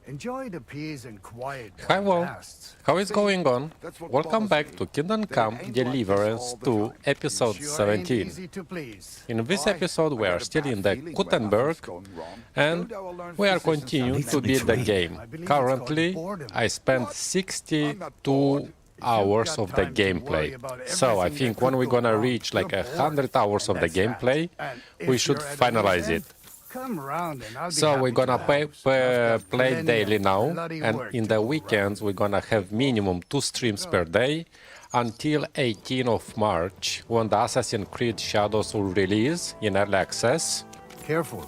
Enjoy the peace and quiet. Hello, how is going on? Welcome back to Kingdom Come Deliverance II episode 17. In this episode we are still in the Kuttenberg and we are continuing to beat the game. Currently I spent 62 hours of the gameplay. So I think when we're gonna reach like 100 hours of the gameplay, we should finalize it. So we're gonna play daily now, and in the weekends we're gonna have minimum 2 streams per day until 18th of March, when the Assassin's Creed Shadows will release in early access. Careful.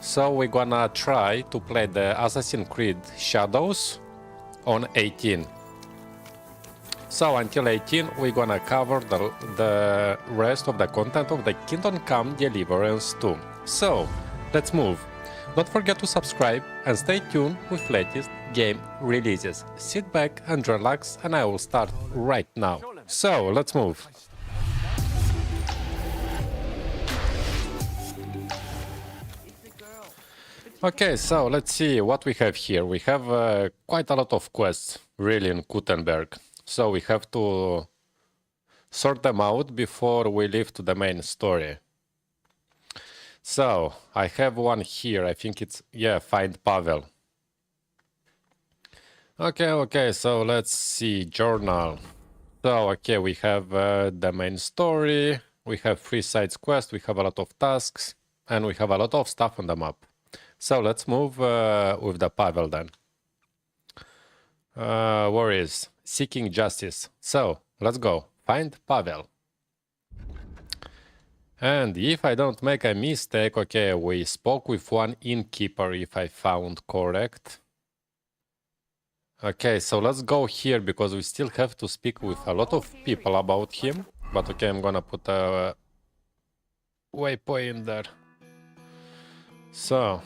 So we're gonna try to play the Assassin's Creed Shadows on 18. So until 18 we're gonna cover the rest of the content of the Kingdom Come Deliverance II. So let's move. Don't forget to subscribe and stay tuned with latest game releases. Sit back and relax and I will start right now. So let's move. Okay, so let's see what we have here. We have quite a lot of quests really in Kuttenberg. So we have to sort them out before we leave to the main story. So, I have one here, I think it's, yeah, find Pavel. Okay, so let's see, journal. So, okay, we have the main story, we have 3 sides quest, we have a lot of tasks, and we have a lot of stuff on the map. So, let's move with the Pavel then. Where is? Seeking justice. So, let's go, find Pavel. And if I don't make a mistake, okay, we spoke with one innkeeper, if I found correct. Okay, so let's go here, because we still have to speak with a lot of people about him. But okay, I'm gonna put a waypoint there. So,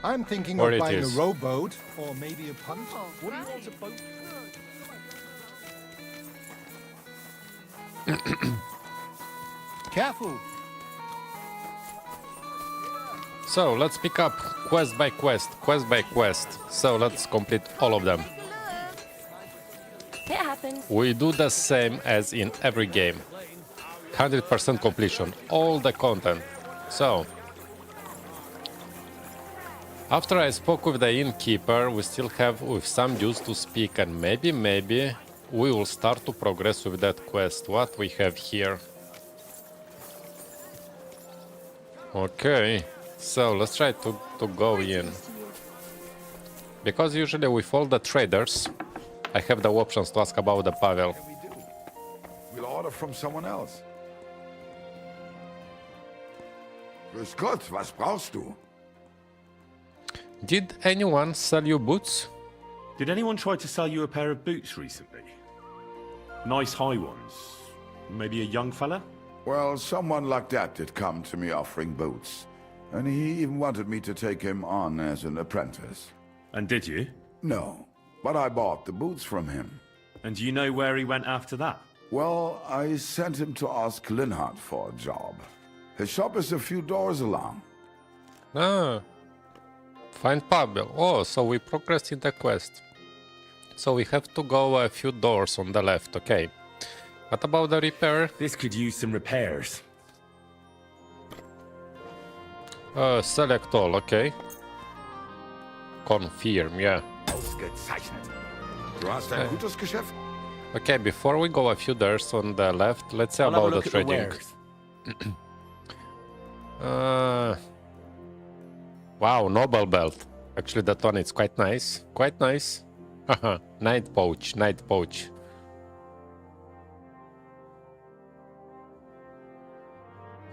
I'm thinking of buying a rowboat or maybe a punt. What do you want a boat? Careful. So let's pick up quest by quest. So let's complete all of them. It happens. We do the same as in every game. 100% completion, all the content. So, after I spoke with the innkeeper, we still have with some dudes to speak, and maybe we will start to progress with that quest. What we have here? Okay, so let's try to go in. Because usually with all the traders, I have the options to ask about the Pavel. We'll order from someone else. Grüß Gott, was brauchst du? Did anyone sell you boots? Did anyone try to sell you a pair of boots recently? Nice high ones. Maybe a young fella? Well, someone like that did come to me offering boots. And he even wanted me to take him on as an apprentice. And did you? No, but I bought the boots from him. And do you know where he went after that? Well, I sent him to ask Linhardt for a job. His shop is a few doors along. Ah, find Pavel. Oh, so we progressed in the quest. So we have to go a few doors on the left, okay. What about the repair? This could use some repairs. Select all, okay. Confirm, yeah. Ausgezeichnet. Du hast ein gutes Geschäft? Okay, before we go a few doors on the left, let's say about the trading. Wow, noble belt. Actually, that one is quite nice. Quite nice. Haha, night pouch.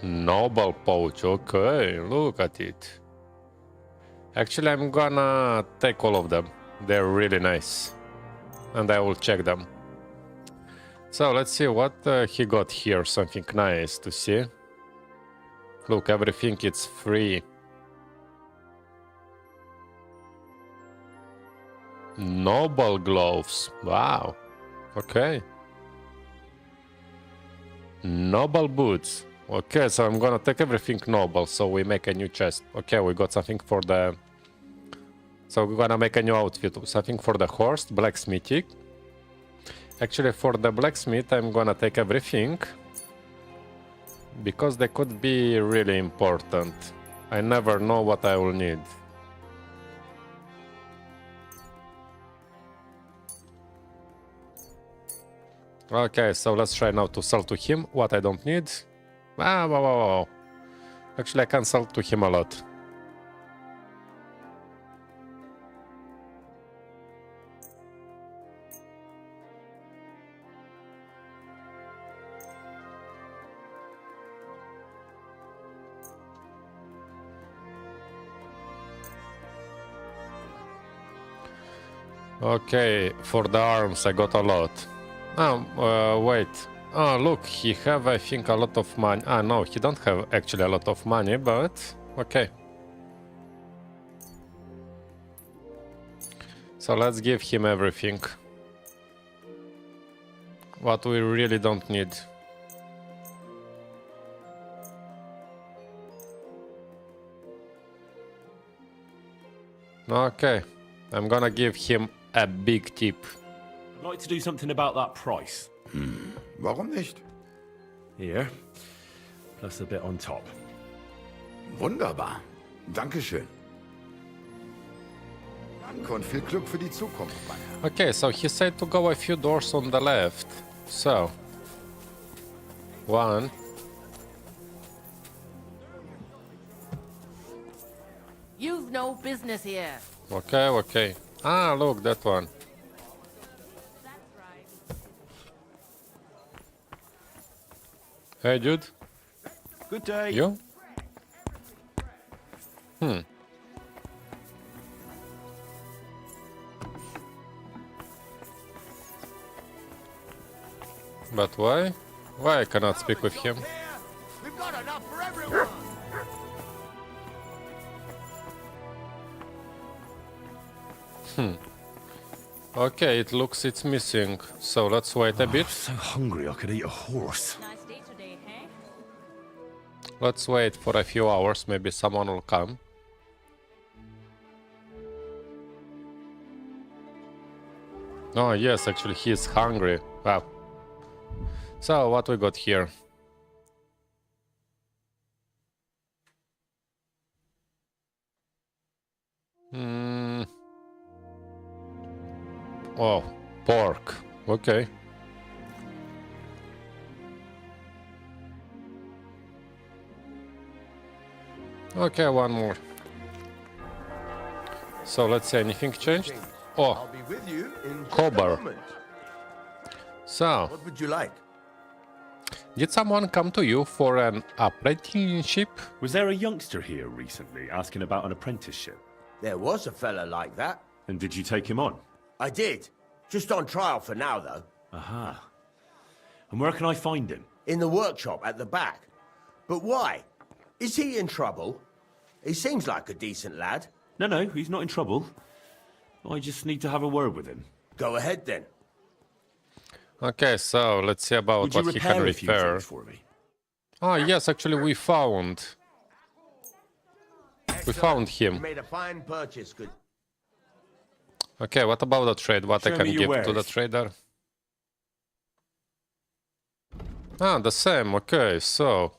Noble pouch, okay, look at it. Actually, I'm gonna take all of them. They're really nice. And I will check them. So, let's see what he got here. Something nice to see. Look, everything is free. Noble gloves. Wow. Okay. Noble boots. Okay, so I'm gonna take everything noble, so we make a new chest. Okay, we got something for the... So we're gonna make a new outfit, something for the horse, blacksmithing. Actually, for the blacksmith, I'm gonna take everything. Because they could be really important. I never know what I will need. Okay, so let's try now to sell to him what I don't need. Wow. Actually, I can sell to him a lot. Okay, for the arms I got a lot. Wait. Oh, look, he have, I think, a lot of money. No, he don't have actually a lot of money, but okay. So let's give him everything. What we really don't need. Okay, I'm gonna give him a big tip. I'd like to do something about that price. Warum nicht? Here, plus a bit on top. Wunderbar. Dankeschön. Danke und viel Glück für die Zukunft, mein Herr. Okay, so he said to go a few doors on the left. So, one. You've no business here. Okay. Look, that one. Hey, dude. Good day. You? But why? Why I cannot speak with him? We've got enough for everyone. Okay, it looks it's missing. So let's wait a bit. So hungry I could eat a horse. Nice day today, hey? Let's wait for a few hours. Maybe someone will come. Oh, yes, actually, he is hungry. Wow. So, what we got here? Oh, pork. Okay. Okay, one more. So, let's see, anything changed? Oh, I'll be with you in just a Cobber. moment. So, What would you like? did someone come to you for an apprenticeship? Was there a youngster here recently asking about an apprenticeship? There was a fella like that. And did you take him on? I did. Just on trial for now, though. Aha. And where can I find him? In the workshop at the back. But why? Is he in trouble? He seems like a decent lad. No, he's not in trouble. I just need to have a word with him. Go ahead, then. Okay, so let's see about Would you what he can repair a few repair. things for me? Oh, yes, actually, we found. We found You him. made a fine purchase, good. Okay, what about the trade? What I Show can me your give to the wares. trader? The same. Okay, so.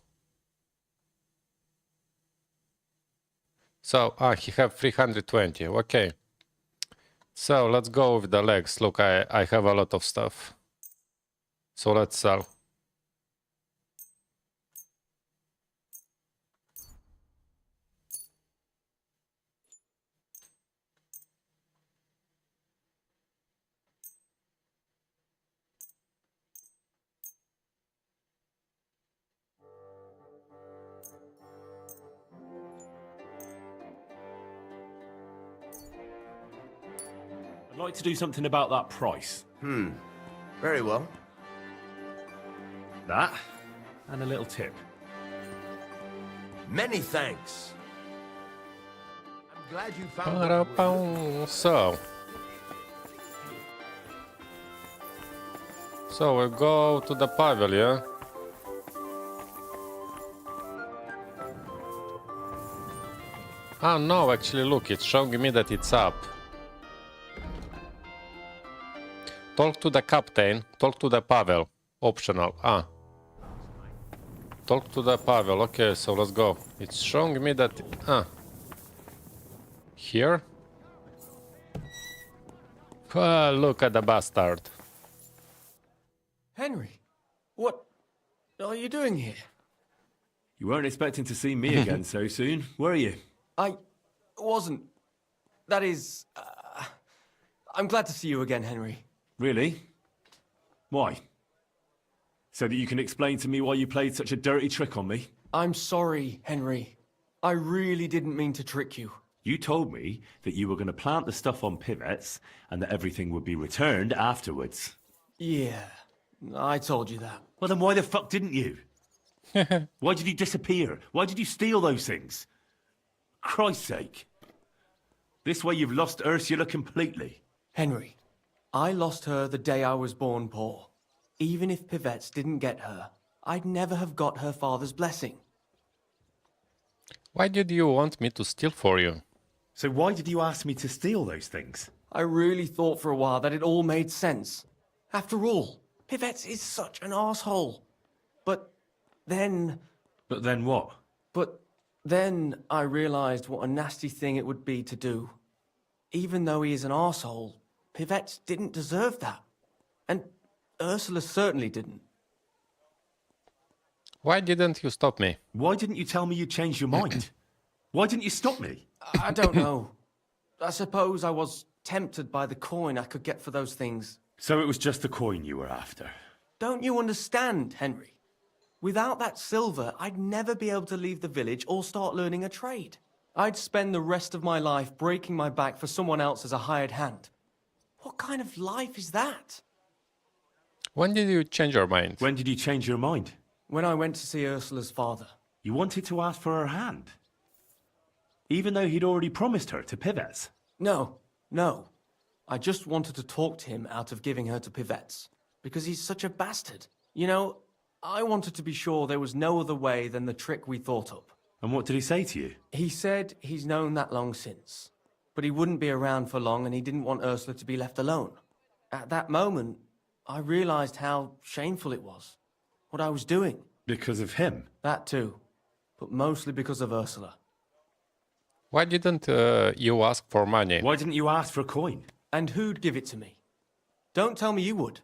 He have 320. Okay. So let's go with the legs. Look, I have a lot of stuff. So let's sell. I'd like to do something about that price. Very well. That, and a little tip. Many thanks. I'm glad you found Ba-da-boom. So we go to the Pavel, yeah? Ah, no, actually, look, it's showing me that it's up. Talk to the captain, talk to the Pavel. Optional. Ah. Talk to the Pavel. Okay, so let's go. It's showing me that... Ah. Here? Ah, look at the bastard. Henry, what are you doing here? You weren't expecting to see me again so soon, were you? I wasn't. That is... I'm glad to see you again, Henry. Really? Why? So that you can explain to me why you played such a dirty trick on me? I'm sorry, Henry. I really didn't mean to trick you. You told me that you were going to plant the stuff on pivots and that everything would be returned afterwards. Yeah, I told you that. Well, then why the fuck didn't you? Why did you disappear? Why did you steal those things? Christ's sake. This way you've lost Ursula completely. Henry, I lost her the day I was born poor. Even if Pivettes didn't get her, I'd never have got her father's blessing. Why did you want me to steal for you? So why did you ask me to steal those things? I really thought for a while that it all made sense. After all, Pivettes is such an asshole. But then what? But then I realized what a nasty thing it would be to do. Even though he is an arsehole, Pivettes didn't deserve that. And Ursula certainly didn't. Why didn't you stop me? Why didn't you tell me you changed your mind? Why didn't you stop me? I don't know. I suppose I was tempted by the coin I could get for those things. So it was just the coin you were after? Don't you understand, Henry? Without that silver, I'd never be able to leave the village or start learning a trade. I'd spend the rest of my life breaking my back for someone else as a hired hand. What kind of life is that? When did you change your mind? When did you change your mind? When I went to see Ursula's father. You wanted to ask for her hand? Even though he'd already promised her to Pivettes? No. I just wanted to talk to him out of giving her to Pivettes. Because he's such a bastard. You know, I wanted to be sure there was no other way than the trick we thought up. And what did he say to you? He said he's known that long since. But he wouldn't be around for long and he didn't want Ursula to be left alone. At that moment, I realized how shameful it was. What I was doing. Because of him? That too. But mostly because of Ursula. Why didn't you ask for money? Why didn't you ask for a coin? And who'd give it to me? Don't tell me you would.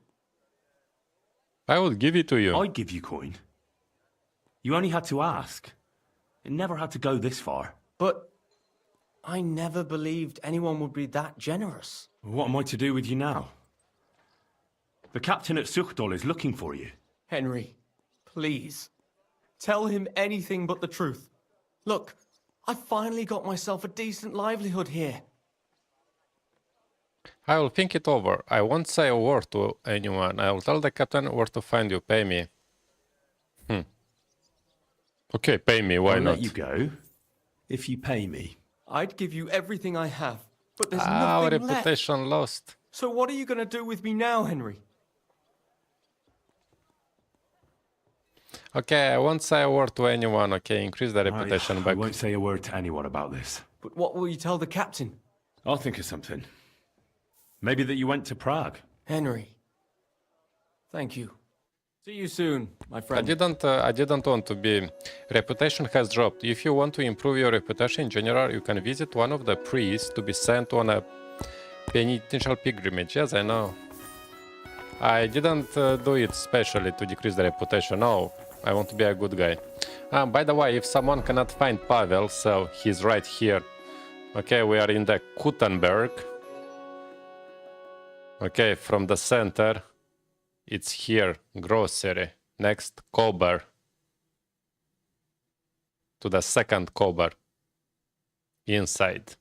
I would give it to you. I'd give you coin. You only had to ask. It never had to go this far. But I never believed anyone would be that generous. What am I to do with you now? The captain at Suchdol is looking for you. Henry, please. Tell him anything but the truth. Look, I finally got myself a decent livelihood here. I will think it over. I won't say a word to anyone. I will tell the captain where to find you. Pay me. Okay, pay me. Why I'll not? let you go if you pay me. I'd give you everything I have, but there's Our nothing left. reputation lost. So what are you going to do with me now, Henry? Okay, I won't say a word to anyone. Okay, increase the reputation I back. won't say a word to anyone about this. But what will you tell the captain? I'll think of something. Maybe that you went to Prague. Henry, thank you. See you soon, my I friend. didn't want to be. Reputation has dropped. If you want to improve your reputation in general, you can visit one of the priests to be sent on a penitential pilgrimage. Yes, I know. I didn't do it specially to decrease the reputation. No, I want to be a good guy. By the way, if someone cannot find Pavel, so he's right here. Okay, we are in the Kuttenberg. Okay, from the center, it's here, grocery. Next, Kober. To the second Kober. Inside.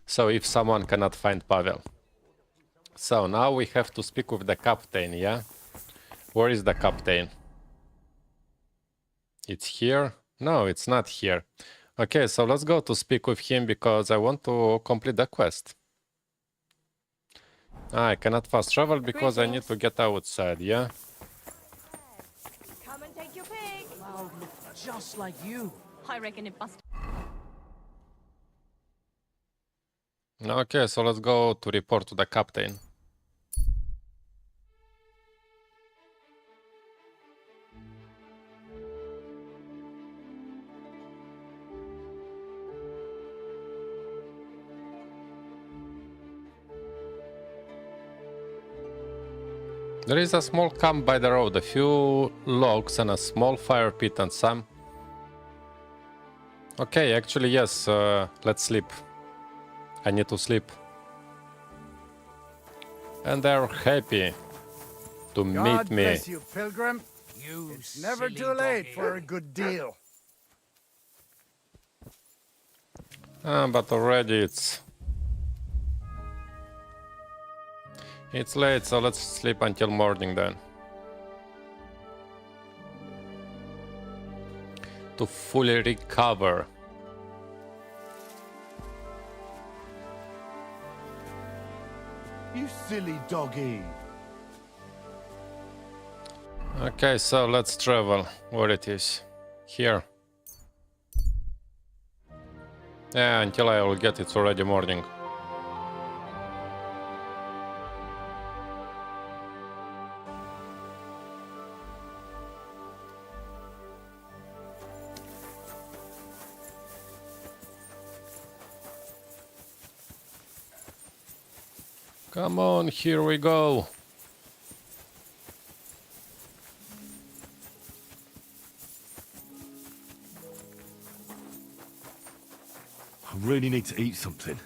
So if someone cannot find Pavel. So now we have to speak with the captain, yeah? Where is the captain? It's here? No, it's not here. Okay, so let's go to speak with him because I want to complete the quest. I cannot fast travel because I need to get outside, yeah? Come and take your pick. Cloud looked just like you. I reckon it must. Okay, so let's go to report to the captain. There is a small camp by the road, a few logs and a small fire pit and some... Okay, actually yes, let's sleep. I need to sleep. And they're happy to meet me. God bless you, pilgrim. It's never too late for a good deal. But already it's late, so let's sleep until morning then. To fully recover. You silly doggy. Okay, so let's travel. Where it is? Here. Yeah, until I will get it's already morning. Come on, here we go. I really need to eat something.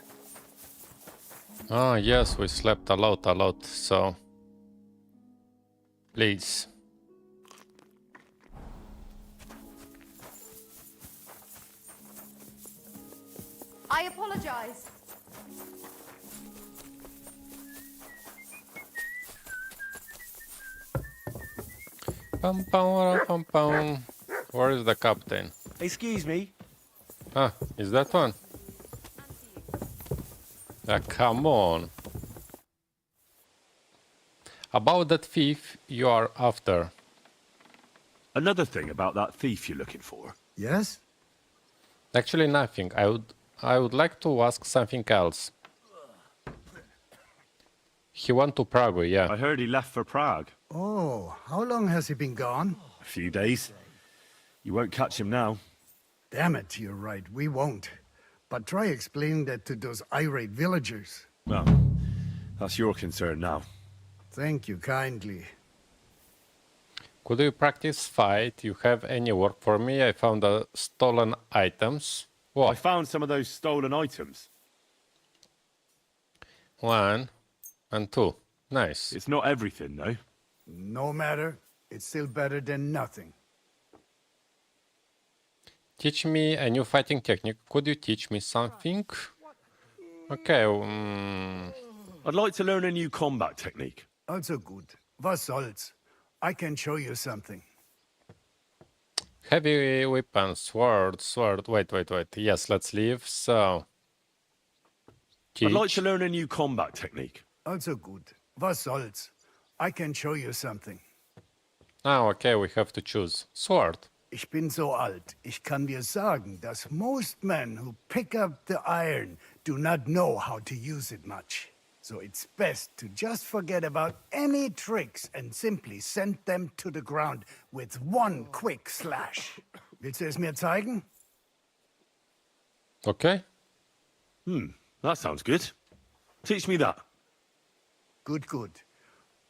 Ah, yes, we slept a lot, so... Please. I apologize. Pum pum pum pum. Where is the captain? Excuse me. Ah, is that one? Ah, come on. About that thief you are after. Another thing about that thief you're looking for. Yes? Actually, nothing. I would like to ask something else. He went to Prague, yeah. I heard he left for Prague. Oh, how long has he been gone? A few days. You won't catch him now. Damn it, you're right, we won't. But try explaining that to those irate villagers. Well, that's your concern now. Thank you kindly. Could you practice fight? You have any work for me? I found stolen items. I What? found some of those stolen items. 1 and 2. Nice. It's not everything, though. No matter, it's still better than nothing. Teach me a new fighting technique. Could you teach me something? Okay. I'd like to learn a new combat technique. Also gut. Was soll's? I can show you something. Heavy weapon, sword. Wait. Yes, let's leave. So. I'd like Teach. to learn a new combat technique. Also gut. Was soll's? I can show you something. Ah, okay, we have to choose. Sword. Ich bin so alt, ich kann dir sagen, dass most men who pick up the iron do not know how to use it much. So it's best to just forget about any tricks and simply send them to the ground with one quick slash. Willst du es mir zeigen? Okay. That sounds good. Teach me that. Good.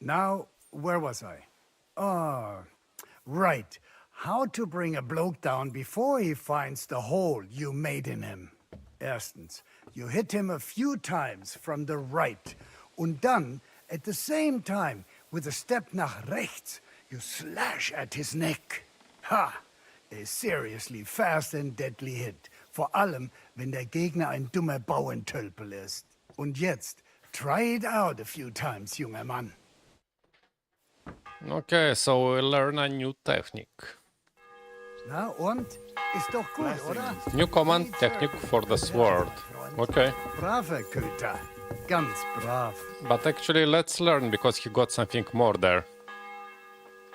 Now, where was I? Ah, right. How to bring a bloke down before he finds the hole you made in him. Erstens, you hit him a few times from the right. Und dann, at the same time, with a step nach rechts, you slash at his neck. Ha! A seriously fast and deadly hit. Vor allem, wenn der Gegner ein dummer Bauentölpel ist. Und jetzt, try it out a few times, junger Mann. Okay, so we learn a new technique. Na und? Ist doch gut, oder? New command technique for the sword. Okay. Braver Köter. Ganz brav. But actually, let's learn because he got something more there.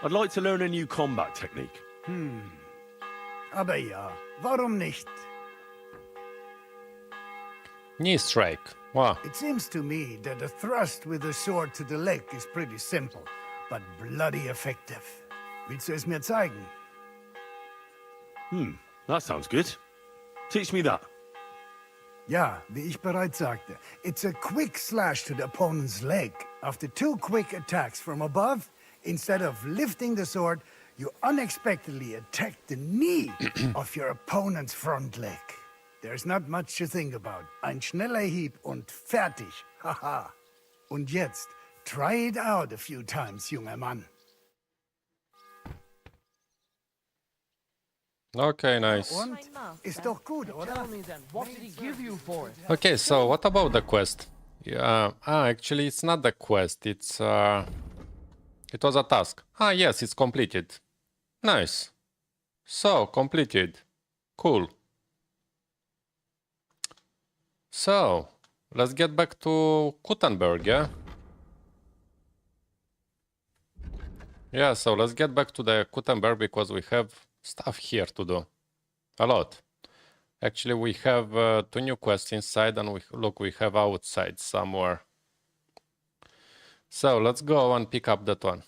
I'd like to learn a new combat technique. Aber ja, warum nicht? Knee strike. Wow. It seems to me that a thrust with a sword to the leg is pretty simple, but bloody effective. Willst du es mir zeigen? That sounds good. Teach me that. Ja, wie ich bereits sagte, it's a quick slash to the opponent's leg. After 2 quick attacks from above, instead of lifting the sword, you unexpectedly attack the knee of your opponent's front leg. There's not much to think about. Ein schneller Hieb und fertig. Haha. Und jetzt, try it out a few times, junger Mann. Okay, nice. Und? Ist doch gut, oder? Tell me then, what did he give you for it? Okay, so what about the quest? Yeah, actually, it's not the quest. It was a task. Ah, yes, it's completed. Nice. So, completed. Cool. So, let's get back to Kuttenberg, yeah? Yeah, so let's get back to the Kuttenberg because we have stuff here to do. A lot. Actually, we have 2 new quests inside and we have outside somewhere. So, let's go and pick up that one.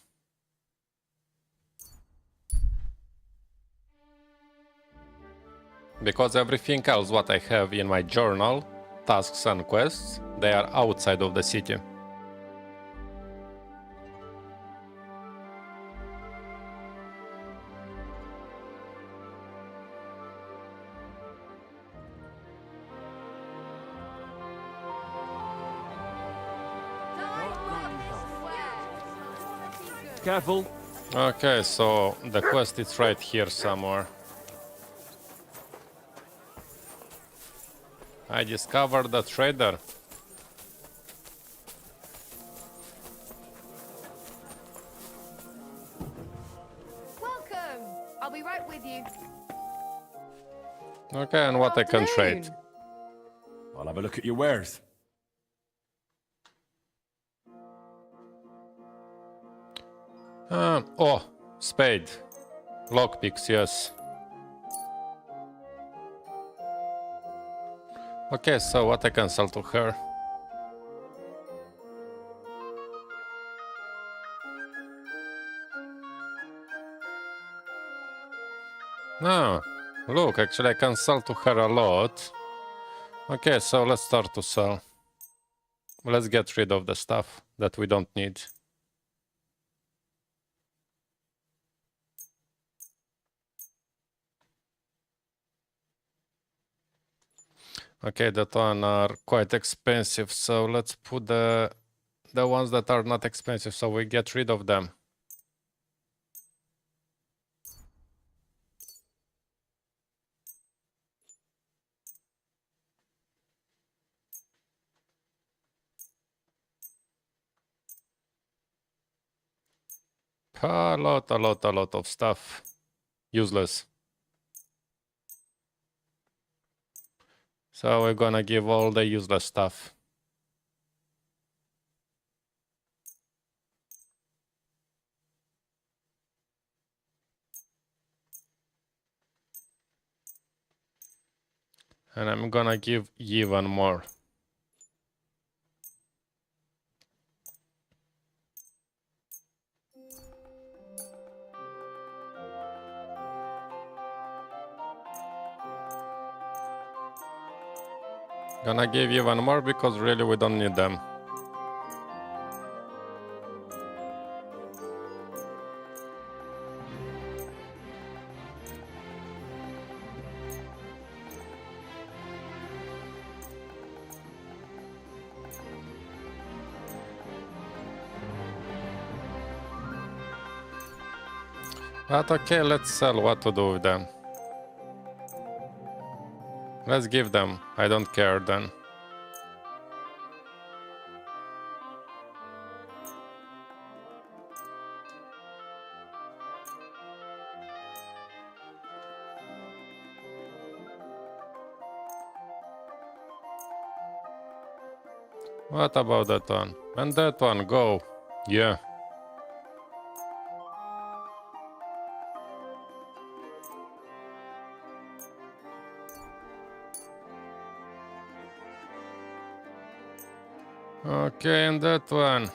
Because everything else what I have in my journal, tasks and quests, they are outside of the city. Careful. Okay, so the quest is right here somewhere. I discovered the trader. Welcome. I'll be right with you. Okay, and what I can trade? I'll have a look at your wares. Oh, spade. Lockpicks, yes. Okay, so what I can sell to her? Ah, look, actually I can sell to her a lot. Okay, so let's start to sell. Let's get rid of the stuff that we don't need. Okay, that one are quite expensive, so let's put the ones that are not expensive, so we get rid of them. A lot of stuff. Useless. So we're gonna give all the useless stuff. And I'm gonna give even more. Gonna give even more because really we don't need them. But okay, let's sell what to do with them. Let's give them. I don't care then. What about that one? And that one, go. Yeah. Okay, and that one.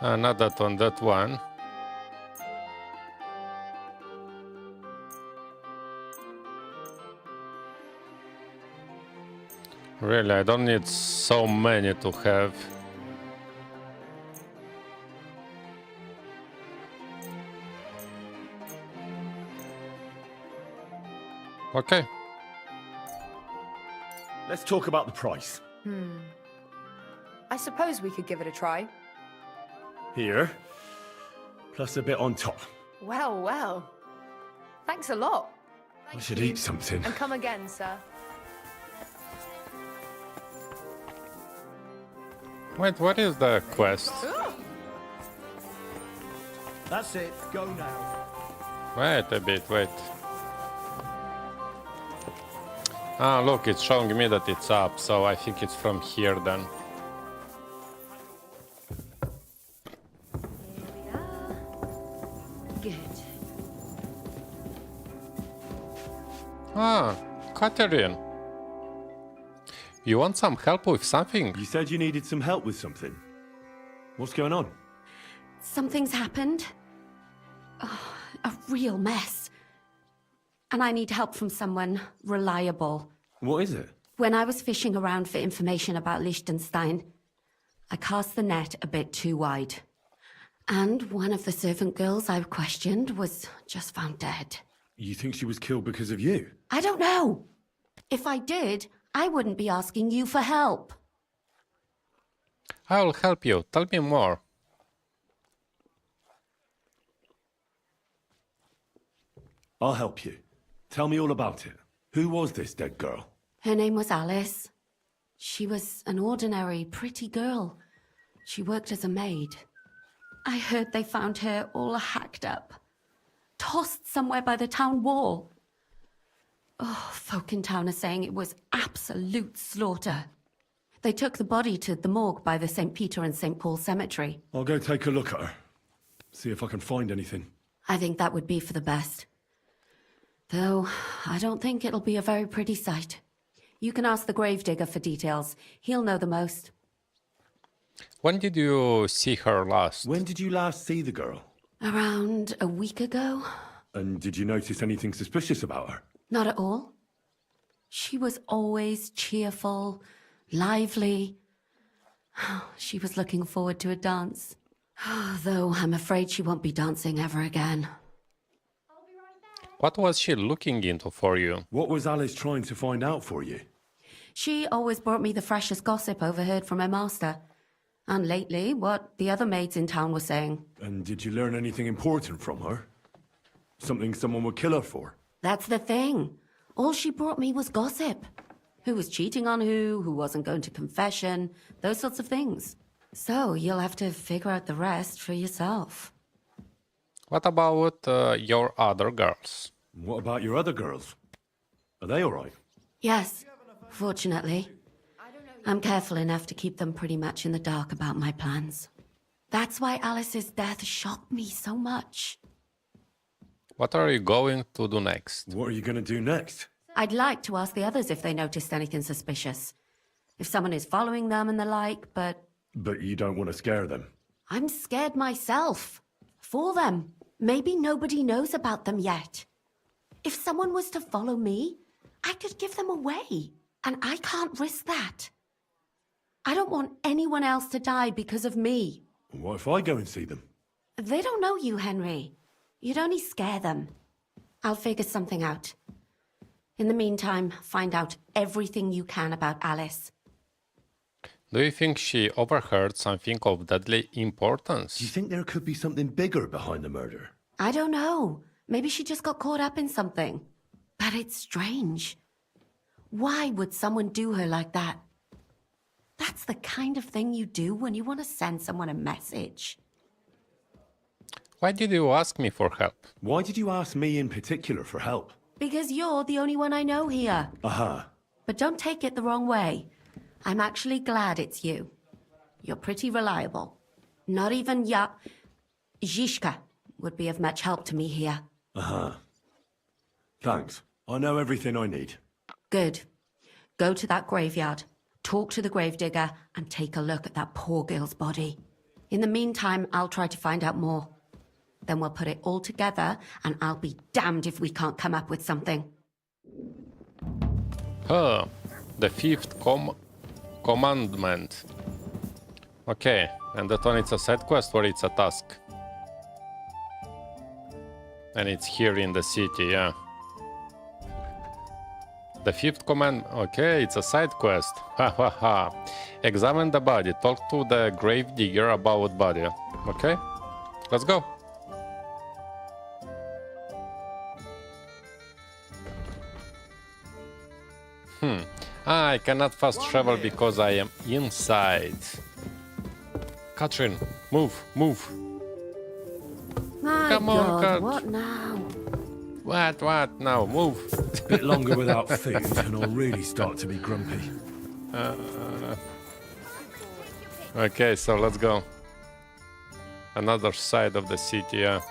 Not that one, that one. Really, I don't need so many to have. Okay. Let's talk about the price. I suppose we could give it a try. Here, plus a bit on top. Well, well. Thanks a lot. I should eat something. And come again, sir. Wait, what is the quest? That's it. Go now. Wait a bit, wait. Ah, look, it's showing me that it's up, so I think it's from here then. Good. Ah, Katherine. You want some help with something? You said you needed some help with something. What's going on? Something's happened. Oh, a real mess. And I need help from someone reliable. What is it? When I was fishing around for information about Liechtenstein, I cast the net a bit too wide. And one of the servant girls I questioned was just found dead. You think she was killed because of you? I don't know. If I did, I wouldn't be asking you for help. I'll help you. Tell me more. I'll help you. Tell me all about it. Who was this dead girl? Her name was Alice. She was an ordinary, pretty girl. She worked as a maid. I heard they found her all hacked up, tossed somewhere by the town wall. Oh, folk in town are saying it was absolute slaughter. They took the body to the morgue by the St. Peter and St. Paul cemetery. I'll go take a look at her. See if I can find anything. I think that would be for the best. Though, I don't think it'll be a very pretty sight. You can ask the Gravedigger for details. He'll know the most. When did you see her last? When did you last see the girl? Around a week ago? And did you notice anything suspicious about her? Not at all. She was always cheerful, lively. She was looking forward to a dance. Though I'm afraid she won't be dancing ever again. What was she looking into for you? What was Alice trying to find out for you? She always brought me the freshest gossip overheard from her master. And lately, what the other maids in town were saying. And did you learn anything important from her? Something someone would kill her for? That's the thing. All she brought me was gossip. Who was cheating on who wasn't going to confession, those sorts of things. So you'll have to figure out the rest for yourself. What about your other girls? What about your other girls? Are they all right? Yes, fortunately. I'm careful enough to keep them pretty much in the dark about my plans. That's why Alice's death shocked me so much. What are you going to do next? What are you going to do next? I'd like to ask the others if they noticed anything suspicious. If someone is following them and the like, but... But you don't want to scare them. I'm scared myself. For them. Maybe nobody knows about them yet. If someone was to follow me, I could give them away. And I can't risk that. I don't want anyone else to die because of me. What if I go and see them? They don't know you, Henry. You'd only scare them. I'll figure something out. In the meantime, find out everything you can about Alice. Do you think she overheard something of deadly importance? Do you think there could be something bigger behind the murder? I don't know. Maybe she just got caught up in something. But it's strange. Why would someone do her like that? That's the kind of thing you do when you want to send someone a message. Why did you ask me for help? Why did you ask me in particular for help? Because you're the only one I know here. Aha. But don't take it the wrong way. I'm actually glad it's you. You're pretty reliable. Not even Zhishka would be of much help to me here. Uh-huh. Thanks. I know everything I need. Good. Go to that graveyard, talk to the Gravedigger, and take a look at that poor girl's body. In the meantime, I'll try to find out more. Then we'll put it all together, and I'll be damned if we can't come up with something. The fifth commandment. Okay, and that one it's a side quest or it's a task? And it's here in the city, yeah. The fifth command, okay, it's a side quest. Ha ha ha. Examine the body, talk to the Gravedigger about body. Okay, let's go. I cannot fast travel because I am inside. Katherine, move, move. My Come on, God, Kat. what now? What now? Move. Bit longer without food and I'll really start to be grumpy. Okay, so let's go. Another side of the city, yeah.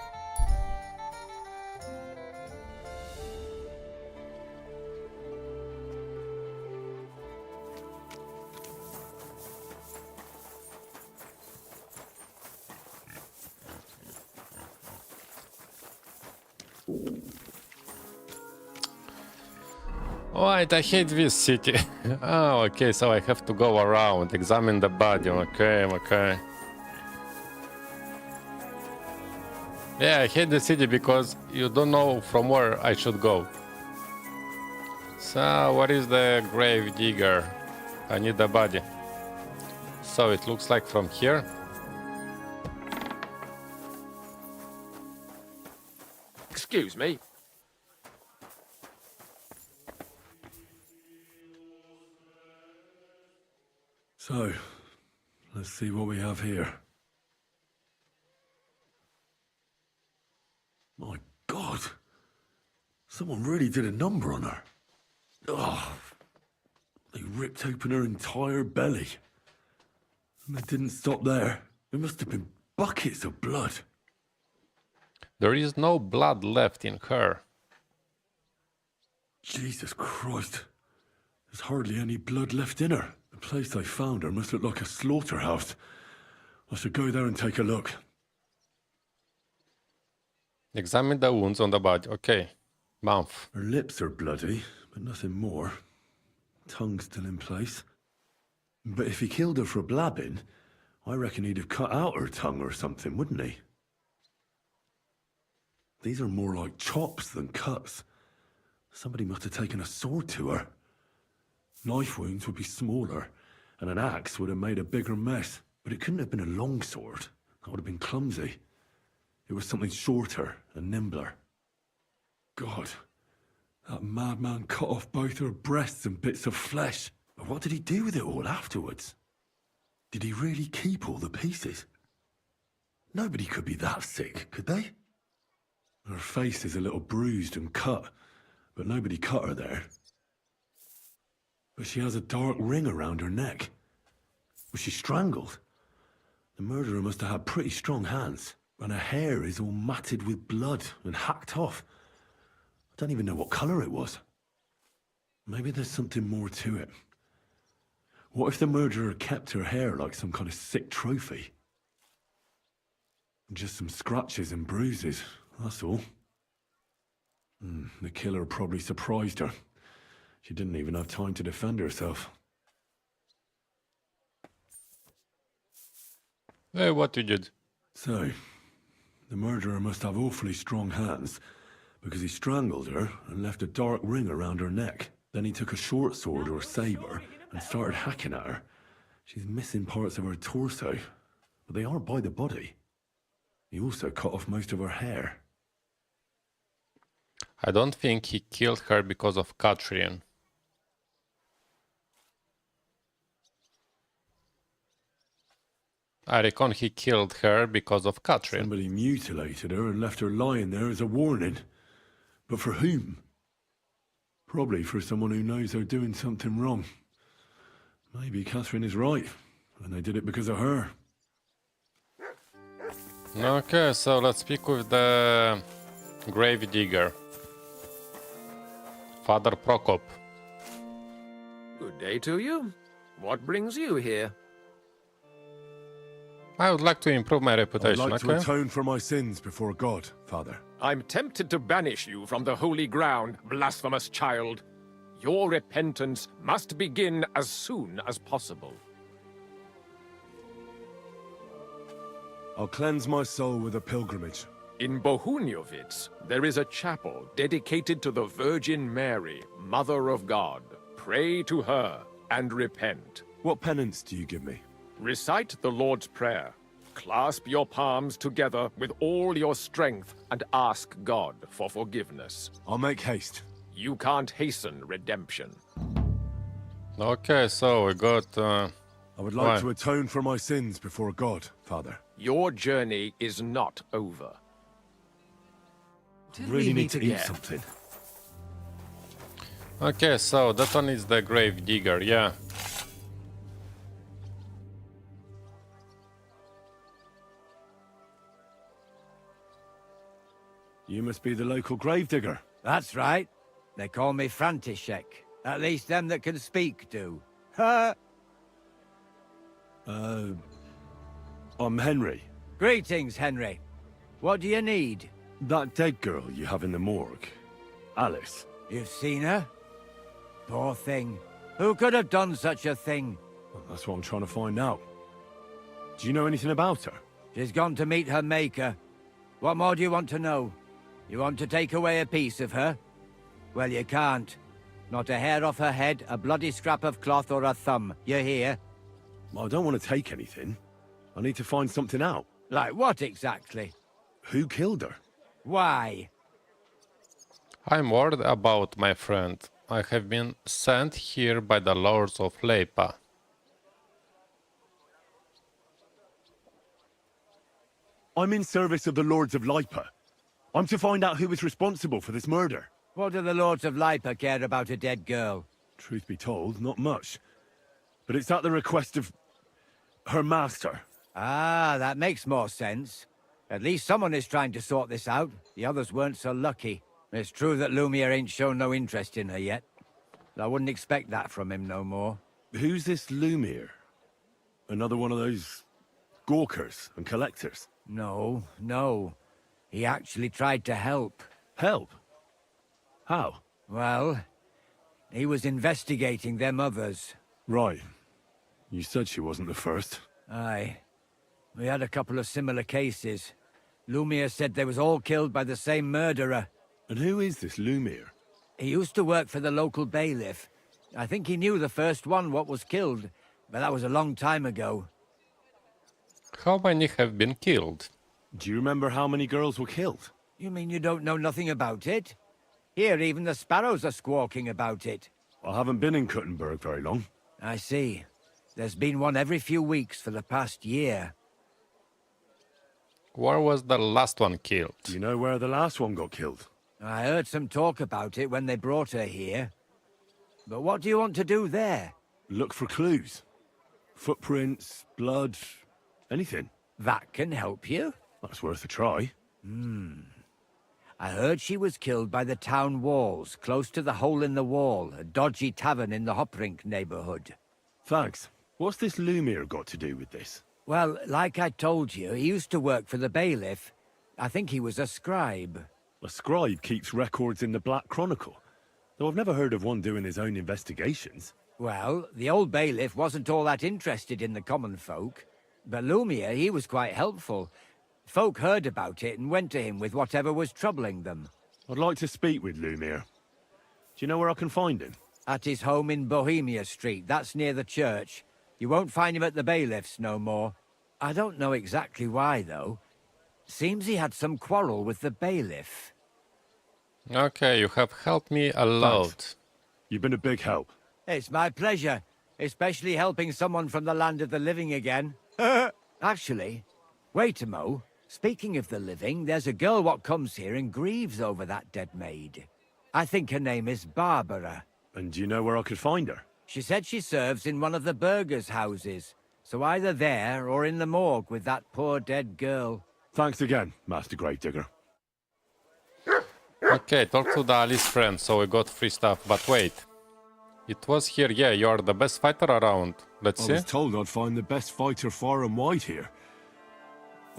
Alright, I hate this city. Oh, okay, so I have to go around, examine the body. Okay, okay. Yeah, I hate the city because you don't know from where I should go. So, what is the Gravedigger? I need the body. So, it looks like from here. Excuse me. So, let's see what we have here. My God! Someone really did a number on her. Oh, they ripped open her entire belly. And they didn't stop there. There must have been buckets of blood. There is no blood left in her. Jesus Christ. There's hardly any blood left in her. The place I found her must look like a slaughterhouse. I should go there and take a look. Examine the wounds on the body. Okay. Mouth. Her lips are bloody, but nothing more. Tongue still in place. But if he killed her for blabbing, I reckon he'd have cut out her tongue or something, wouldn't he? These are more like chops than cuts. Somebody must have taken a sword to her. Knife wounds would be smaller, and an axe would have made a bigger mess. But it couldn't have been a long sword. That would have been clumsy. It was something shorter and nimbler. God, that madman cut off both her breasts and bits of flesh. But what did he do with it all afterwards? Did he really keep all the pieces? Nobody could be that sick, could they? Her face is a little bruised and cut, but nobody cut her there. But she has a dark ring around her neck. Was she strangled? The murderer must have had pretty strong hands, and her hair is all matted with blood and hacked off. I don't even know what colour it was. Maybe there's something more to it. What if the murderer kept her hair like some kind of sick trophy? Just some scratches and bruises, that's all. The killer probably surprised her. She didn't even have time to defend herself. Hey, what you did? So, the murderer must have awfully strong hands, because he strangled her and left a dark ring around her neck. Then he took a short sword or saber and started hacking at her. She's missing parts of her torso, but they aren't by the body. He also cut off most of her hair. I don't think he killed her because of Katherine. I reckon he killed her because of Katherine. Somebody mutilated her and left her lying there as a warning. But for whom? Probably for someone who knows they're doing something wrong. Maybe Katherine is right, and they did it because of her. Okay, so let's speak with the Gravedigger. Father Prokop. Good day to you. What brings you here? I would like to improve my I'd reputation, like to okay? atone for my sins before God, Father. I'm tempted to banish you from the holy ground, blasphemous child. Your repentance must begin as soon as possible. I'll cleanse my soul with a pilgrimage. In Bohuniovitz, there is a chapel dedicated to the Virgin Mary, Mother of God. Pray to her and repent. What penance do you give me? Recite the Lord's Prayer. Clasp your palms together with all your strength and ask God for forgiveness. I'll make haste. You can't hasten redemption. Okay, so we got... I would like to atone for my sins before God, Father. Your journey is not over. I really need to eat something. Okay, so that one is the Gravedigger, yeah. You must be the local gravedigger. That's right. They call me František. At least them that can speak do. I'm Henry. Greetings, Henry. What do you need? That dead girl you have in the morgue. Alice. You've seen her? Poor thing. Who could have done such a thing? Well, that's what I'm trying to find out. Do you know anything about her? She's gone to meet her maker. What more do you want to know? You want to take away a piece of her? Well, you can't. Not a hair off her head, a bloody scrap of cloth, or a thumb. You hear? Well, I don't want to take anything. I need to find something out. Like what exactly? Who killed her? Why? I'm worried about my friend. I have been sent here by the lords of Leipa. I'm in service of the Lords of Lipa. I'm to find out who was responsible for this murder. What do the Lords of Lipa care about a dead girl? Truth be told, not much. But it's at the request of her master. Ah, that makes more sense. At least someone is trying to sort this out. The others weren't so lucky. It's true that Lumir ain't shown no interest in her yet. I wouldn't expect that from him no more. Who's this Lumir? Another one of those gawkers and collectors? No, no. He actually tried to help. Help? How? Well, he was investigating them others. Right. You said she wasn't the first. Aye. We had a couple of similar cases. Lumir said they was all killed by the same murderer. And who is this Lumir? He used to work for the local bailiff. I think he knew the first one what was killed, but that was a long time ago. How many have been killed? Do you remember how many girls were killed? You mean you don't know nothing about it? Here, even the sparrows are squawking about it. I haven't been in Kuttenberg very long. I see. There's been one every few weeks for the past year. Where was the last one killed? Do you know where the last one got killed? I heard some talk about it when they brought her here. But what do you want to do there? Look for clues. Footprints, blood, anything. That can help you? That's worth a try. I heard she was killed by the town walls, close to the Hole in the Wall, a dodgy tavern in the Hoprink neighborhood. Thanks. What's this Lumir got to do with this? Well, like I told you, he used to work for the bailiff. I think he was a scribe. A scribe keeps records in the Black Chronicle, though I've never heard of one doing his own investigations. Well, the old bailiff wasn't all that interested in the common folk. But Lumir, he was quite helpful. Folk heard about it and went to him with whatever was troubling them. I'd like to speak with Lumir. Do you know where I can find him? At his home in Bohemia Street, that's near the church. You won't find him at the bailiff's no more. I don't know exactly why, though. Seems he had some quarrel with the bailiff. Okay, you have helped me a lot. Thanks. You've been a big help. It's my pleasure, especially helping someone from the land of the living again. Actually, wait a mo. Speaking of the living, there's a girl what comes here and grieves over that dead maid. I think her name is Barbora. And do you know where I could find her? She said she serves in one of the burgers' houses, so either there or in the morgue with that poor dead girl. Thanks again, Master Gravedigger. Okay, talk to the Alice friend, so we got free stuff. But wait. It was here, yeah, you are the best fighter around. Let's see. I was told I'd find the best fighter far and wide here.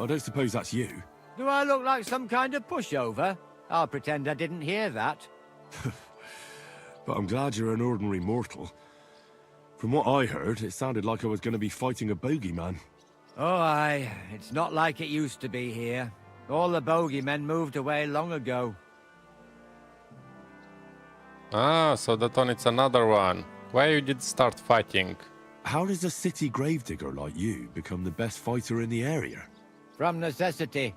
I don't suppose that's you. Do I look like some kind of pushover? I'll pretend I didn't hear that. But I'm glad you're an ordinary mortal. From what I heard, it sounded like I was going to be fighting a bogeyman. Oh, aye. It's not like it used to be here. All the bogeymen moved away long ago. Ah, so that one it's another one. Why you did start fighting? How does a city gravedigger like you become the best fighter in the area? From necessity.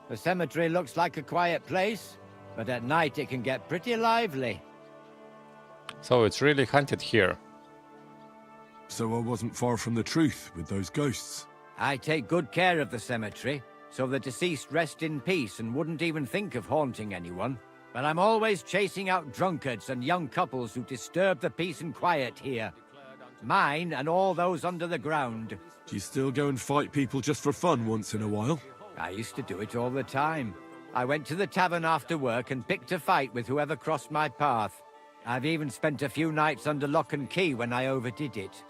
The cemetery looks like a quiet place, but at night it can get pretty lively. So it's really hunted here. So I wasn't far from the truth with those ghosts. I take good care of the cemetery, so the deceased rest in peace and wouldn't even think of haunting anyone. But I'm always chasing out drunkards and young couples who disturb the peace and quiet here. Mine and all those under the ground. Do you still go and fight people just for fun once in a while? I used to do it all the time. I went to the tavern after work and picked a fight with whoever crossed my path. I've even spent a few nights under lock and key when I overdid it.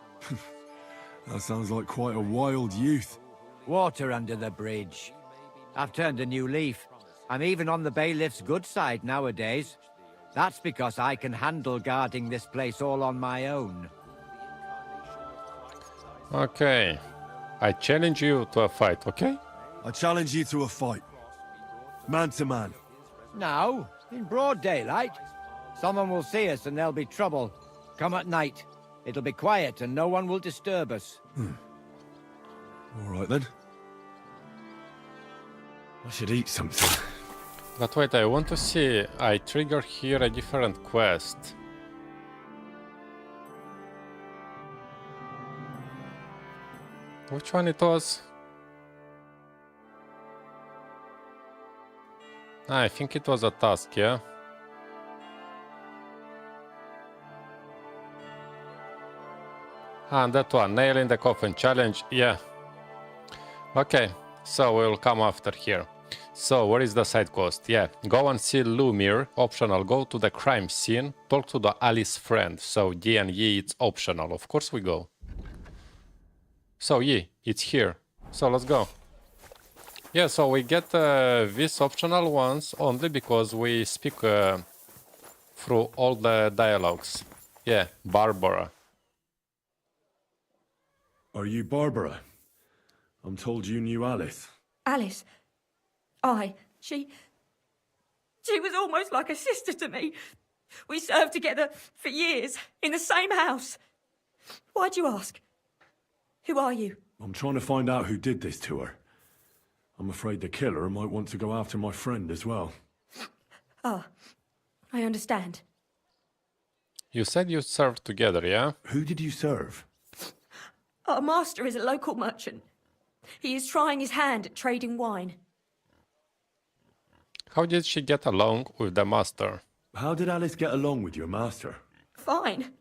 That sounds like quite a wild youth. Water under the bridge. I've turned a new leaf. I'm even on the bailiff's good side nowadays. That's because I can handle guarding this place all on my own. Okay. I challenge you to a fight, okay? I challenge you to a fight. Man to man. Now, in broad daylight. Someone will see us and there'll be trouble. Come at night. It'll be quiet and no one will disturb us. All right then. I should eat something. But wait, I want to see. I trigger here a different quest. Which one it was? I think it was a task, yeah? And that one, nail in the coffin challenge, yeah. Okay, so we'll come after here. So, where is the side quest? Yeah, go and see Lumir, optional, go to the crime scene, talk to the Alice friend. So, D and E, it's optional, of course we go. So, E, it's here. So, let's go. Yeah, so we get these optional ones only because we speak through all the dialogues. Yeah, Barbora. Are you Barbora? I'm told you knew Alice. Alice? Aye, she was almost like a sister to me. We served together for years, in the same house. Why'd you ask? Who are you? I'm trying to find out who did this to her. I'm afraid the killer might want to go after my friend as well. Ah, I understand. You said you served together, yeah? Who did you serve? Our master is a local merchant. He is trying his hand at trading wine. How did she get along with the master? How did Alice get along with your master? Fine.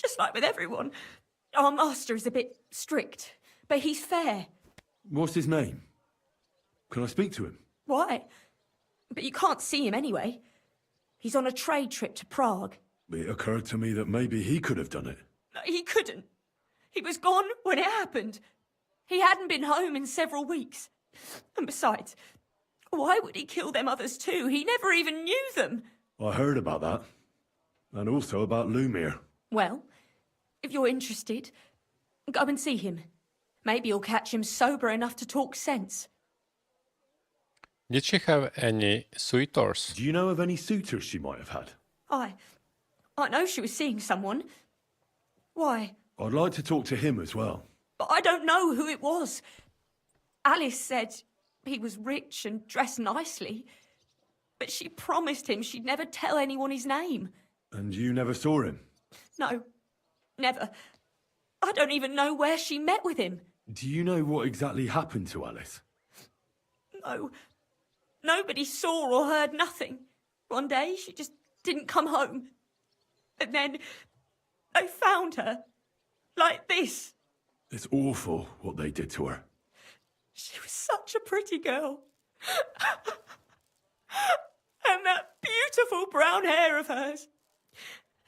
Just like with everyone. Our master is a bit strict, but he's fair. What's his name? Can I speak to him? Why? But you can't see him anyway. He's on a trade trip to Prague. It occurred to me that maybe he could have done it. He couldn't. He was gone when it happened. He hadn't been home in several weeks. And besides, why would he kill them others too? He never even knew them. I heard about that. And also about Lumir. Well, if you're interested, go and see him. Maybe you'll catch him sober enough to talk sense. Did she have any suitors? Do you know of any suitors she might have had? I know she was seeing someone. Why? I'd like to talk to him as well. But I don't know who it was. Alice said he was rich and dressed nicely. But she promised him she'd never tell anyone his name. And you never saw him? No, never. I don't even know where she met with him. Do you know what exactly happened to Alice? No. Nobody saw or heard nothing. One day she just didn't come home. And then they found her. Like this. It's awful what they did to her. She was such such a pretty girl. And that beautiful brown hair of hers.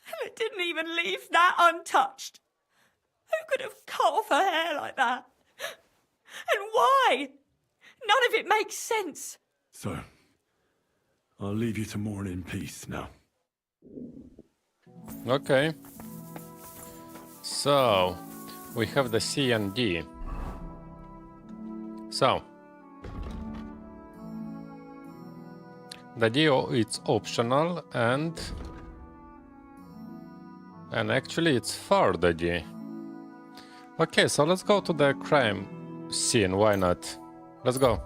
And it didn't even leave that untouched. Who could have cut off her hair like that? And why? None of it makes sense. So, I'll leave you to mourn in peace now. Okay. So, we have the C and D. So, the D it's optional and actually it's for the D. Okay, so let's go to the crime scene, why not? Let's go.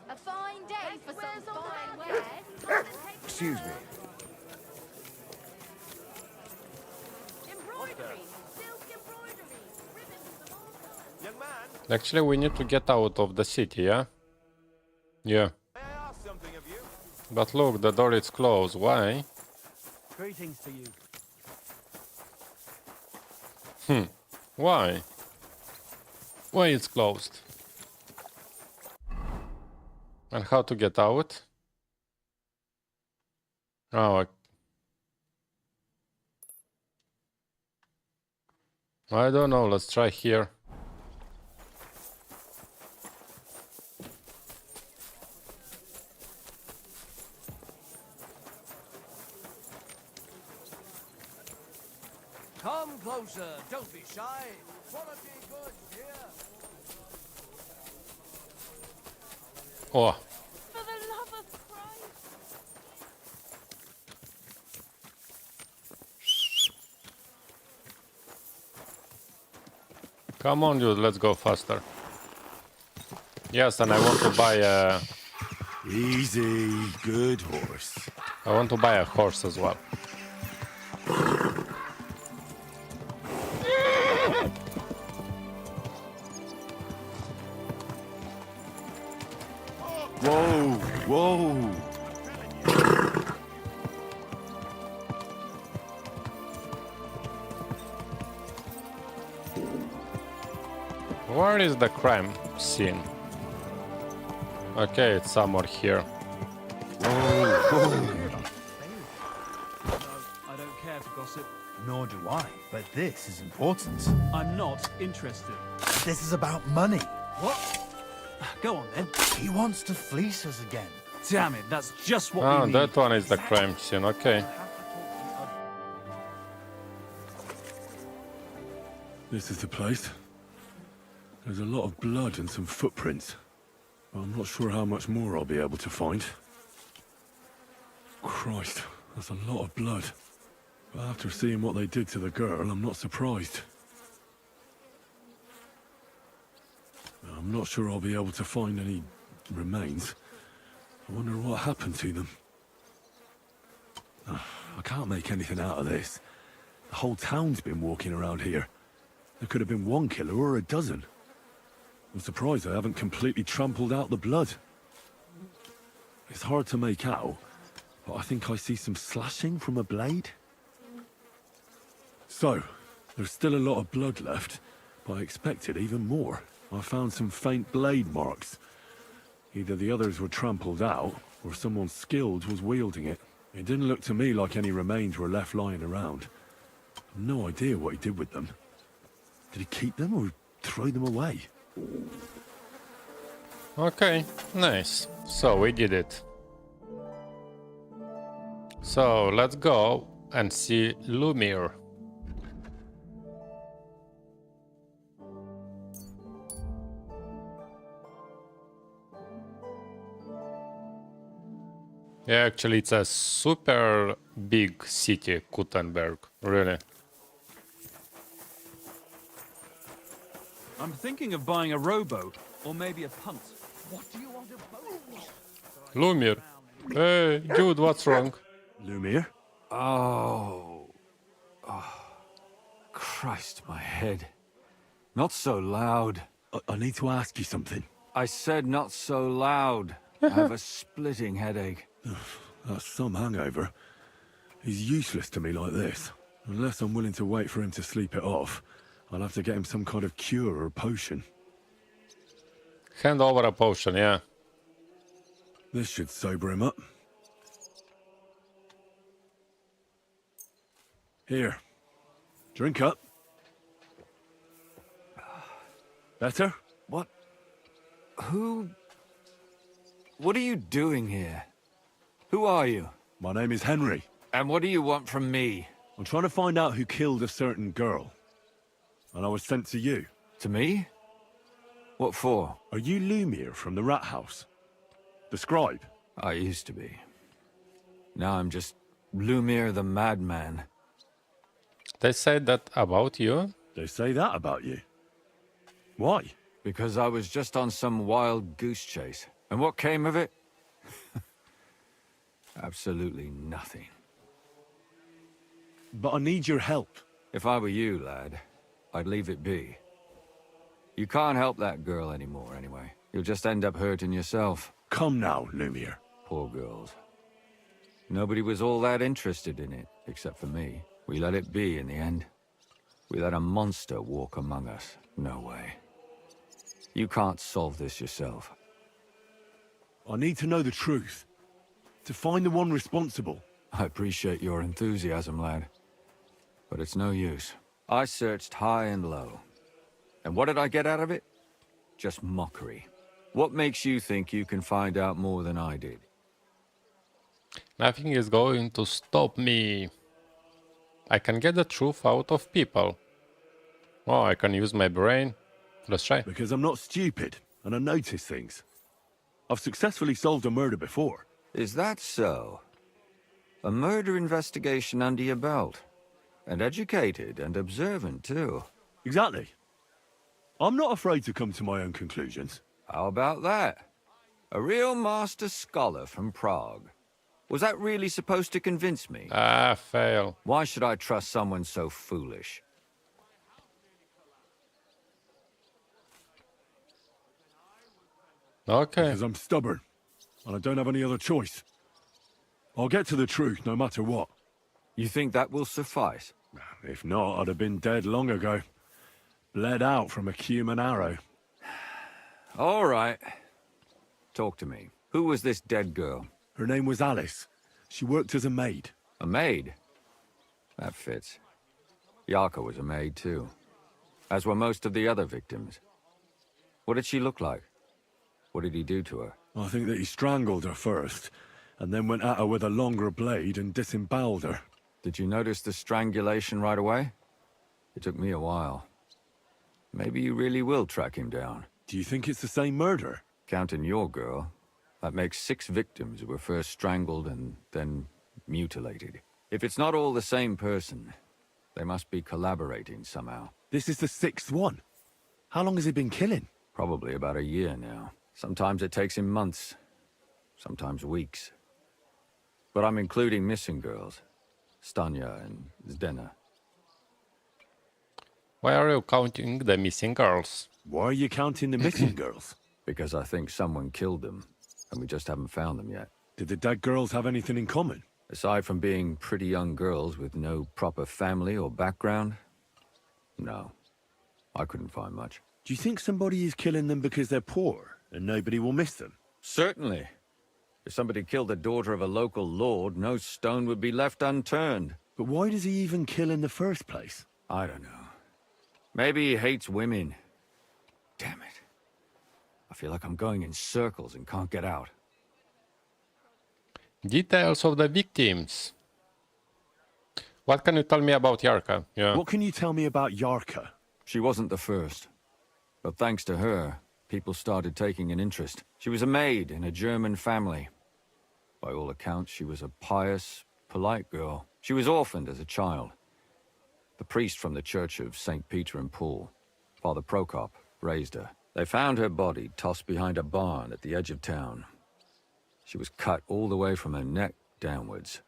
A fine day for some fine wear. Excuse me. Embroidery, silk embroidery, ribbons of all colours. Young man, Actually, we need to get out of the city, yeah? Yeah. may I ask something of you? But look, the door is closed. Why? Greetings to you. Why? Why it's closed? And how to get out? Oh, I don't know. Let's try here. Come closer, don't be shy. Quality goods here. Oh, For the love of Christ. come on, dude. Let's go faster. Yes, and I want to buy a... Easy, good horse. I want to buy a horse as well. Whoa, whoa. Where is the crime scene? Okay, it's somewhere here. I don't care for gossip. Nor do I, but this is important. I'm not interested. This is about money. What? Go on then. He wants to fleece us again. Damn it, that's just what Oh, we need. that one is the crime scene. Okay. This is the place. There's a lot of blood and some footprints. I'm not sure how much more I'll be able to find. Christ, that's a lot of blood. But after seeing what they did to the girl, I'm not surprised. I'm not sure I'll be able to find any remains. I wonder what happened to them. I can't make anything out of this. The whole town's been walking around here. There could have been one killer or a dozen. I'm surprised I haven't completely trampled out the blood. It's hard to make out, but I think I see some slashing from a blade. So, there's still a lot of blood left, but I expected even more. I found some faint blade marks. Either the others were trampled out, or someone skilled was wielding it. It didn't look to me like any remains were left lying around. I've no idea what he did with them. Did he keep them or throw them away? Okay, nice. So we did it. So let's go and see Lumir. Yeah, actually it's a super big city, Kuttenberg, really. I'm thinking of buying a rowboat, or maybe a punt. What do you want to boat? Lumir. Hey, dude, what's wrong? Lumir? Oh. Christ, my head. Not so loud. I need to ask you something. I said not so loud. I have a splitting headache. That's some hangover. He's useless to me like this. Unless I'm willing to wait for him to sleep it off, I'll have to get him some kind of cure or potion. Hand over a potion, yeah. This should sober him up. Here. Drink up. Better? What? Who... What are you doing here? Who are you? My name is Henry. And what do you want from me? I'm trying to find out who killed a certain girl. And I was sent to you. To me? What for? Are you Lumir from the rat house? The scribe? I used to be. Now I'm just Lumir the madman. They said that about you? They say that about you? Why? Because I was just on some wild goose chase. And what came of it? Absolutely nothing. But I need your help. If I were you, lad, I'd leave it be. You can't help that girl anymore, anyway. You'll just end up hurting yourself. Come now, Lumir. Poor girls. Nobody was all that interested in it, except for me. We let it be in the end. We let a monster walk among us. No way. You can't solve this yourself. I need to know the truth. To find the one responsible. I appreciate your enthusiasm, lad. But it's no use. I searched high and low. And what did I get out of it? Just mockery. What makes you think you can find out more than I did? Nothing is going to stop me. I can get the truth out of people. Oh, I can use my brain. Let's try. Because I'm not stupid, and I notice things. I've successfully solved a murder before. Is that so? A murder investigation under your belt. And educated and observant, too. Exactly. I'm not afraid to come to my own conclusions. How about that? A real master scholar from Prague. Was that really supposed to convince me? Ah, fail. Why should I trust someone so foolish? Okay. Because I'm stubborn, and I don't have any other choice. I'll get to the truth no matter what. You think that will suffice? If not, I'd have been dead long ago. Bled out from a human arrow. All right. Talk to me. Who was this dead girl? Her name was Alice. She worked as a maid. A maid? That fits. Yarka was a maid, too. As were most of the other victims. What did she look like? What did he do to her? I think that he strangled her first, and then went at her with a longer blade and disemboweled her. Did you notice the strangulation right away? It took me a while. Maybe you really will track him down. Do you think it's the same murder? Counting your girl, that makes 6 victims who were first strangled and then mutilated. If it's not all the same person, they must be collaborating somehow. This is the 6th one. How long has he been killing? Probably about a year now. Sometimes it takes him months, sometimes weeks. But I'm including missing girls. Stanya and Zdena. Why are you counting the missing girls? Why are you counting the missing girls? Because I think someone killed them, and we just haven't found them yet. Did the dead girls have anything in common? Aside from being pretty young girls with no proper family or background, no. I couldn't find much. Do you think somebody is killing them because they're poor, and nobody will miss them? Certainly. If somebody killed the daughter of a local lord, no stone would be left unturned. But why does he even kill in the first place? I don't know. Maybe he hates women. Damn it. I feel like I'm going in circles and can't get out. Details of the victims. What can you tell me about Yarka? Yeah. What can you tell me about Yarka? She wasn't the first. But thanks to her, people started taking an interest. She was a maid in a German family. By all accounts, she was a pious, polite girl. She was orphaned as a child. The priest from the Church of St. Peter and Paul, Father Prokop, raised her. They found her body tossed behind a barn at the edge of town. She was cut all the way from her neck downwards.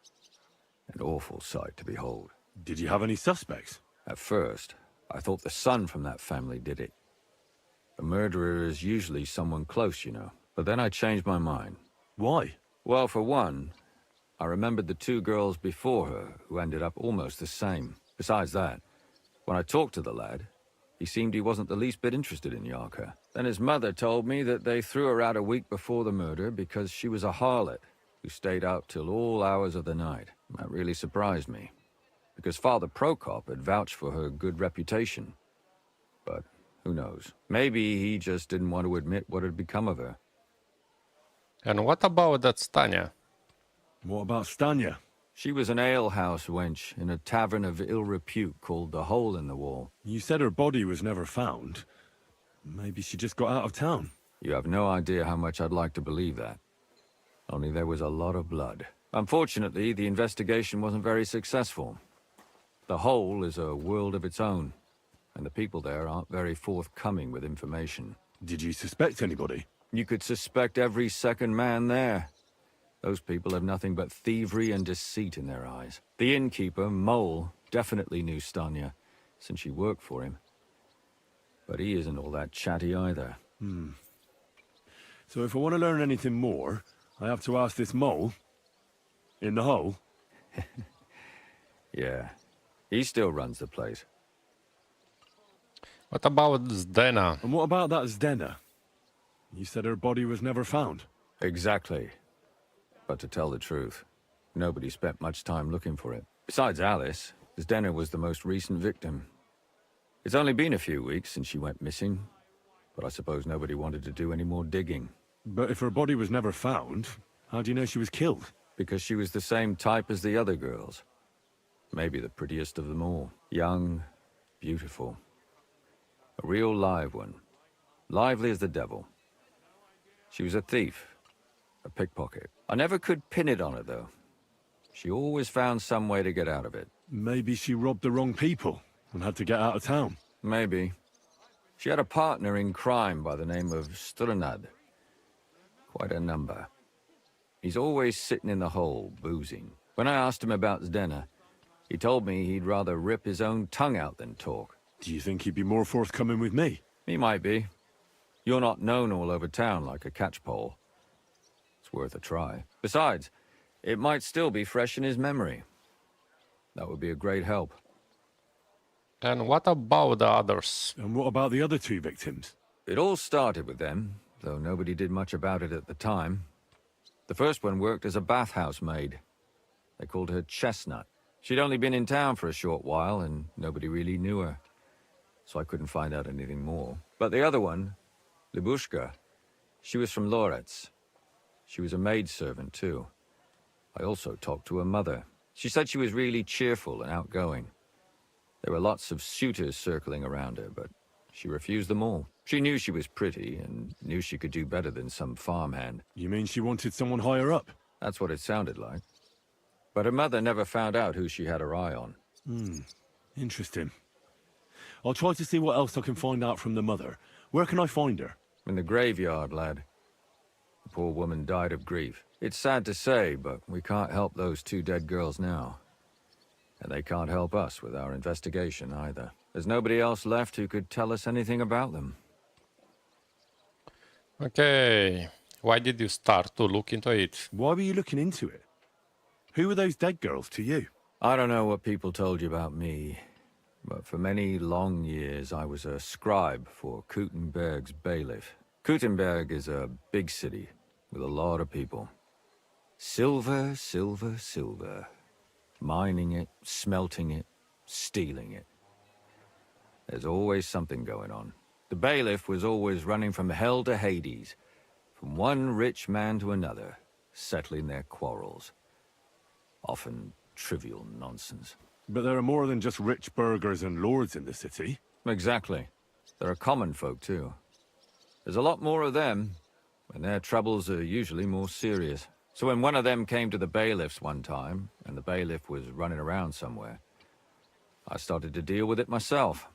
An awful sight to behold. Did you have any suspects? At first, I thought the son from that family did it. The murderer is usually someone close, you know. But then I changed my mind. Why? Well, for one, I remembered the 2 girls before her who ended up almost the same. Besides that, when I talked to the lad, he seemed he wasn't the least bit interested in Yarka. Then his mother told me that they threw her out a week before the murder because she was a harlot who stayed out till all hours of the night. That really surprised me, because Father Prokop had vouched for her good reputation. But who knows? Maybe he just didn't want to admit what had become of her. And what about that Stanya? What about Stanya? She was an alehouse wench in a tavern of ill repute called the Hole in the Wall. You said her body was never found. Maybe she just got out of town. You have no idea how much I'd like to believe that. Only there was a lot of blood. Unfortunately, the investigation wasn't very successful. The Hole is a world of its own, and the people there aren't very forthcoming with information. Did you suspect anybody? You could suspect every second man there. Those people have nothing but thievery and deceit in their eyes. The innkeeper, Mole, definitely knew Stanya, since she worked for him. But he isn't all that chatty either. So if I want to learn anything more, I have to ask this Mole? In the hole? Yeah. He still runs the place. What about Zdena? And what about that Zdena? You said her body was never found. Exactly. But to tell the truth, nobody spent much time looking for it. Besides Alice, Zdena was the most recent victim. It's only been a few weeks since she went missing, but I suppose nobody wanted to do any more digging. But if her body was never found, how do you know she was killed? Because she was the same type as the other girls. Maybe the prettiest of them all. Young, beautiful. A real live one. Lively as the devil. She was a thief. A pickpocket. I never could pin it on her, though. She always found some way to get out of it. Maybe she robbed the wrong people and had to get out of town. Maybe. She had a partner in crime by the name of Strunad. Quite a number. He's always sitting in the hole, boozing. When I asked him about Zdena, he told me he'd rather rip his own tongue out than talk. Do you think he'd be more forthcoming with me? He might be. You're not known all over town like a catchpole. It's worth a try. Besides, it might still be fresh in his memory. That would be a great help. And what about the others? And what about the other two victims? It all started with them, though nobody did much about it at the time. The first one worked as a bathhouse maid. They called her Chestnut. She'd only been in town for a short while, and nobody really knew her. So I couldn't find out anything more. But the other one, Libushka, she was from Loretz. She was a maidservant, too. I also talked to her mother. She said she was really cheerful and outgoing. There were lots of suitors circling around her, but she refused them all. She knew she was pretty, and knew she could do better than some farmhand. You mean she wanted someone higher up? That's what it sounded like. But her mother never found out who she had her eye on. Interesting. I'll try to see what else I can find out from the mother. Where can I find her? In the graveyard, lad. The poor woman died of grief. It's sad to say, but we can't help those two dead girls now. And they can't help us with our investigation either. There's nobody else left who could tell us anything about them. Okay. Why did you start to look into it? Why were you looking into it? Who were those dead girls to you? I don't know what people told you about me, but for many long years I was a scribe for Kuttenberg's bailiff. Kuttenberg is a big city with a lot of people. Silver, silver, silver. Mining it, smelting it, stealing it. There's always something going on. The bailiff was always running from hell to Hades, from one rich man to another, settling their quarrels. Often trivial nonsense. But there are more than just rich burghers and lords in the city. Exactly. There are common folk, too. There's a lot more of them, and their troubles are usually more serious. So when one of them came to the bailiff's one time, and the bailiff was running around somewhere, I started to deal with it myself.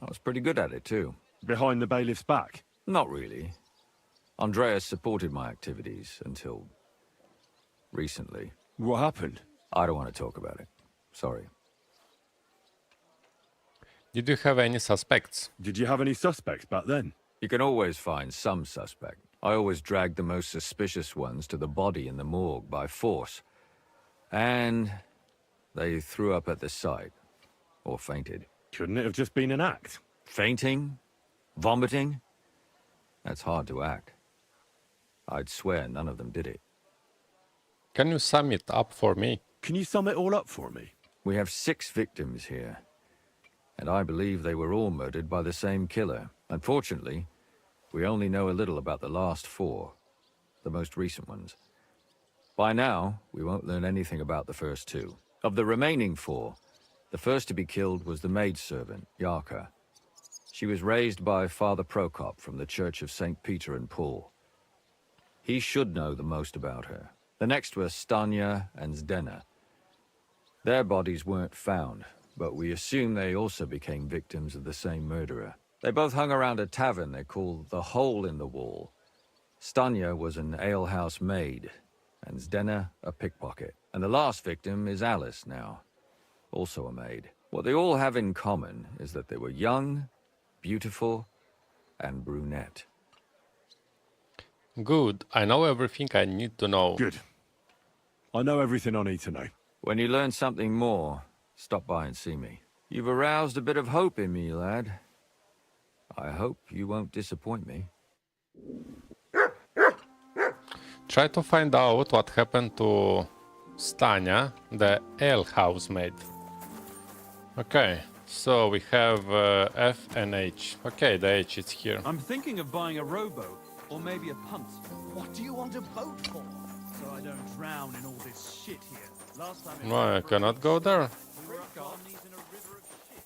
I was pretty good at it, too. Behind the bailiff's back? Not really. Andreas supported my activities until recently. What happened? I don't want to talk about it. Sorry. Did you have any suspects? Did you have any suspects back then? You can always find some suspect. I always dragged the most suspicious ones to the body in the morgue by force. And they threw up at the sight. Or fainted. Couldn't it have just been an act? Fainting? Vomiting? That's hard to act. I'd swear none of them did it. Can you sum it up for me? Can you sum it all up for me? We have 6 victims here. And I believe they were all murdered by the same killer. Unfortunately, we only know a little about the last 4. The most recent ones. By now, we won't learn anything about the first 2. Of the remaining 4, the first to be killed was the maidservant, Yarka. She was raised by Father Prokop from the Church of St. Peter and Paul. He should know the most about her. The next were Stanya and Zdena. Their bodies weren't found, but we assume they also became victims of the same murderer. They both hung around a tavern they called the Hole in the Wall. Stanya was an alehouse maid, and Zdena a pickpocket. And the last victim is Alice now, also a maid. What they all have in common is that they were young, beautiful, and brunette. Good. I know everything I need to know. Good. I know everything I need to know. When you learn something more, stop by and see me. You've aroused a bit of hope in me, lad. I hope you won't disappoint me. Try to find out what happened to Stanya, the ale housemaid. Okay, so we have F and H. Okay, the H is here. I'm thinking of buying a rowboat, or maybe a punt. What do you want a boat for? So I don't drown in all this shit here. Last time No, I cannot go there. we were up on our knees in a river of shit.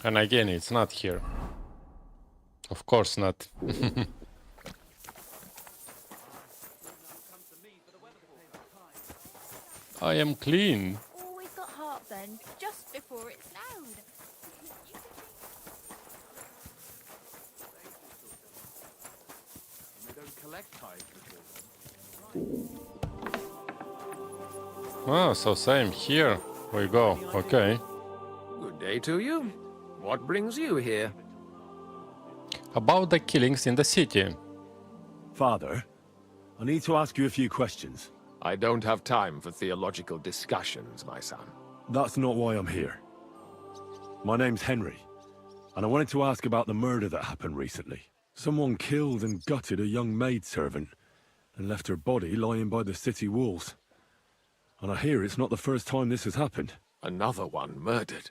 And again, it's not here. Of course not. I am clean. Always got heartburn just before it snowed. They don't collect hides before. Ah, so same here. We go. Okay. Good day to you. What brings you here? About the killings in the city. Father, I need to ask you a few questions. I don't have time for theological discussions, my son. That's not why I'm here. My name's Henry, and I wanted to ask about the murder that happened recently. Someone killed and gutted a young maidservant and left her body lying by the city walls. And I hear it's not the first time this has happened. Another one murdered.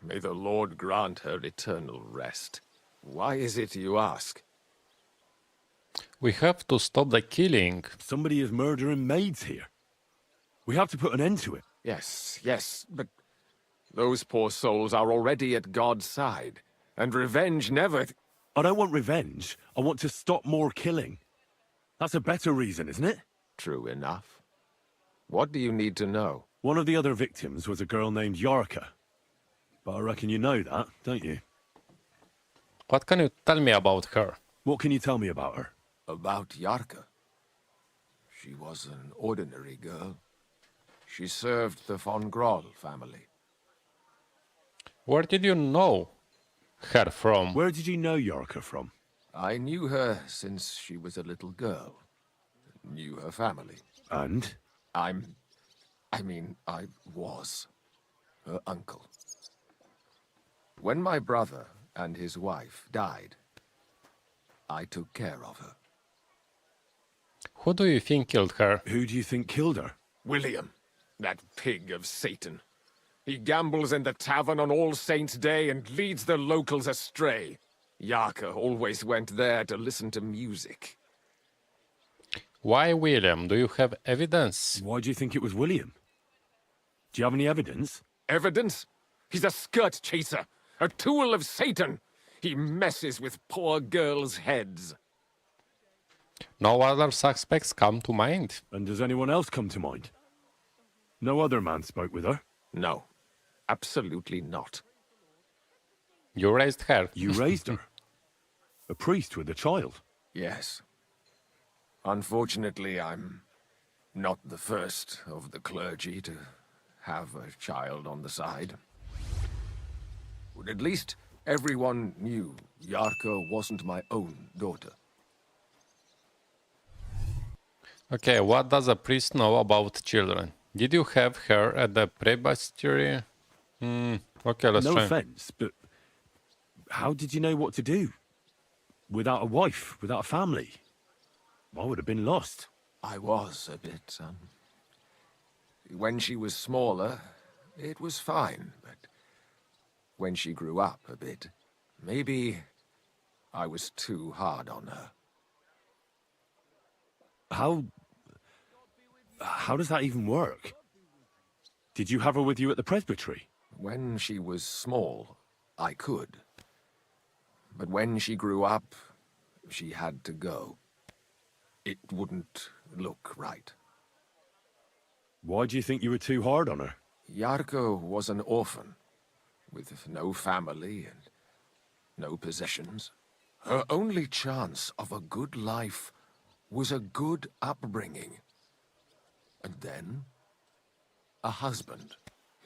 May the Lord grant her eternal rest. Why is it you ask? We have to stop the killing. Somebody is murdering maids here. We have to put an end to it. Yes, but those poor souls are already at God's side, and revenge never... I don't want revenge. I want to stop more killing. That's a better reason, isn't it? True enough. What do you need to know? One of the other victims was a girl named Yarka. But I reckon you know that, don't you? What can you tell me about her? What can you tell me about her? About Yarka. She was an ordinary girl. She served the von Grolle family. Where did you know her from? Where did you know Yarka from? I knew her since she was a little girl. Knew her family. And? I was her uncle. When my brother and his wife died, I took care of her. Who do you think killed her? Who do you think killed her? William, that pig of Satan. He gambles in the tavern on All Saints' Day and leads the locals astray. Yarka always went there to listen to music. Why William? Do you have evidence? Why do you think it was William? Do you have any evidence? Evidence? He's a skirt chaser, a tool of Satan. He messes with poor girls' heads. No other suspects come to mind? And does anyone else come to mind? No other man spoke with her? No, absolutely not. You raised her? You raised her? A priest with a child? Yes. Unfortunately, I'm not the first of the clergy to have a child on the side. Would at least Everyone knew Yarka wasn't my own daughter. Okay, what does a priest know about children? Did you have her at the presbytery? Okay, let's No try. offense, but how did you know what to do? Without a wife, without a family? I would have been lost. I was a bit, son. When she was smaller, it was fine, but when she grew up a bit, maybe I was too hard on her. How does that even work? Did you have her with you at the presbytery? When she was small, I could. But when she grew up, she had to go. It wouldn't look right. Why do you think you were too hard on her? Yarka was an orphan, with no family and no possessions. Her only chance of a good life was a good upbringing. And then, a husband.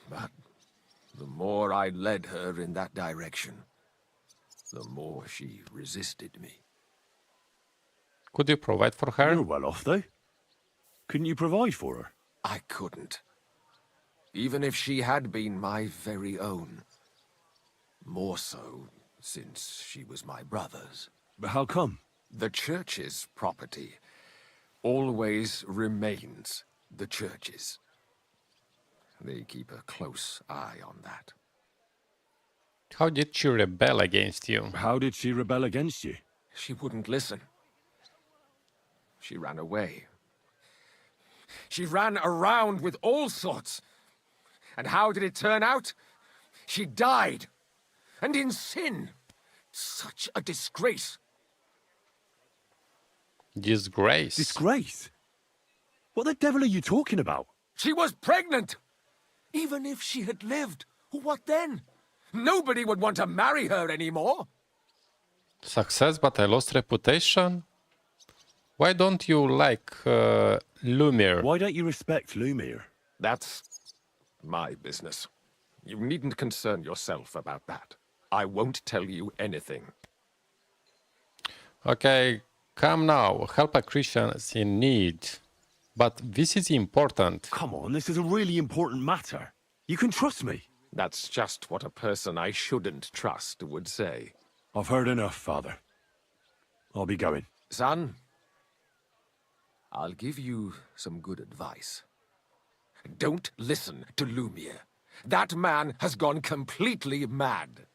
But the more I led her in that direction, the more she resisted me. Could you provide for her? You're well off, though. Couldn't you provide for her? I couldn't. Even if she had been my very own. More so, since she was my brother's. But how come? The church's property always remains the church's. They keep a close eye on that. How did she rebel against you? How did she rebel against you? She wouldn't listen. She ran away. She ran around with all sorts. And how did it turn out? She died. And in sin. Such a disgrace. Disgrace? Disgrace? What the devil are you talking about? She was pregnant! Even if she had lived, what then? Nobody would want to marry her anymore. Success, but I lost reputation? Why don't you like Lumir? Why don't you respect Lumir? That's my business. You needn't concern yourself about that. I won't tell you anything. Okay, come now. Help a Christian in need. But this is important. Come on, this is a really important matter. You can trust me. That's just what a person I shouldn't trust would say. I've heard enough, Father. I'll be going. Son, I'll give you some good advice. Don't listen to Lumir. That man has gone completely mad.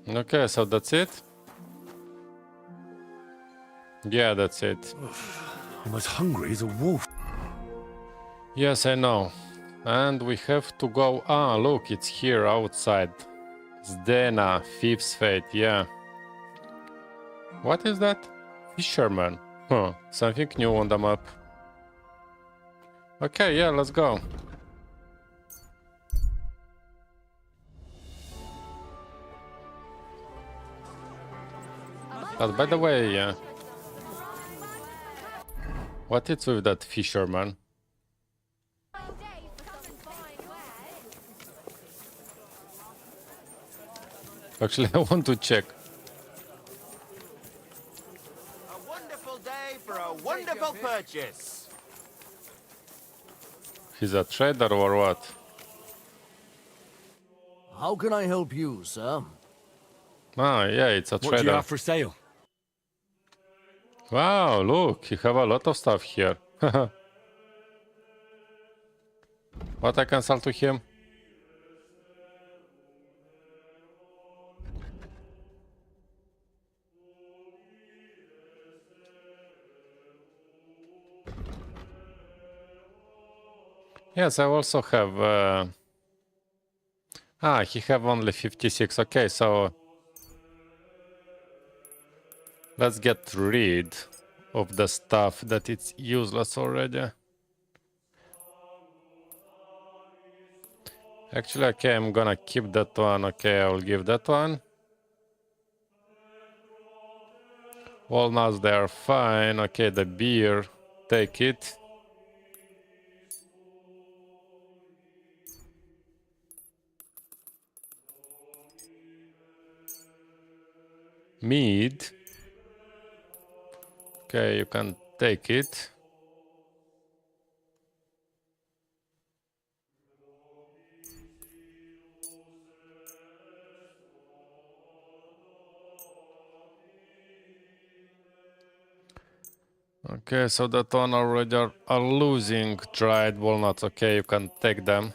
Okay, so that's it? Yeah, that's it. I'm as hungry as a wolf. Yes, I know. And we have to go... Ah, look, it's here outside. Zdena, Thief's Fate, yeah. What is that? Fisherman. Huh, something new on the map. Okay, yeah, let's go. But by the way, yeah. What is with that fisherman? Actually, I want to check. A wonderful day for a wonderful purchase. He's a trader or what? How can I help you, sir? Ah, yeah, it's a trader. What do you have for sale? Wow, look, you have a lot of stuff here. What I can sell to him? Yes, I also have... he have only 56. Okay, so... Let's get rid of the stuff that it's useless already. Actually, okay, I'm gonna keep that one. Okay, I will give that one. Walnuts, they are fine. Okay, the beer, take it. Mead. Okay, you can take it. Okay, so that one already are losing dried walnuts. Okay, you can take them.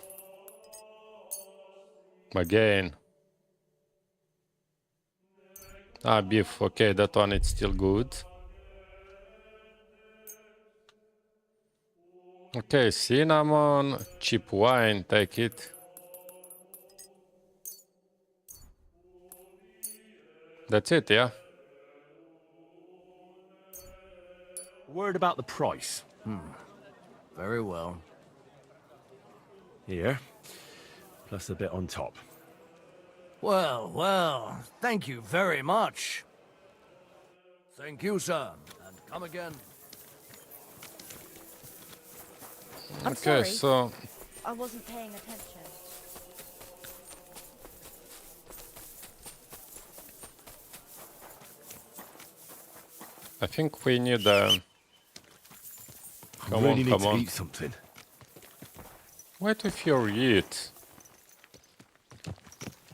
Again. Ah, beef. Okay, that one is still good. Okay, cinnamon, cheap wine, take it. That's it, yeah? Word about the price. Very well. Here, plus a bit on top. Well, well, thank you very much. Thank you, sir, and come again. I'm Okay, sorry. so I wasn't paying attention. I think we need a... Come really on, need come to on. eat something. What if you eat?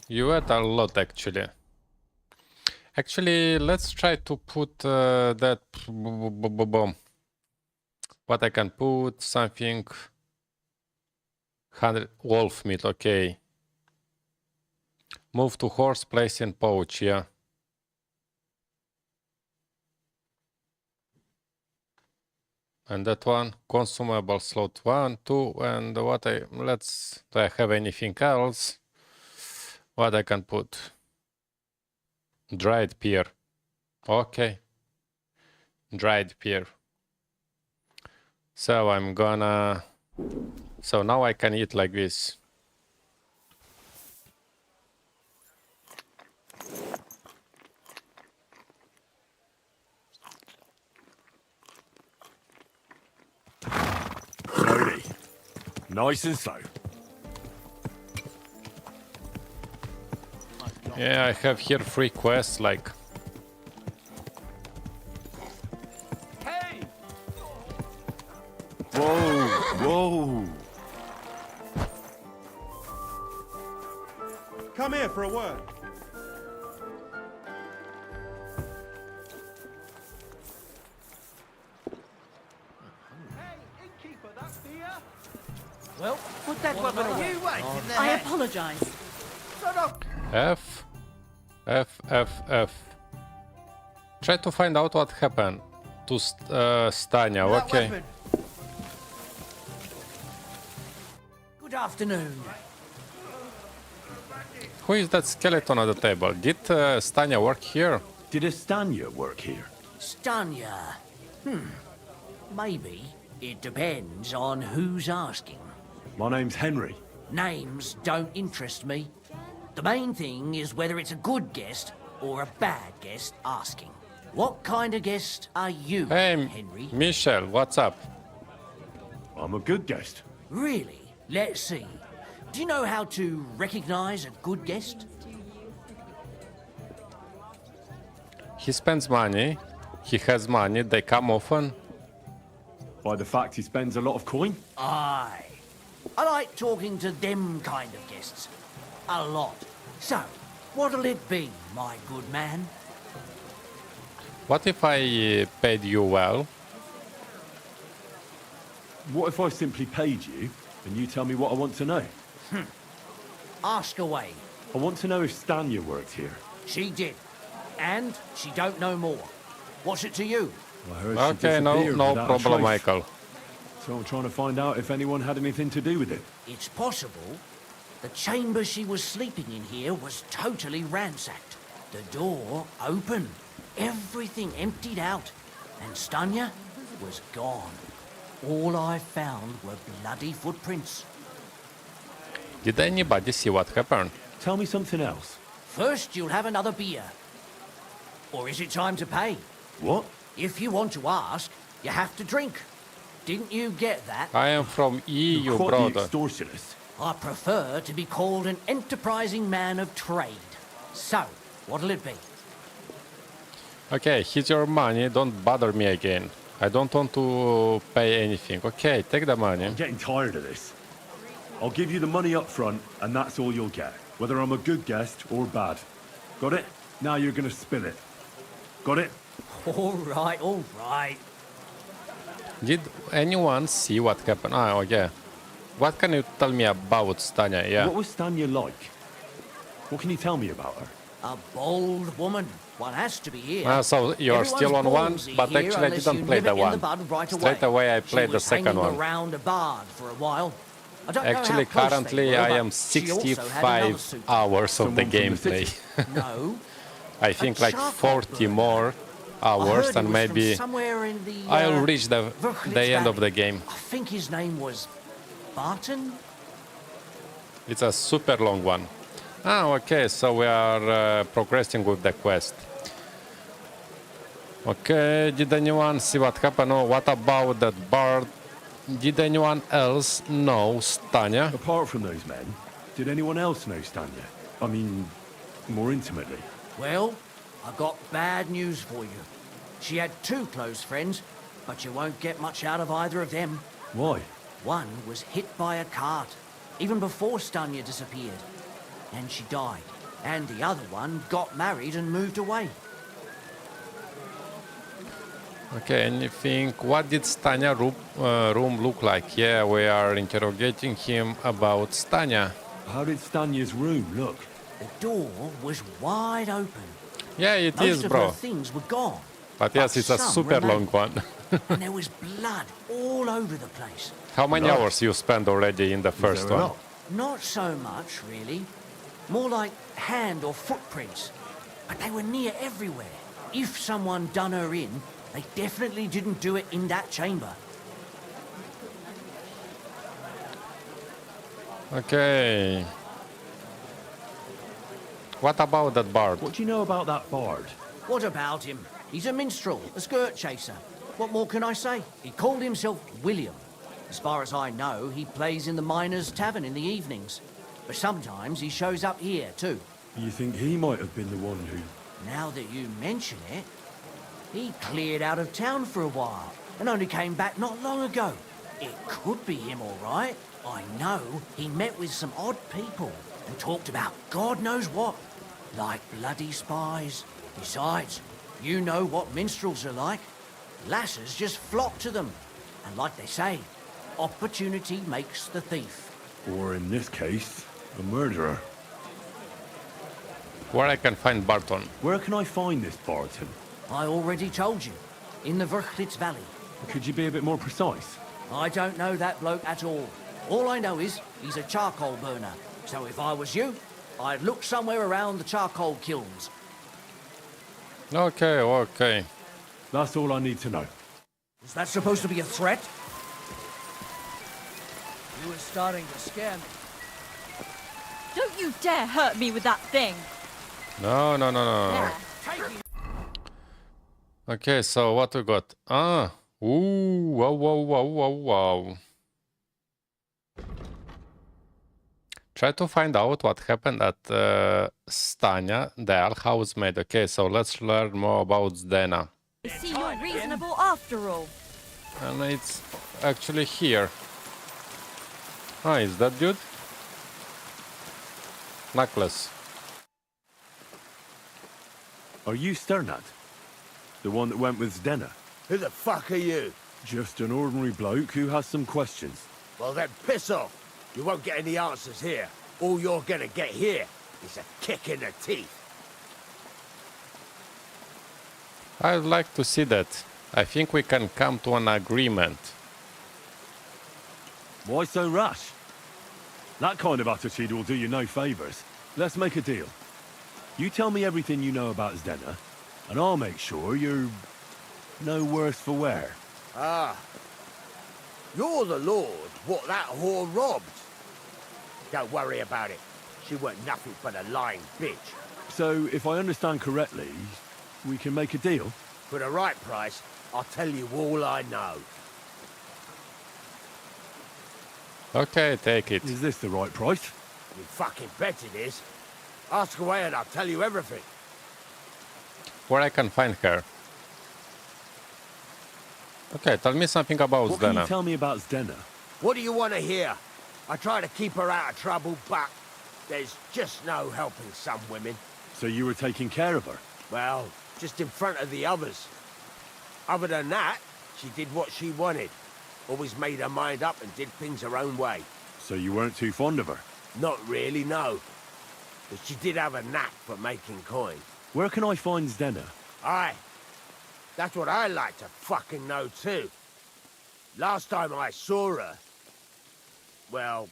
You ate a lot, actually. Actually, let's try to put that... What I can put? Something... 100 wolf meat, okay. Move to horse, place in pouch, yeah. And that one, consumable slot 1, 2, and what I... Let's... Do I have anything else? What I can put? Dried pear. Okay. Dried pear. So I'm gonna... So now I can eat like this. Slowly. Nice and slow. Yeah, I have here 3 quests, like... Whoa, whoa. Come here for a word. Well, Put that weapon away. You wait in the I head. apologize. Shut up. F. F, F, F. Try to find out what happened to Stanya, That okay. weapon. good afternoon. Who is that skeleton at the table? Did Stanya work here? Did a Stanya work here? Stanya. Maybe. It depends on who's asking. My name's Henry. Names don't interest me. The main thing is whether it's a good guest or a bad guest asking. What kind of guest are you, Hey, Henry? Michelle, what's up? I'm a good guest. Really? Let's see. Do you know how to recognize a good guest? He spends money. He has money. They come often. By the fact he spends a lot of coin? Aye. I like talking to them kind of guests. A lot. So, what'll it be, my good man? What if I paid you well? What if I simply paid you and you tell me what I want to know? Ask away. I want to know if Stanya worked here. She did. And she don't know more. What's it to you? I heard Okay, she no disappeared without a problem, trace. Michael. So I'm trying to find out if anyone had anything to do with it. It's possible. The chamber she was sleeping in here was totally ransacked. The door open. Everything emptied out. And Stanya was gone. All I found were bloody footprints. Did anybody see what happened? Tell me something else. First, you'll have another beer. Or is it time to pay? What? If you want to ask, you have to drink. Didn't you get that? I am from EU, You're quite the brother. extortionist. I prefer to be called an enterprising man of trade. So, what'll it be? Okay, here's your money. Don't bother me again. I don't want to pay anything. Okay, take the money. I'm getting tired of this. I'll give you the money up front, and that's all you'll get, whether I'm a good guest or bad. Got it? Now you're gonna spill it. Got it? All right, all right. Did anyone see what happened? Ah, oh yeah. What can you tell me about Stanya? Yeah. What was Stanya like? What can you tell me about her? A bold woman. One has to be here. So you're Everyone's still on one, ballsy but here actually I unless didn't you play nip the it in one. the bud right Straight away I played the second one. Around a bard for a while. I don't Actually, know how close currently they were, I but am she also had another 65 suit. hours of the Someone from the gameplay. No. I think like 40 more hours and maybe somewhere in the, I'll reach the end of the game. I think his name was Barton. It's a super long one. Ah, okay, so we are progressing with the quest. Okay, did anyone see what happened? Oh, what about that bard? Did anyone else know Stanya? Apart from those men, did anyone else know Stanya? I mean, more intimately. Well, I've got bad news for you. She had 2 close friends, but you won't get much out of either of them. Why? One was hit by a cart, even before Stanya disappeared. And she died. And the other one got married and moved away. Okay, anything? What did Stanya room look like? Yeah, we are interrogating him about Stanya. How did Stanya's room look? The door was wide open. Yeah, it Most is, of bro. her things were gone. But yes, it's a some super long remained. one. And there was blood all over the place. How many hours you spent already in the first one? Not so much, really. More like hand or footprints. But they were near everywhere. If someone done her in, they definitely didn't do it in that chamber. Okay. What about that bard? What do you know about that bard? What about him? He's a minstrel, a skirt chaser. What more can I say? He called himself William. As far as I know, he plays in the miners' tavern in the evenings. But sometimes he shows up here, too. You think he might have been the one who... Now that you mention it, he cleared out of town for a while and only came back not long ago. It could be him, all right. I know he met with some odd people and talked about God knows what, like bloody spies. Besides, you know what minstrels are like. Lasses just flock to them. And like they say, opportunity makes the thief. Or in this case, a murderer. Where I can find Barton? Where can I find this Barton? I already told you. In the Vrchlitz Valley. Could you be a bit more precise? I don't know that bloke at all. All I know is he's a charcoal burner. So if I was you, I'd look somewhere around the charcoal kilns. Okay, okay. That's all I need to know. Was that supposed to be a threat? You were starting to scare me. Don't you dare hurt me with that thing! No, no, no, no. Yeah. Okay, so what we got? Ah, ooh, wow, wow, wow, wow, wow. Try to find out what happened at Stanya, the housemaid. Okay, so let's learn more about Zdena. I see you're reasonable after all. And it's actually here. Ah, is that dude? Necklace. Are you Sternad? The one that went with Zdena? Who the fuck are you? Just an ordinary bloke who has some questions. Well then, piss off. You won't get any answers here. All you're gonna get here is a kick in the teeth. I'd like to see that. I think we can come to an agreement. Why so rash? That kind of attitude will do you no favors. Let's make a deal. You tell me everything you know about Zdena, and I'll make sure you're no worse for wear. Ah. You're the lord what that whore robbed. Don't worry about it. She weren't nothing but a lying bitch. So, if I understand correctly, we can make a deal? For the right price, I'll tell you all I know. Okay, take it. Is this the right price? You fucking bet it is. Ask away and I'll tell you everything. where I can find her. Okay, tell me something about What can you Zdena. tell me about Zdena? What do you want to hear? I try to keep her out of trouble, but there's just no helping some women. So you were taking care of her? Well, just in front of the others. Other than that, she did what she wanted. Always made her mind up and did things her own way. So you weren't too fond of her? Not really, no. But she did have a knack for making coin. Where can I find Zdena? Aye. That's what I like to fucking know too. Last time I saw her... Well,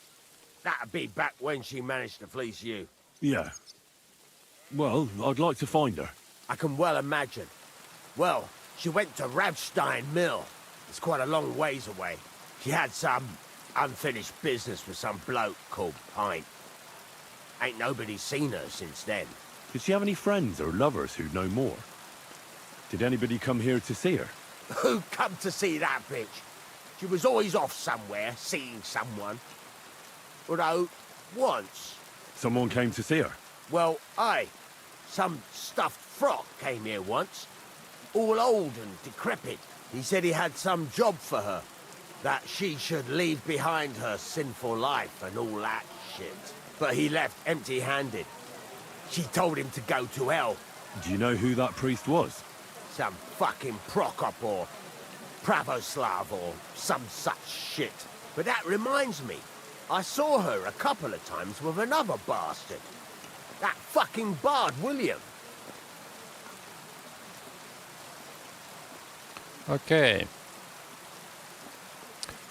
that'd be back when she managed to fleece you. Yeah. Well, I'd like to find her. I can well imagine. Well, she went to Ravstein Mill. It's quite a long ways away. She had some unfinished business with some bloke called Pint. Ain't nobody seen her since then. Did she have any friends or lovers who'd know more? Did anybody come here to see her? Who come to see that bitch? She was always off somewhere, seeing someone. Although, once... Someone came to see her? Well, aye. Some stuffed frock came here once. All old and decrepit. He said he had some job for her. That she should leave behind her sinful life and all that shit. But he left empty-handed. She told him to go to hell. Do you know who that priest was? Some fucking Prokop or Pravoslav or some such shit. But that reminds me, I saw her a couple of times with another bastard. That fucking bard, William. Okay.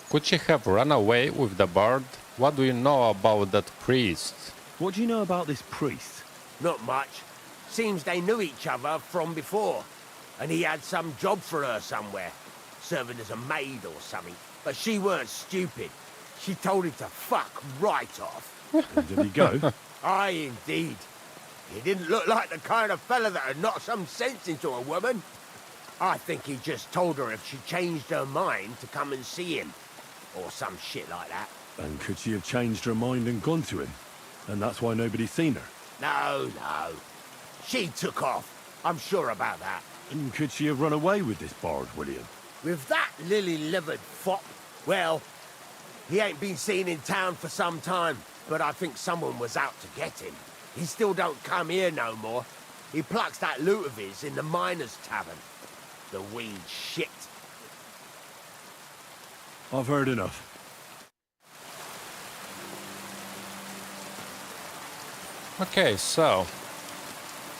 Could she have run away with the bard? What do you know about that priest? What do you know about this priest? Not much. Seems they knew each other from before. And he had some job for her somewhere. Serving as a maid or something. But she weren't stupid. She told him to fuck right off. And did he go? Aye, indeed. He didn't look like the kind of fella that would knock some sense into a woman. I think he just told her if she changed her mind to come and see him. Or some shit like that. And could she have changed her mind and gone to him? And that's why nobody's seen her? No, no. She took off. I'm sure about that. And could she have run away with this bard, William? With that lily-livered fop, well, he ain't been seen in town for some time, but I think someone was out to get him. He still don't come here no more. He plucks that loot of his in the miners' tavern. The weed shit. I've heard enough. Okay, so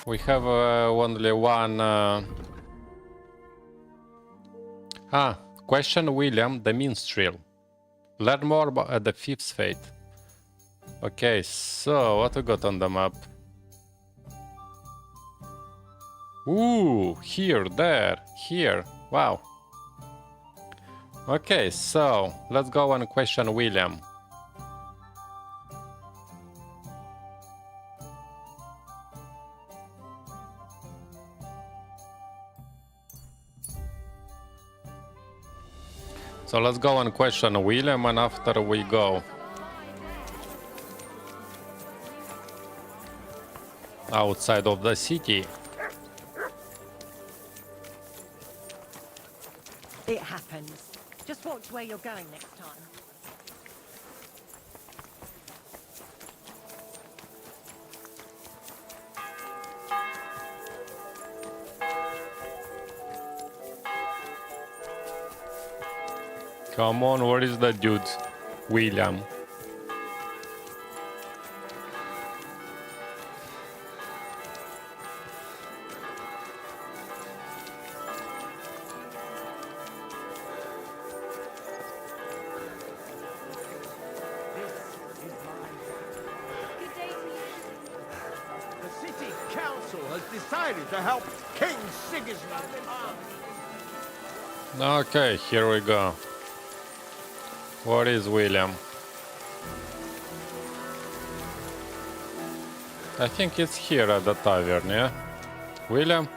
we have only one. Question William the Minstrel. Learn more about the Fifth Fate. Okay, so what we got on the map? Ooh, here, there, here. Wow. Okay, so let's go and question William. So let's go and question William, and after we go outside of the city. It happens. Just watch where you're going next time. Come on, where is the dude? William. The city council has decided to help King Sigismund. Okay, here we go. What is William? I think it's here at the tavern, yeah? William?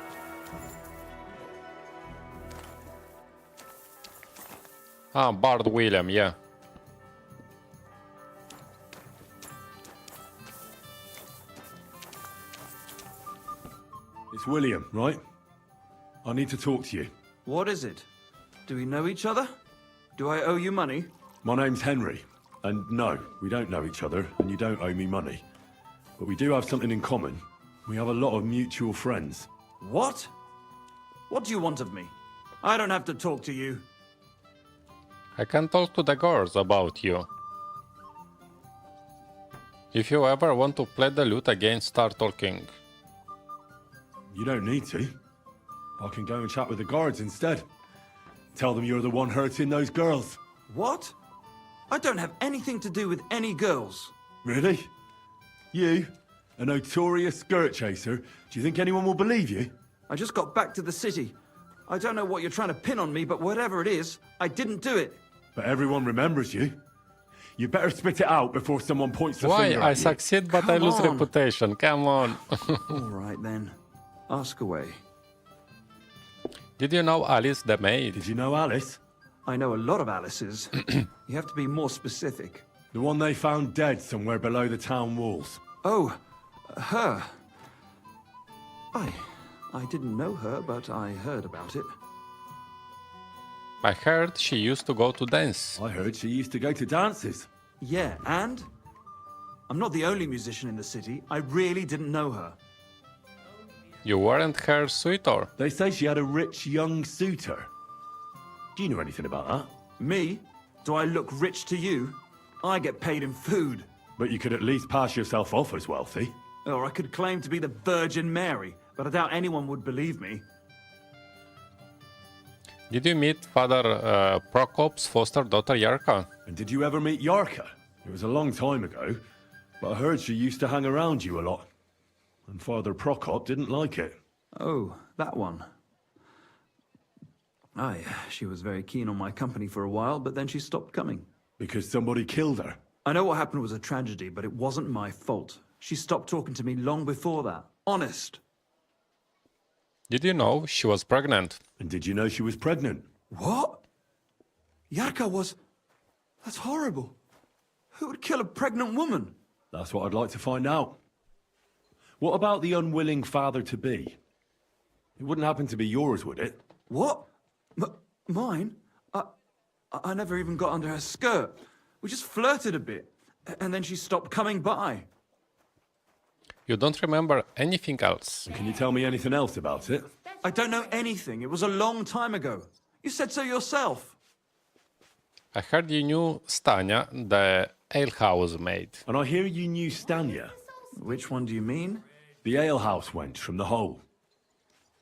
Ah, Bard William, yeah. It's William, right? I need to talk to you. What is it? Do we know each other? Do I owe you money? My name's Henry, and no, we don't know each other, and you don't owe me money. But we do have something in common. We have a lot of mutual friends. What? What do you want of me? I don't have to talk to you. I can talk to the girls about you. If you ever want to play the loot again, start talking. You don't need to. I can go and chat with the guards instead. Tell them you're the one hurting those girls. What? I don't have anything to do with any girls. Really? You? A notorious skirt chaser? Do you think anyone will believe you? I just got back to the city. I don't know what you're trying to pin on me, but whatever it is, I didn't do it. But everyone remembers you. You better spit it out before someone points the finger at you. Why? I succeed, but I lose reputation. Come on. All right, then. Ask away. Did you know Alice the maid? Did you know Alice? I know a lot of Alices. You have to be more specific. The one they found dead somewhere below the town walls. Oh, her. I didn't know her, but I heard about it. I heard she used to go to dance. I heard she used to go to dances. Yeah, and? I'm not the only musician in the city. I really didn't know her. You weren't her suitor. They say she had a rich young suitor. Do you know anything about that? Me? Do I look rich to you? I get paid in food. But you could at least pass yourself off as wealthy. Or I could claim to be the Virgin Mary, but I doubt anyone would believe me. Did you meet Father Prokop's foster daughter Yarka? And did you ever meet Yarka? It was a long time ago, but I heard she used to hang around you a lot. And Father Prokop didn't like it. Oh, that one. Aye, she was very keen on my company for a while, but then she stopped coming. Because somebody killed her? I know what happened was a tragedy, but it wasn't my fault. She stopped talking to me long before that. Honest. Did you know she was pregnant? And did you know she was pregnant? What? Yarka was... That's horrible. Who would kill a pregnant woman? That's what I'd like to find out. What about the unwilling father-to-be? It wouldn't happen to be yours, would it? What? Mine? I never even got under her skirt. We just flirted a bit, and then she stopped coming by. You don't remember anything else? Can you tell me anything else about it? I don't know anything. It was a long time ago. You said so yourself. I heard you knew Stanya, the alehouse maid. And I hear you knew Stanya. Which one do you mean? The alehouse wench from the hole.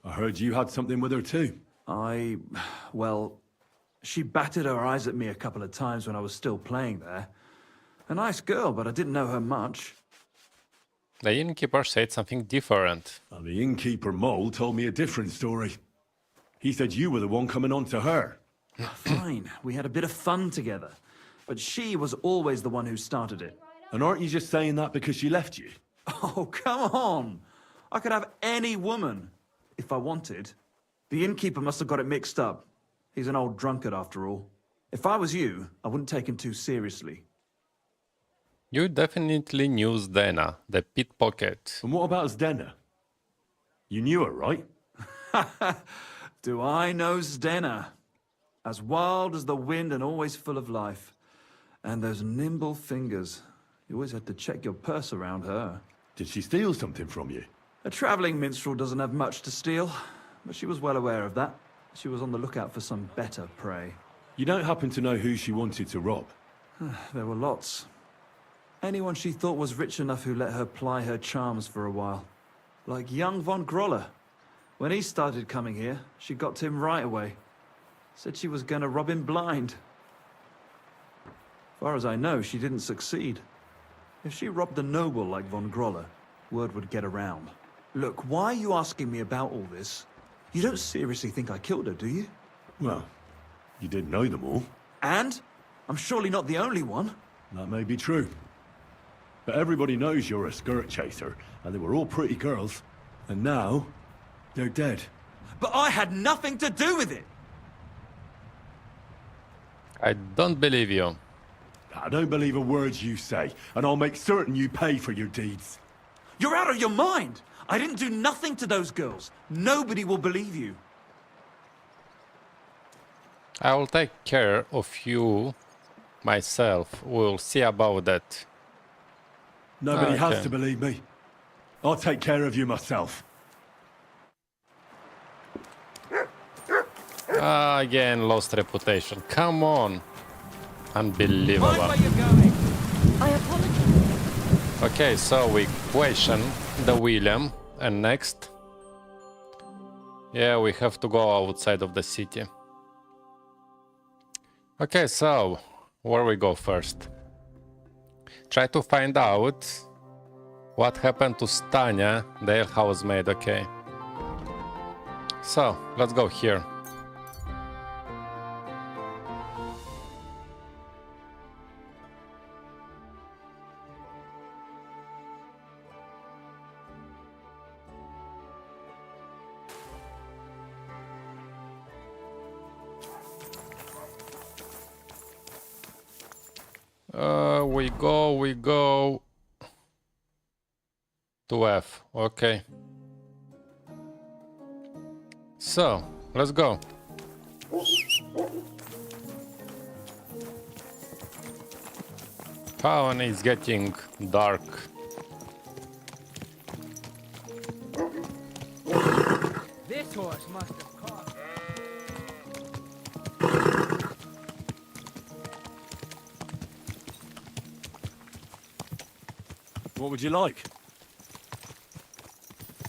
I heard you had something with her too. Well, she batted her eyes at me a couple of times when I was still playing there. A nice girl, but I didn't know her much. The innkeeper said something different. And the innkeeper mole told me a different story. He said you were the one coming on to her. Fine, we had a bit of fun together. But she was always the one who started it. And aren't you just saying that because she left you? Oh, come on! I could have any woman, if I wanted. The innkeeper must have got it mixed up. He's an old drunkard after all. If I was you, I wouldn't take him too seriously. You definitely knew Zdena, the pickpocket. And what about Zdena? You knew her, right? Do I know Zdena? As wild as the wind and always full of life. And those nimble fingers. You always had to check your purse around her. Did she steal something from you? A travelling minstrel doesn't have much to steal, but she was well aware of that. She was on the lookout for some better prey. You don't happen to know who she wanted to rob? There were lots. Anyone she thought was rich enough who let her ply her charms for a while. Like young von Grolle. When he started coming here, she got to him right away. Said she was gonna rob him blind. Far as I know, she didn't succeed. If she robbed a noble like von Grolle, word would get around. Look, why are you asking me about all this? You don't seriously think I killed her, do you? Well, you did know them all. And? I'm surely not the only one. That may be true. But everybody knows you're a skirt chaser, and they were all pretty girls. And now, they're dead. But I had nothing to do with it! I don't believe you. I don't believe a word you say, and I'll make certain you pay for your deeds. You're out of your mind! I didn't do nothing to those girls. Nobody will believe you. I will take care of you myself. We'll see about that. Nobody has Okay. to believe me. I'll take care of you myself. Again, lost reputation. Come on. Unbelievable. I apologize. Okay, so we question the William. And next? Yeah, we have to go outside of the city. Okay, so where we go first? Try to find out what happened to Stanya, the housemaid. Okay. So, let's go here. We go to F. Okay. So, let's go. Town is getting dark. This horse must have caught. What would you like?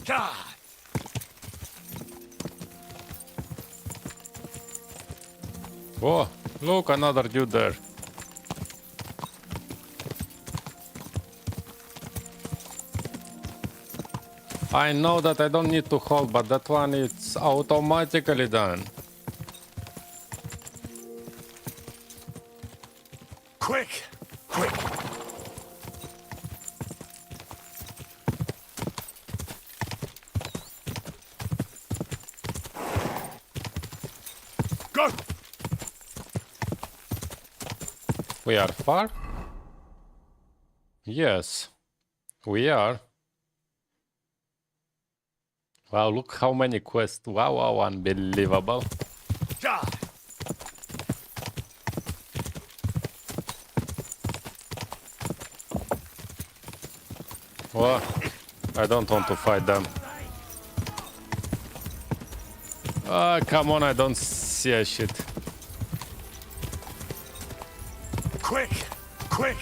God! Oh, look, another dude there. I know that I don't need to hold, but that one it's automatically done. Quick! Quick! Go! We are far? Yes, we are. Wow, look how many quests. Wow, wow, unbelievable. God! Well, I don't want to fight them. Come on, I don't see a shit. Quick! Quick!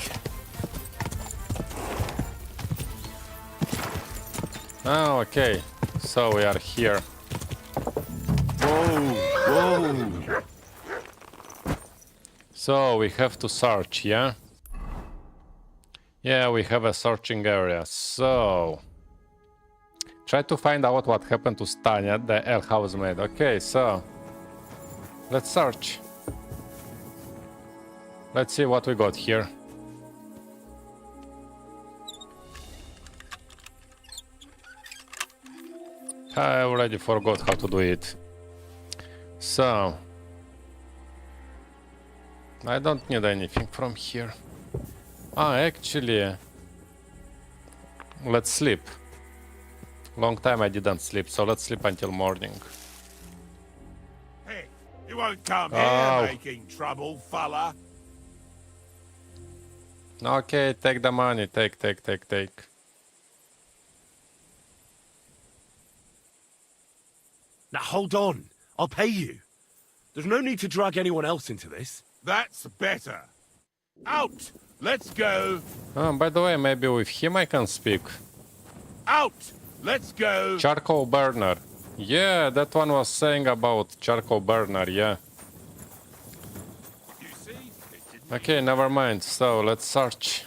Oh, okay. So we are here. Whoa! Whoa! So we have to search, yeah? Yeah, we have a searching area. So try to find out what happened to Stanya, the L housemaid. Okay, so let's search. Let's see what we got here. I already forgot how to do it. So I don't need anything from here. Actually, let's sleep. Long time I didn't sleep, so let's sleep until morning. Hey, you won't come Oh. here making trouble, fella. Okay, take the money. Take. Now hold on. I'll pay you. There's no need to drag anyone else into this. That's better. Out! Let's go! By the way, maybe with him I can speak. Out! Let's go! Charcoal burner. Yeah, that one was saying about charcoal burner, yeah. Okay, never mind. So let's search.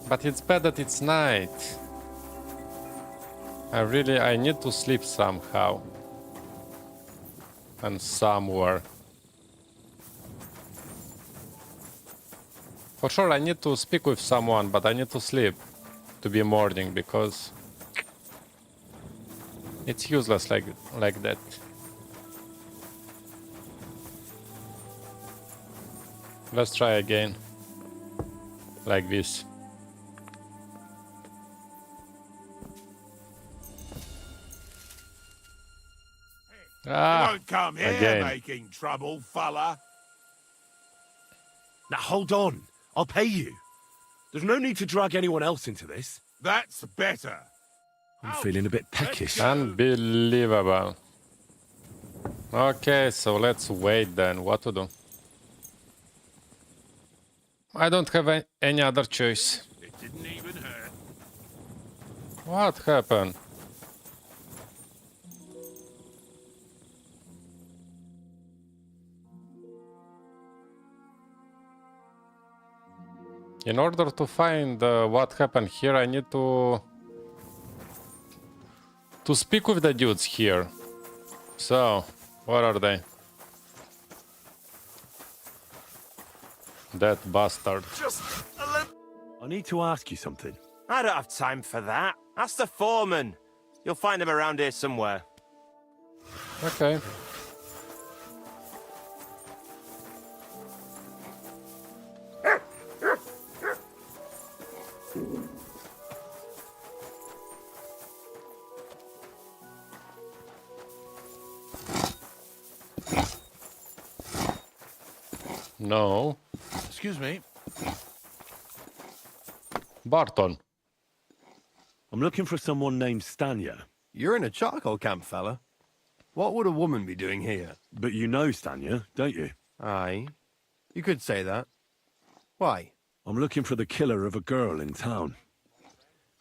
But it's bad that it's night. I need to sleep somehow. And somewhere. For sure I need to speak with someone, but I need to sleep to be morning because it's useless like that. Let's try again. Like this. You won't come here again. making trouble, fella. Now hold on. I'll pay you. There's no need to drag anyone else into this. That's better. I'm feeling a bit peckish. Unbelievable. Okay, so let's wait then. What to do? I don't have any other choice. It didn't even hurt. What happened? In order to find what happened here, I need to speak with the dudes here. So, where are they? That bastard. I need to ask you something. I don't have time for that. Ask the foreman. You'll find him around here somewhere. Okay. No. Excuse me. Barton. I'm looking for someone named Stanya. You're in a charcoal camp, fella. What would a woman be doing here? But you know Stanya, don't you? Aye. You could say that. Why? I'm looking for the killer of a girl in town.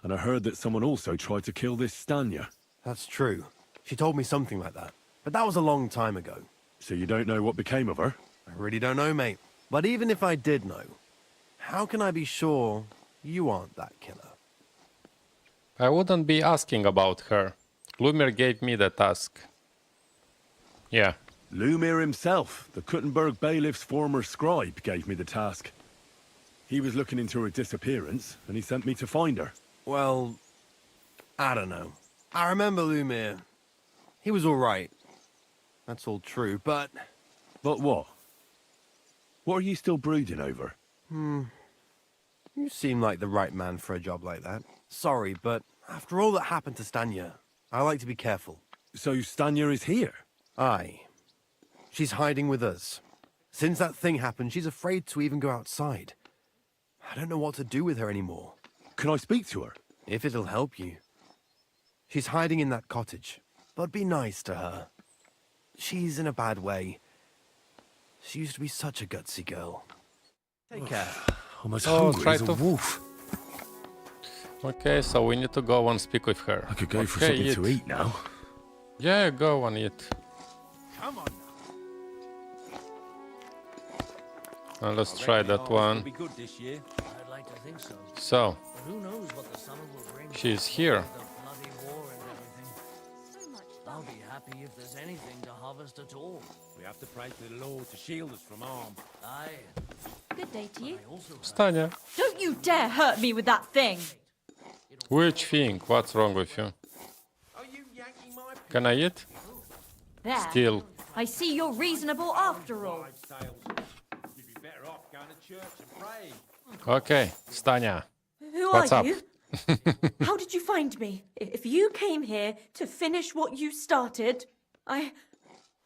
And I heard that someone also tried to kill this Stanya. That's true. She told me something like that. But that was a long time ago. So you don't know what became of her? I really don't know, mate. But even if I did know, how can I be sure you aren't that killer? I wouldn't be asking about her. Lumir gave me the task. Yeah. Lumir himself, the Kuttenberg bailiff's former scribe, gave me the task. He was looking into her disappearance, and he sent me to find her. Well, I don't know. I remember Lumir. He was all right. That's all true, but... But what? What are you still brooding over? You seem like the right man for a job like that. Sorry, but after all that happened to Stanya, I like to be careful. So Stanya is here? Aye. She's hiding with us. Since that thing happened, she's afraid to even go outside. I don't know what to do with her anymore. Can I speak to her? If it'll help you. She's hiding in that cottage, but be nice to her. She's in a bad way. She used to be such a gutsy girl. Take care. I'm as hungry as a wolf. Okay, so we need to go and speak with her. I could go for something to eat now. Yeah, go and eat. Come on. And let's try that one. I'd like to think so. So, But who knows what the summer will bring? she's here. The bloody war and everything. I'll be happy if there's anything to harvest at all. We have to pray to the Lord to shield us from harm. Aye. Good day to you. Stanya. Don't you dare hurt me with that thing! Which thing? What's wrong with you? Can I eat? There. Still. I see you're reasonable after all. You'd be better off going to church and praying. Okay, Stanya. Who What's are up? you? How did you find me? If you came here to finish what you started, I'm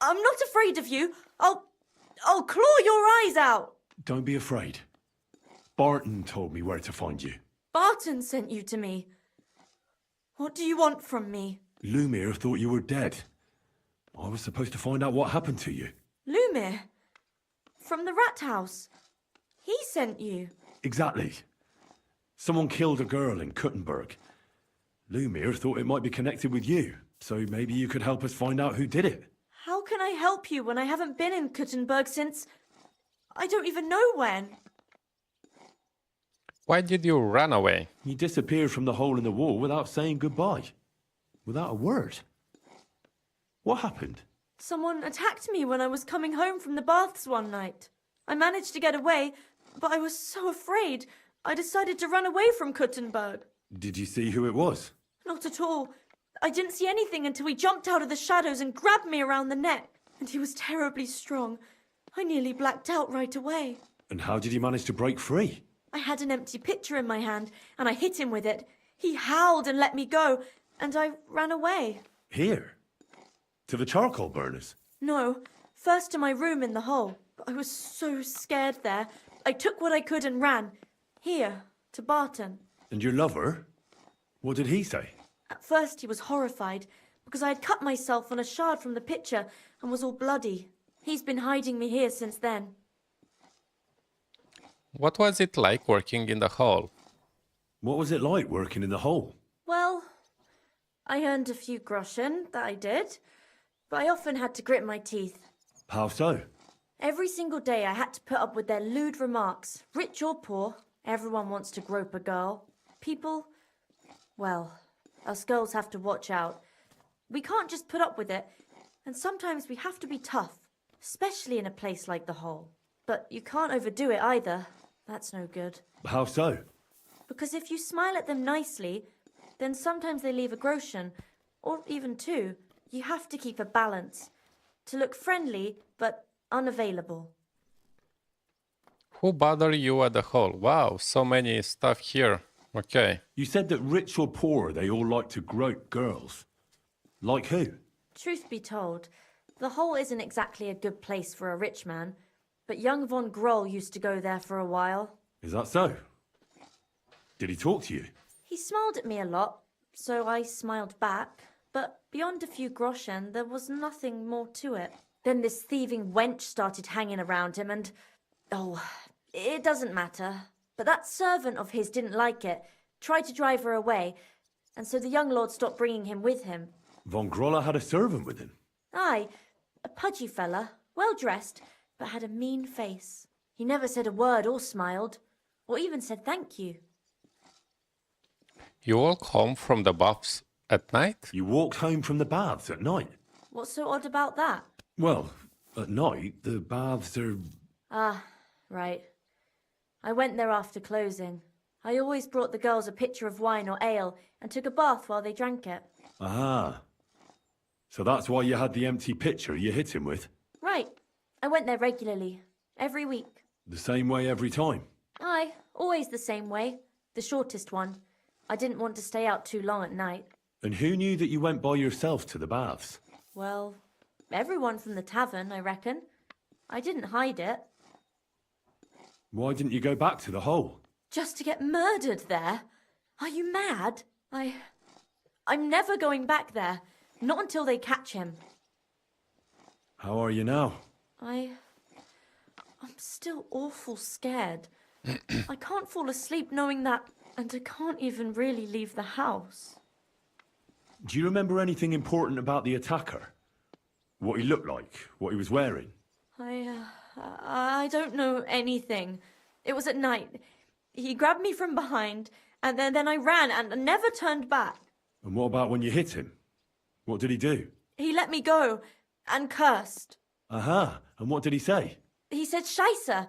not afraid of you. I'll claw your eyes out. Don't be afraid. Barton told me where to find you. Barton sent you to me. What do you want from me? Lumir thought you were dead. I was supposed to find out what happened to you. Lumir? From the rat house. He sent you. Exactly. Someone killed a girl in Kuttenberg. Lumir thought it might be connected with you, so maybe you could help us find out who did it. How can I help you when I haven't been in Kuttenberg since... I don't even know when. Why did you run away? You disappeared from the hole in the wall without saying goodbye. Without a word. What happened? Someone attacked me when I was coming home from the baths one night. I managed to get away, but I was so afraid, I decided to run away from Kuttenberg. Did you see who it was? Not at all. I didn't see anything until he jumped out of the shadows and grabbed me around the neck. And he was terribly strong. I nearly blacked out right away. And how did you manage to break free? I had an empty pitcher in my hand, and I hit him with it. He howled and let me go, and I ran away. Here? To the charcoal burners? No, first to my room in the hole. I was so scared there. I took what I could and ran. Here, to Barton. And your lover? What did he say? At first he was horrified, because I had cut myself on a shard from the picture and was all bloody. He's been hiding me here since then. What was it like working in the hall? What was it like working in the hole? Well, I earned a few groschen, that I did, but I often had to grit my teeth. How so? Every single day I had to put up with their lewd remarks. Rich or poor, everyone wants to grope a girl. People, well, us girls have to watch out. We can't just put up with it, and sometimes we have to be tough, especially in a place like the hole. But you can't overdo it either. That's no good. How so? Because if you smile at them nicely, then sometimes they leave a groschen, or even two. You have to keep a balance. To look friendly, but unavailable. Who bother you at the hall? Wow, so many stuff here. Okay. You said that rich or poor, they all like to grope girls. Like who? Truth be told, the hole isn't exactly a good place for a rich man, but young von Grolle used to go there for a while. Is that so? Did he talk to you? He smiled at me a lot, so I smiled back, but beyond a few groschen, there was nothing more to it. Then this thieving wench started hanging around him and... oh, it doesn't matter. But that servant of his didn't like it, tried to drive her away, and so the young lord stopped bringing him with him. Von Grolle had a servant with him? Aye, a pudgy fella, well-dressed, but had a mean face. He never said a word or smiled, or even said thank you. You walk home from the baths at night? You walked home from the baths at night? What's so odd about that? Well, at night, the baths are... Ah, right. I went there after closing. I always brought the girls a pitcher of wine or ale and took a bath while they drank it. Ah. So that's why you had the empty pitcher you hit him with? Right. I went there regularly. Every week. The same way every time? Aye, always the same way. The shortest one. I didn't want to stay out too long at night. And who knew that you went by yourself to the baths? Well, everyone from the tavern, I reckon. I didn't hide it. Why didn't you go back to the hole? Just to get murdered there? Are you mad? I'm never going back there. Not until they catch him. How are you now? I'm still awful scared. I can't fall asleep knowing that, and I can't even really leave the house. Do you remember anything important about the attacker? What he looked like? What he was wearing? I don't know anything. It was at night. He grabbed me from behind, and then I ran and never turned back. And what about when you hit him? What did he do? He let me go and cursed. Aha, and what did he say? He said Scheisse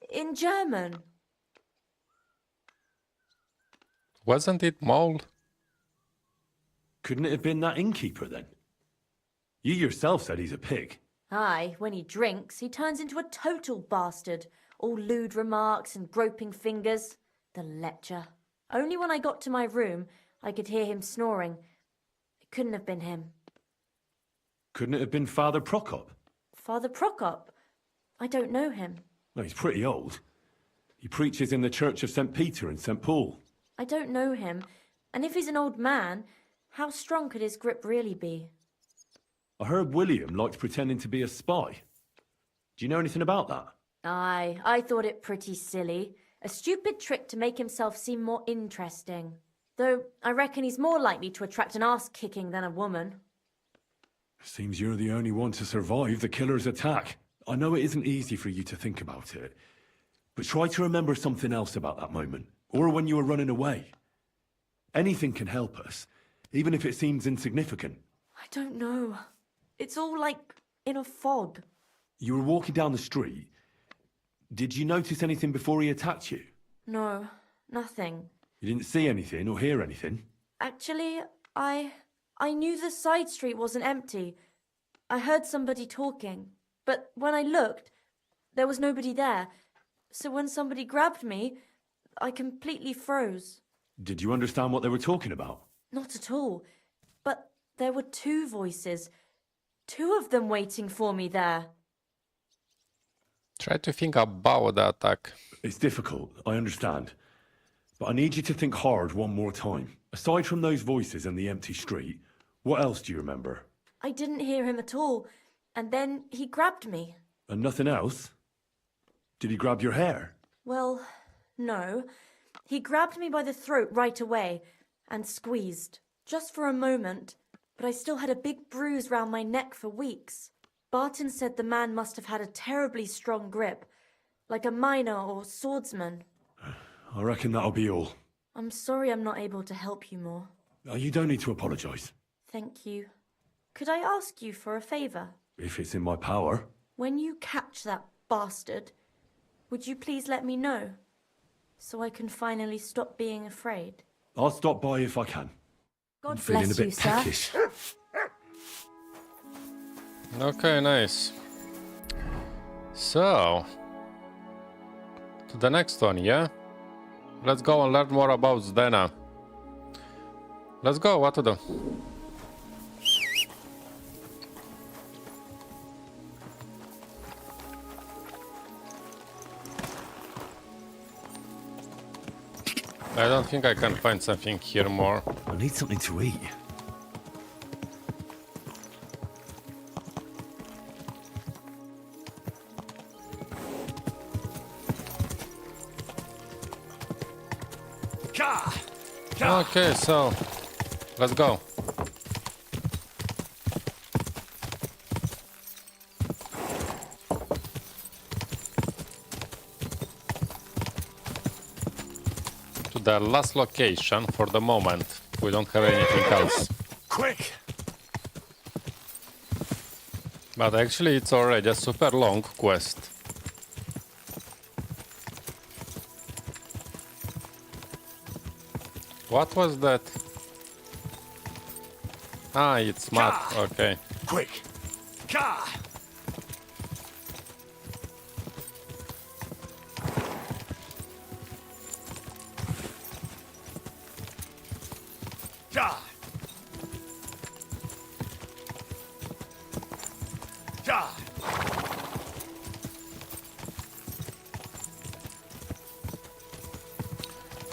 in German. Wasn't it mold? Couldn't it have been that innkeeper then? You yourself said he's a pig. Aye, when he drinks, he turns into a total bastard. All lewd remarks and groping fingers. The lecher. Only when I got to my room, I could hear him snoring. It couldn't have been him. Couldn't it have been Father Prokop? Father Prokop? I don't know him. Well, he's pretty old. He preaches in the Church of St. Peter and St. Paul. I don't know him. And if he's an old man, how strong could his grip really be? I heard William liked pretending to be a spy. Do you know anything about that? Aye, I thought it pretty silly. A stupid trick to make himself seem more interesting. Though I reckon he's more likely to attract an arse-kicking than a woman. Seems you're the only one to survive the killer's attack. I know it isn't easy for you to think about it, but try to remember something else about that moment, or when you were running away. Anything can help us, even if it seems insignificant. I don't know. It's all like in a fog. You were walking down the street. Did you notice anything before he attacked you? No, nothing. You didn't see anything or hear anything? Actually, I knew the side street wasn't empty. I heard somebody talking, but when I looked, there was nobody there. So when somebody grabbed me, I completely froze. Did you understand what they were talking about? Not at all. But there were two voices. 2 of them waiting for me there. Try to think about the attack. It's difficult, I understand. But I need you to think hard one more time. Aside from those voices and the empty street, what else do you remember? I didn't hear him at all, and then he grabbed me. And nothing else? Did he grab your hair? Well, no. He grabbed me by the throat right away and squeezed, just for a moment, but I still had a big bruise round my neck for weeks. Barton said the man must have had a terribly strong grip, like a miner or swordsman. I reckon that'll be all. I'm sorry I'm not able to help you more. You don't need to apologise. Thank you. Could I ask you for a favour? If it's in my power. When you catch that bastard, would you please let me know? So I can finally stop being afraid. I'll stop by if I can. God I'm feeling bless a bit you, sir. peckish. Okay, nice. So, to the next one, yeah? Let's go and learn more about Zdena. Let's go, what to do? I don't think I can find something here more. I need something to eat. Okay, so let's go. To the last location for the moment. We don't have anything else. Quick! But actually it's already a super long quest. What was that? Ah, it's mud. Okay. Quick! Ka! Ja! Ja!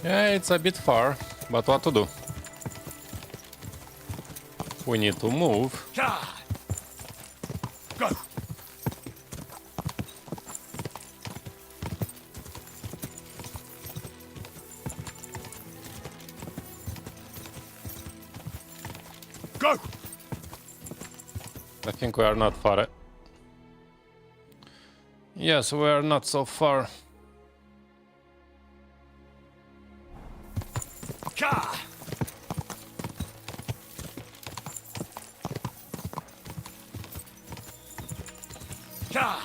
Yeah, it's a bit far, but what to do? We need to move. Ja! Go! Go! I think we are not far. Yes, we are not so far. Ka! Ka!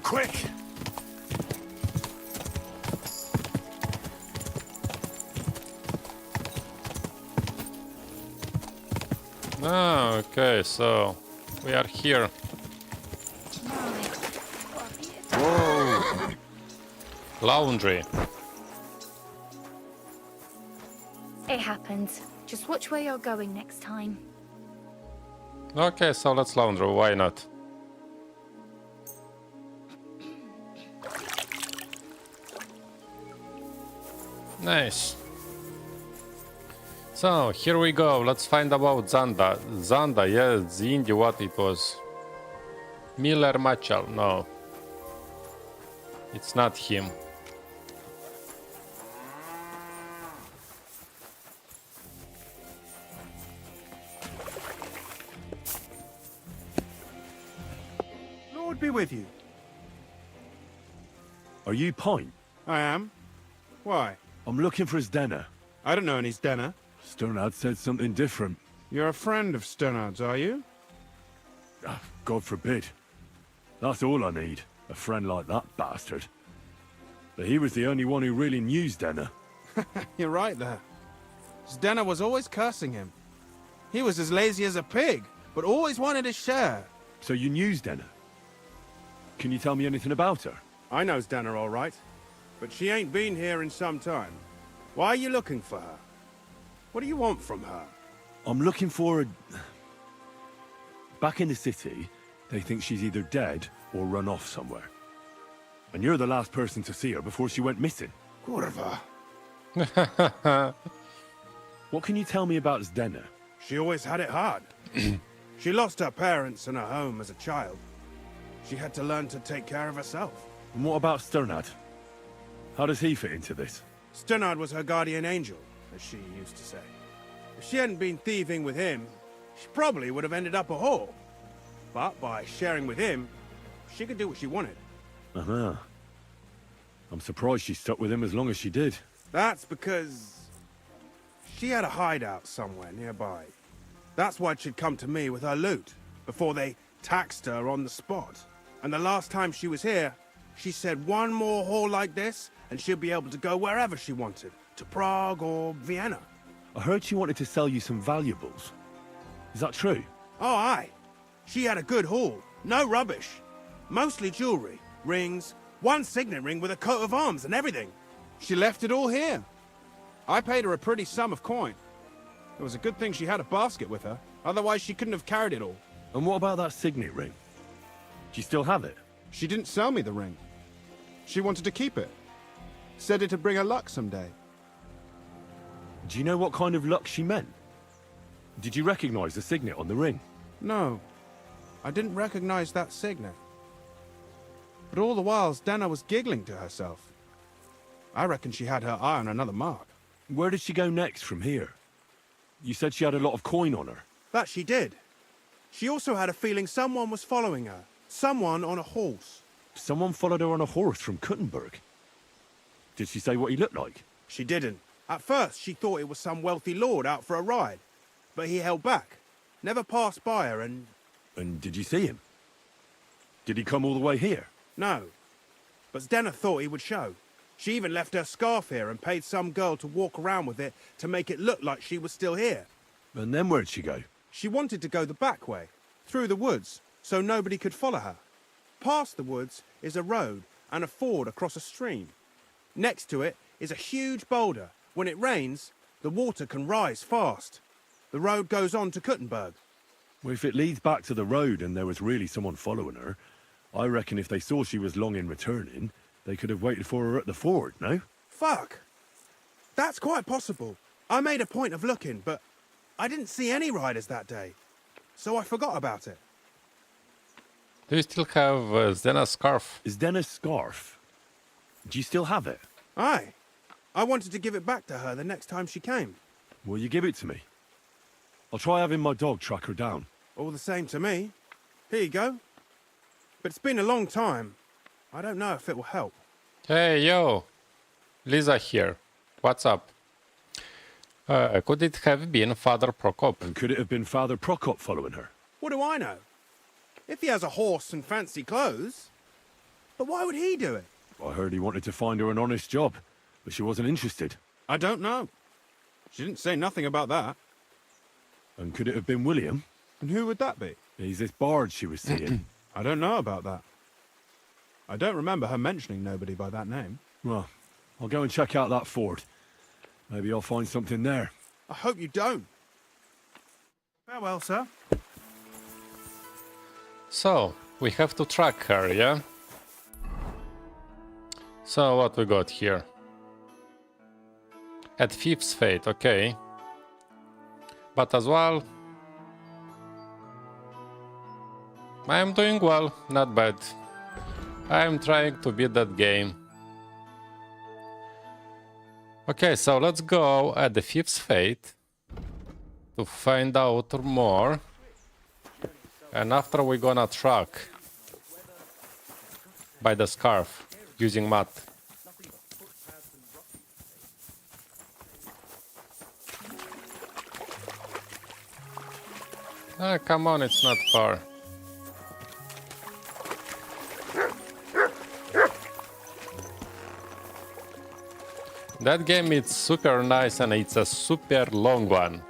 Quick! Ah, okay, so we are here. Whoa! Laundry. It happens. Just watch where you're going next time. Okay, so let's laundry, why not? Nice. So, here we go, let's find about Zanda. Zanda, yeah, the indie, what it was? Miller Machal, no. It's not him. Lord be with you. Are you Pint? I am. Why? I'm looking for Zdena. I don't know any Zdena. Sternad said something different. You're a friend of Sternad's, are you? God forbid. That's all I need. A friend like that bastard. But he was the only one who really knew Zdena. You're right there. Zdena was always cursing him. He was as lazy as a pig, but always wanted his share. So you knew Zdena? Can you tell me anything about her? I know Zdena all right, but she ain't been here in some time. Why are you looking for her? What do you want from her? I'm looking for a... Back in the city, they think she's either dead or run off somewhere. And you're the last person to see her before she went missing. Kurva. What can you tell me about Zdena? She always had it hard. She lost her parents and her home as a child. She had to learn to take care of herself. And what about Sternad? How does he fit into this? Sternad was her guardian angel, as she used to say. If she hadn't been thieving with him, she probably would have ended up a whore. But by sharing with him, she could do what she wanted. Uh-huh. I'm surprised she stuck with him as long as she did. That's because she had a hideout somewhere nearby. That's why she'd come to me with her loot, before they taxed her on the spot. And the last time she was here, she said one more haul like this, and she'll be able to go wherever she wanted, to Prague or Vienna. I heard she wanted to sell you some valuables. Is that true? Oh, aye. She had a good haul. No rubbish. Mostly jewelry, rings, one signet ring with a coat of arms and everything. She left it all here. I paid her a pretty sum of coin. It was a good thing she had a basket with her. Otherwise, she couldn't have carried it all. And what about that signet ring? Do you still have it? She didn't sell me the ring. She wanted to keep it. Said it'd bring her luck someday. Do you know what kind of luck she meant? Did you recognize the signet on the ring? No. I didn't recognize that signet. But all the while, Zdena was giggling to herself. I reckon she had her eye on another mark. Where did she go next from here? You said she had a lot of coin on her. That she did. She also had a feeling someone was following her. Someone on a horse. Someone followed her on a horse from Kuttenberg. Did she say what he looked like? She didn't. At first, she thought it was some wealthy lord out for a ride. But he held back. Never passed by her and... And did you see him? Did he come all the way here? No. But Zdena thought he would show. She even left her scarf here and paid some girl to walk around with it to make it look like she was still here. And then where'd she go? She wanted to go the back way, through the woods, so nobody could follow her. Past the woods is a road and a ford across a stream. Next to it is a huge boulder. When it rains, the water can rise fast. The road goes on to Kuttenberg. Well, if it leads back to the road and there was really someone following her, I reckon if they saw she was long in returning, they could have waited for her at the ford, no? Fuck! That's quite possible. I made a point of looking, but I didn't see any riders that day, so I forgot about it. Do you still have Zdena's scarf? Zdena's scarf? Do you still have it? Aye. I wanted to give it back to her the next time she came. Will you give it to me? I'll try having my dog track her down. All the same to me. Here you go. But it's been a long time. I don't know if it will help. Hey, yo! Lisa here. What's up? Could it have been Father Prokop? And could it have been Father Prokop following her? What do I know? If he has a horse and fancy clothes. But why would he do it? I heard he wanted to find her an honest job, but she wasn't interested. I don't know. She didn't say nothing about that. And could it have been William? And who would that be? He's this bard she was seeing. I don't know about that. I don't remember her mentioning nobody by that name. Well, I'll go and check out that fort. Maybe I'll find something there. I hope you don't. Farewell, sir. So, we have to track her, yeah? So, what we got here? At Fifth's Fate, okay. But as well, I am doing well, not bad. I am trying to beat that game. Okay, so let's go at the Fifth's Fate to find out more. And after we're gonna track by the scarf using mat. Ah, come on, it's not far. That game is super nice and it's a super long one.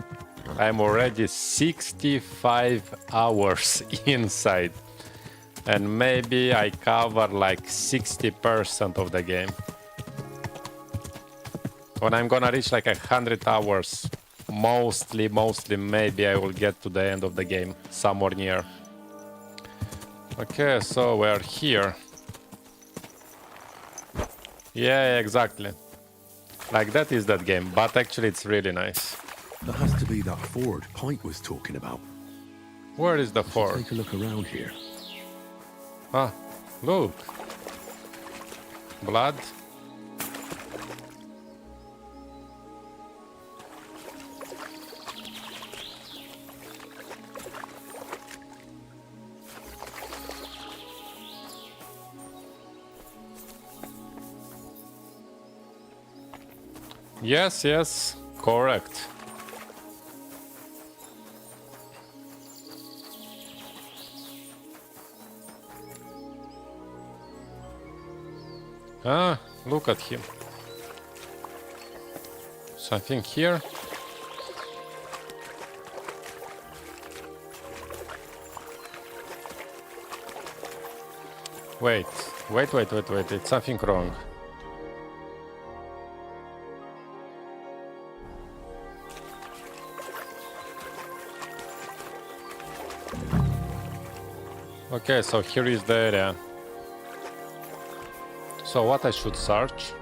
I'm already 65 hours inside. And maybe I cover like 60% of the game. When I'm gonna reach like 100 hours, mostly, maybe I will get to the end of the game, somewhere near. Okay, so we're here. Yeah, exactly. Like that is that game, but actually it's really nice. That has to be that ford Pint was talking about. Where is the fort? Take a look around here. Ah, look. Blood. Yes, yes, correct. Ah, look at him. Something here. Wait, it's something wrong. Okay, so here is the area. So what I should search?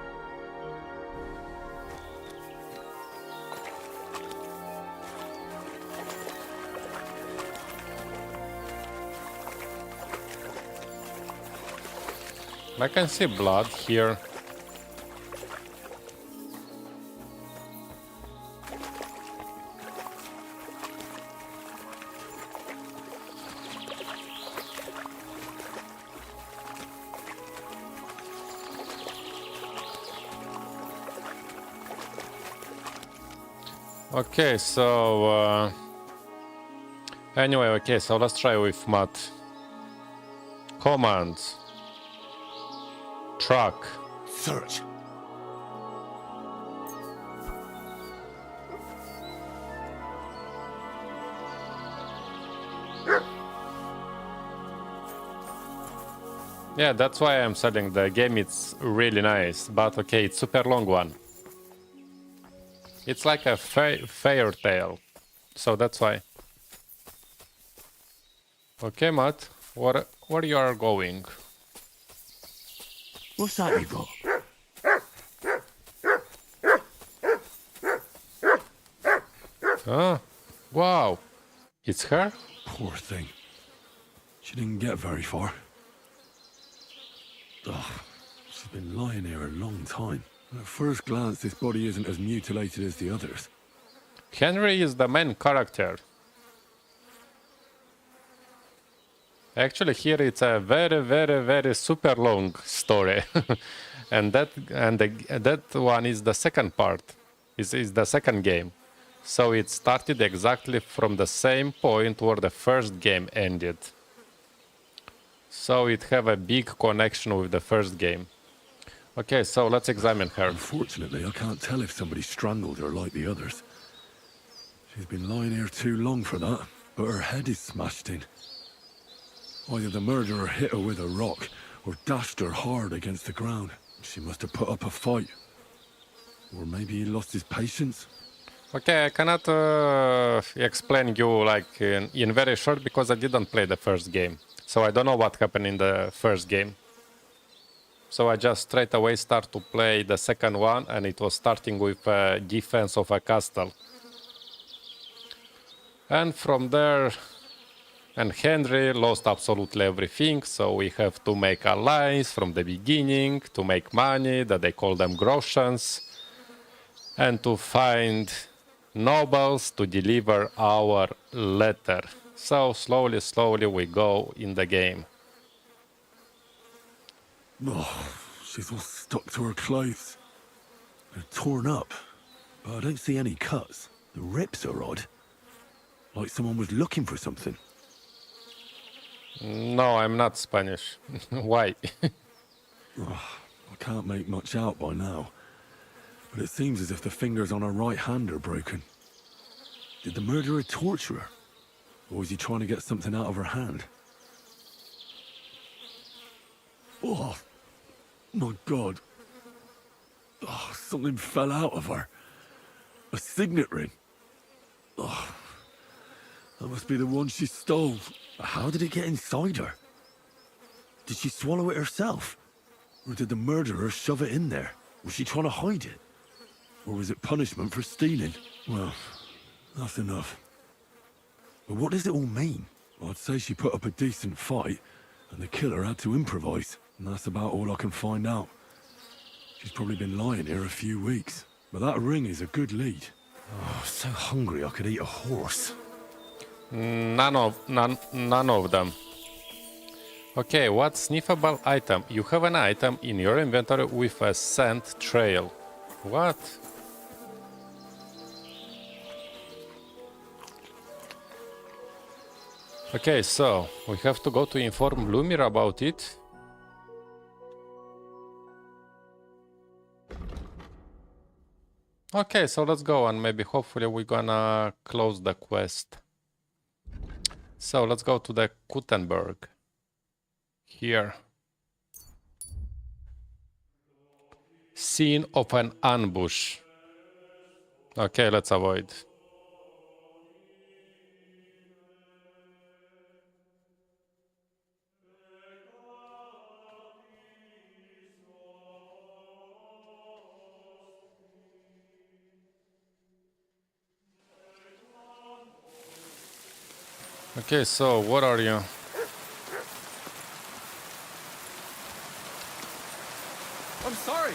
I can see blood here. Okay, so anyway, okay, so let's try with math. Commands. Truck. Search. Yeah, that's why I'm selling the game. It's really nice, but okay, it's super long one. It's like a fairy tale, so that's why. Okay, Matt, where you are going? What's that you got? Ah, wow, it's her? Poor thing. She didn't get very far. Ugh, she's been lying here a long time. At first glance, this body isn't as mutilated as the others. Henry is the main character. Actually, here it's a very super long story, and that one is the second part. Is the second game, so it started exactly from the same point where the first game ended. So it have a big connection with the first game. Okay, so let's examine her. Unfortunately, I can't tell if somebody strangled her like the others. She's been lying here too long for that, but her head is smashed in. Either the murderer hit her with a rock, or dashed her hard against the ground. She must have put up a fight. Or maybe he lost his patience. Okay, I cannot explain you like in very short because I didn't play the first game. So I don't know what happened in the first game. So I just straight away start to play the second one, and it was starting with defense of a castle. And from there, and Henry lost absolutely everything, so we have to make allies from the beginning, to make money, that they call them groshans, and to find nobles to deliver our letter. So slowly we go in the game. Oh, she's all stuck to her clothes. They're torn up, but I don't see any cuts. The rips are odd. Like someone was looking for something. No, I'm not Spanish. Why? Oh, I can't make much out by now. But it seems as if the fingers on her right hand are broken. Did the murderer torture her? Or was he trying to get something out of her hand? Oh, my God. Oh, something fell out of her. A signet ring. Oh, that must be the one she stole. How did it get inside her? Did she swallow it herself? Or did the murderer shove it in there? Was she trying to hide it? Or was it punishment for stealing? Well, that's enough. But what does it all mean? I'd say she put up a decent fight, and the killer had to improvise. And that's about all I can find out. She's probably been lying here a few weeks. But that ring is a good lead. Oh, so hungry I could eat a horse. None of them. Okay, what sniffable item? You have an item in your inventory with a scent trail. What? Okay, so we have to go to inform Lumir about it. Okay, so let's go and maybe hopefully we're gonna close the quest. So let's go to the Kuttenberg. Here. Scene of an ambush. Okay, let's avoid. Okay, so what are you? I'm sorry.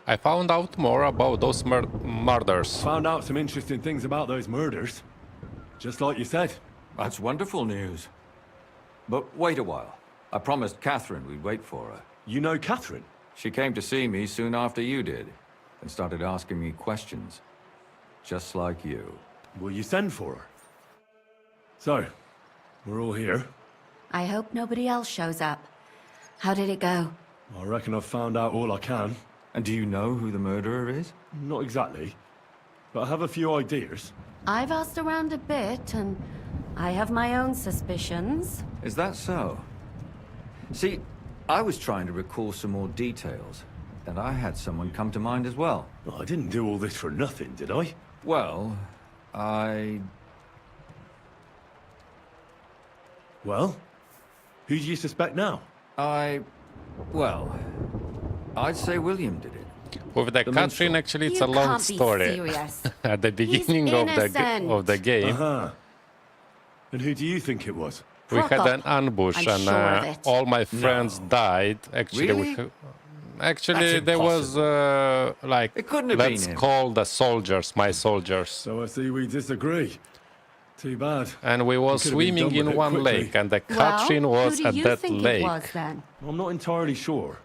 I found out more about those murders. Found out some interesting things about those murders. Just like you said. That's wonderful news. But wait a while. I promised Katherine we'd wait for her. You know Katherine? She came to see me soon after you did, and started asking me questions. Just like you. Will you send for her? So, we're all here. I hope nobody else shows up. How did it go? I reckon I've found out all I can. And do you know who the murderer is? Not exactly, but I have a few ideas. I've asked around a bit, and I have my own suspicions. Is that so? See, I was trying to recall some more details, and I had someone come to mind as well. I didn't do all this for nothing, did I? Well, Well? Who do you suspect now? Well, I'd say William did it. With the Katherine, actually, it's a long story. At the beginning of the game. And who do you think it was? We had an ambush, and all my friends died. Actually, Really? actually there was like, It couldn't have let's been him. call the soldiers, my soldiers. So I see we disagree. Too bad. And we was swimming in one lake, and the Katherine was at that lake. I'm not entirely sure.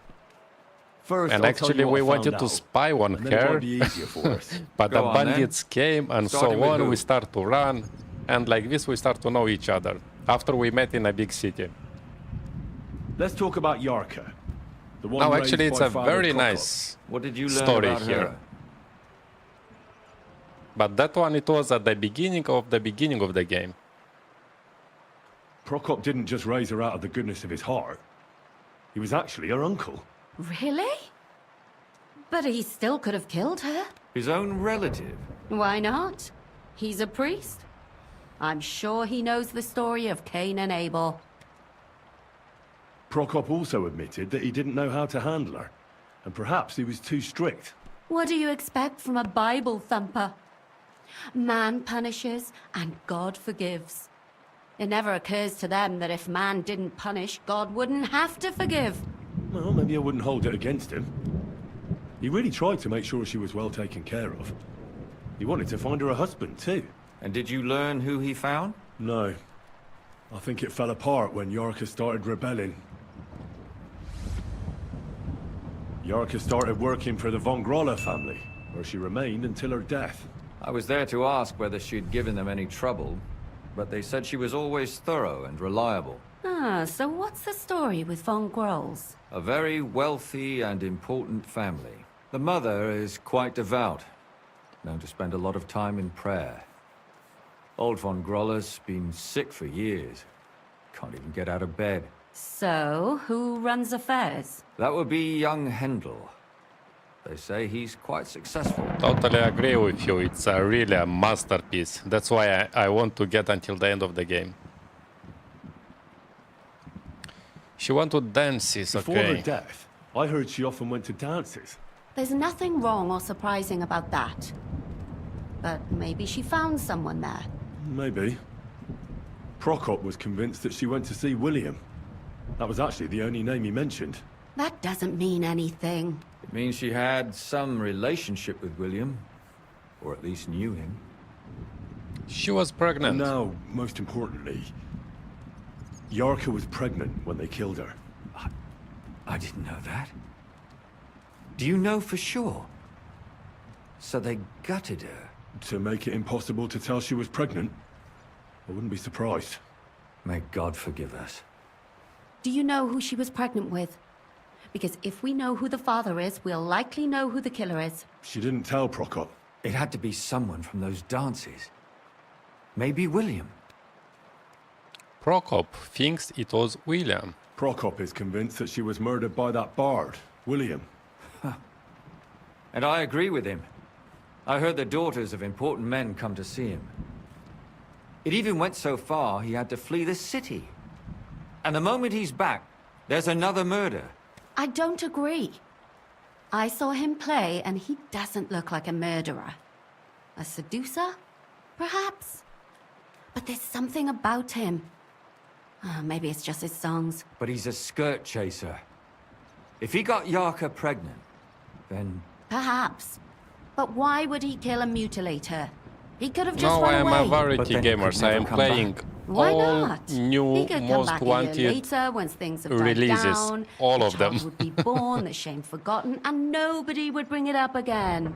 First, And I'll tell actually, you what we I wanted found to out, spy on and then it her, might be easier for us. but the Go on, then. bandits came, and Starting so with on. who? We start to run, and like this, we start to know each other. After we met in a big city. Let's talk about Yarka. The one Now, raised actually, it's by a Father very Prokop. nice What did you learn story about here. her? But that one, it was at the beginning of the game. Prokop didn't just raise her out of the goodness of his heart. He was actually her uncle. Really? But he still could have killed her. His own relative? Why not? He's a priest. I'm sure he knows the story of Cain and Abel. Prokop also admitted that he didn't know how to handle her, and perhaps he was too strict. What do you expect from a Bible thumper? Man punishes and God forgives. It never occurs to them that if man didn't punish, God wouldn't have to forgive. Well, maybe I wouldn't hold it against him. He really tried to make sure she was well taken care of. He wanted to find her a husband, too. And did you learn who he found? No. I think it fell apart when Yarka started rebelling. Yarka started working for the von Grolle family, where she remained until her death. I was there to ask whether she'd given them any trouble, but they said she was always thorough and reliable. Ah, so what's the story with von Grolle's? A very wealthy and important family. The mother is quite devout, known to spend a lot of time in prayer. Old von Grolle's been sick for years. Can't even get out of bed. So, who runs affairs? That would be young Hendel. They say he's quite successful. Totally agree with you. It's really a masterpiece. That's why I want to get until the end of the game. She went to dances, Before okay. her death, I heard she often went to dances. There's nothing wrong or surprising about that. But maybe she found someone there. Maybe. Prokop was convinced that she went to see William. That was actually the only name he mentioned. That doesn't mean anything. It means she had some relationship with William, or at least knew him. She was pregnant. And now, most importantly, Yarka was pregnant when they killed her. I didn't know that. Do you know for sure? So they gutted her? To make it impossible to tell she was pregnant? I wouldn't be surprised. May God forgive us. Do you know who she was pregnant with? Because if we know who the father is, we'll likely know who the killer is. She didn't tell Prokop. It had to be someone from those dances. Maybe William. Prokop thinks it was William. Prokop is convinced that she was murdered by that bard, William. And I agree with him. I heard the daughters of important men come to see him. It even went so far he had to flee the city. And the moment he's back, there's another murder. I don't agree. I saw him play, and he doesn't look like a murderer. A seducer? Perhaps. But there's something about him. Maybe it's just his songs. But he's a skirt chaser. If he got Yarka pregnant, then... Perhaps. But why would he kill and mutilate her? He could have just No, I run am away. a variety gamer, so I am playing Why all not? new, He could come most back a year wanted later once things have died releases. down, All the of them. child would be born, the shame forgotten, and nobody would bring it up again.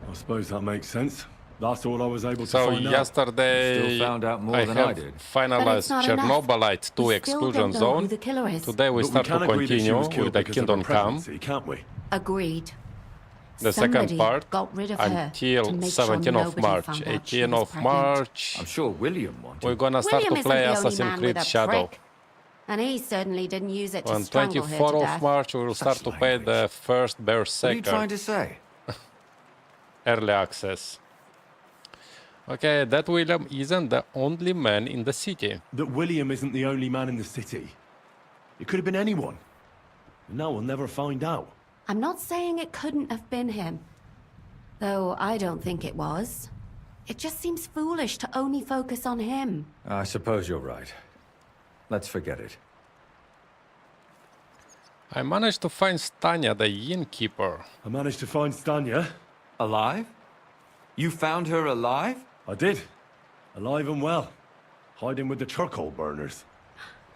I suppose that makes sense. That's all I was able to So find out. yesterday Still found out more I than have I did. finalized But it's not enough. Chernobylite 2 We still Exclusion don't know Zone. who the killer is. Today we But start can to agree that she continue was killed with the because of Kingdom her Come. pregnancy, can't we? Agreed. The second Somebody part got rid of her until to make sure 17th of nobody March. found out she 18th was of pregnant. March, I'm sure William wanted. we're gonna start William to isn't play the only Assassin's man Creed with a Shadow. prick. And he certainly didn't use it to On strangle her to 24th of death. March, we will start to play the first What are you trying Berserker to say? early access. Okay, that William isn't the only man in the city. That William isn't the only man in the city. It could have been anyone. And now we'll never find out. I'm not saying it couldn't have been him. Though I don't think it was. It just seems foolish to only focus on him. I suppose you're right. Let's forget it. I managed to find Stanya, the innkeeper. I managed to find Stanya. Alive? You found her alive? I did. Alive and well. Hiding with the charcoal burners.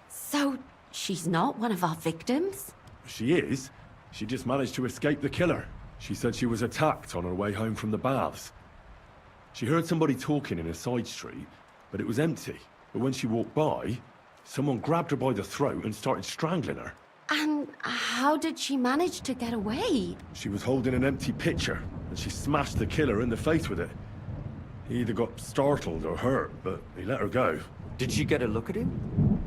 So, she's not one of our victims? She is. She just managed to escape the killer. She said she was attacked on her way home from the baths. She heard somebody talking in a side street, but it was empty. But when she walked by, someone grabbed her by the throat and started strangling her. And how did she manage to get away? She was holding an empty pitcher, and she smashed the killer in the face with it. He either got startled or hurt, but he let her go. Did she get a look at him?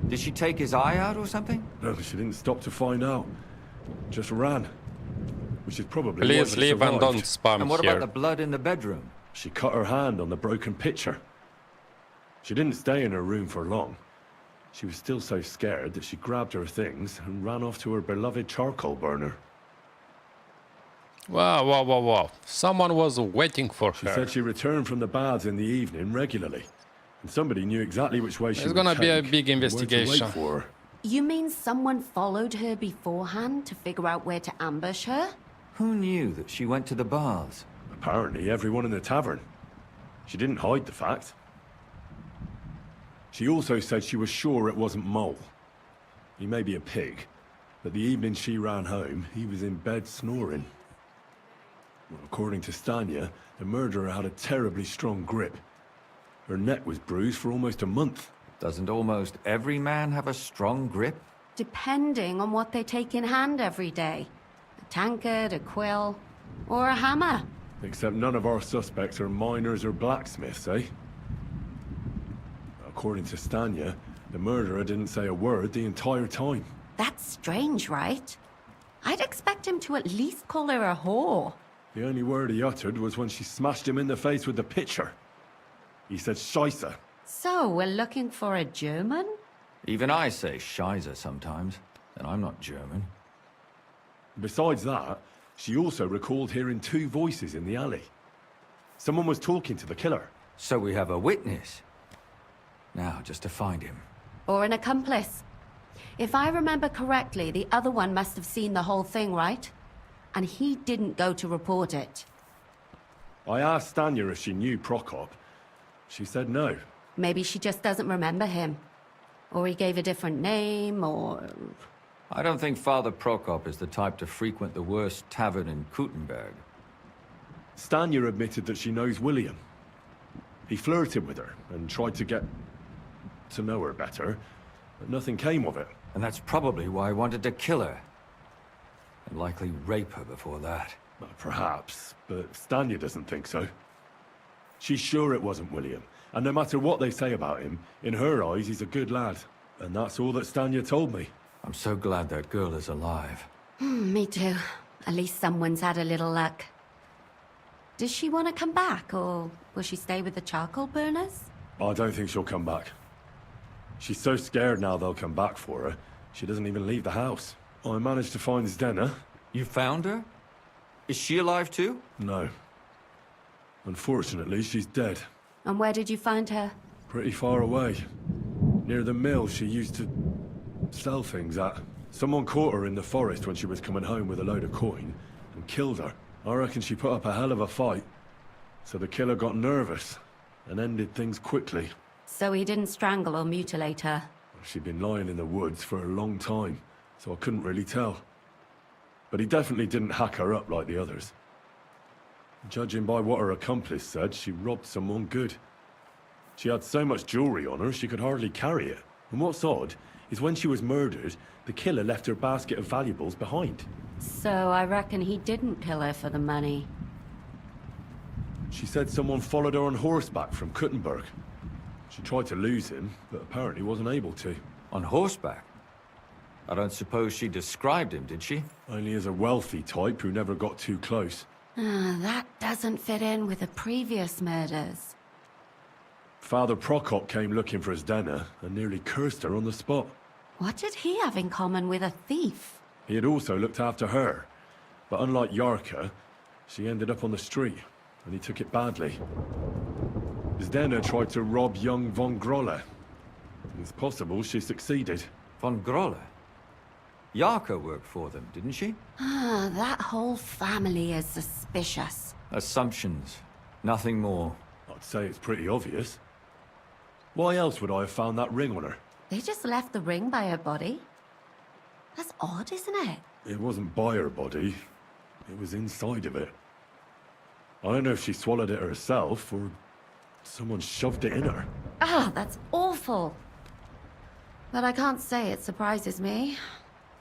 Did she take his eye out or something? No, she didn't stop to find out. Just ran. Which is probably Please why she leave and survived. don't spam And what here. about the blood in the bedroom? She cut her hand on the broken pitcher. She didn't stay in her room for long. She was still so scared that she grabbed her things and ran off to her beloved charcoal burner. Wow, wow, wow, wow. Someone was waiting for She her. said she returned from the baths in the evening regularly. And somebody knew exactly which way she There's would gonna be a take big and where to wait investigation. for her. You mean someone followed her beforehand to figure out where to ambush her? Who knew that she went to the baths? Apparently everyone in the tavern. She didn't hide the fact. She also said she was sure it wasn't Mole. He may be a pig, but the evening she ran home, he was in bed snoring. Well, according to Stanya, the murderer had a terribly strong grip. Her neck was bruised for almost a month. Doesn't almost every man have a strong grip? Depending on what they take in hand every day. A tankard, a quill, or a hammer. Except none of our suspects are miners or blacksmiths, eh? According to Stanya, the murderer didn't say a word the entire time. That's strange, right? I'd expect him to at least call her a whore. The only word he uttered was when she smashed him in the face with the pitcher. He said Scheisse. So, we're looking for a German? Even I say Scheiße sometimes, and I'm not German. Besides that, she also recalled hearing two voices in the alley. Someone was talking to the killer. So we have a witness. Now, just to find him. Or an accomplice. If I remember correctly, the other one must have seen the whole thing, right? And he didn't go to report it. I asked Stanya if she knew Prokop. She said no. Maybe she just doesn't remember him. Or he gave a different name, or... I don't think Father Prokop is the type to frequent the worst tavern in Kuttenberg. Stanya admitted that she knows William. He flirted with her and tried to get to know her better, but nothing came of it. And that's probably why I wanted to kill her. And likely rape her before that. Well, perhaps, but Stanya doesn't think so. She's sure it wasn't William, and no matter what they say about him, in her eyes he's a good lad. And that's all that Stanya told me. I'm so glad that girl is alive. Me too. At least someone's had a little luck. Does she want to come back, or will she stay with the charcoal burners? I don't think she'll come back. She's so scared now they'll come back for her, she doesn't even leave the house. I managed to find Zdena. You found her? Is she alive too? No. Unfortunately, she's dead. And where did you find her? Pretty far away. Near the mill she used to sell things at. Someone caught her in the forest when she was coming home with a load of coin and killed her. I reckon she put up a hell of a fight. So the killer got nervous and ended things quickly. So he didn't strangle or mutilate her? She'd been lying in the woods for a long time, so I couldn't really tell. But he definitely didn't hack her up like the others. Judging by what her accomplice said, she robbed someone good. She had so much jewelry on her, she could hardly carry it. And what's odd is when she was murdered, the killer left her basket of valuables behind. So I reckon he didn't kill her for the money. She said someone followed her on horseback from Kuttenberg. She tried to lose him, but apparently wasn't able to. On horseback? I don't suppose she described him, did she? Only as a wealthy type who never got too close. That doesn't fit in with the previous murders. Father Prokop came looking for Zdena and nearly cursed her on the spot. What did he have in common with a thief? He had also looked after her, but unlike Yarka, she ended up on the street, and he took it badly. Zdena tried to rob young von Grolle. It's possible she succeeded. Von Grolle? Yarka worked for them, didn't she? That whole family is suspicious. Assumptions. Nothing more. I'd say it's pretty obvious. Why else would I have found that ring on her? They just left the ring by her body? That's odd, isn't it? It wasn't by her body. It was inside of it. I don't know if she swallowed it herself, or someone shoved it in her. That's awful. But I can't say it surprises me.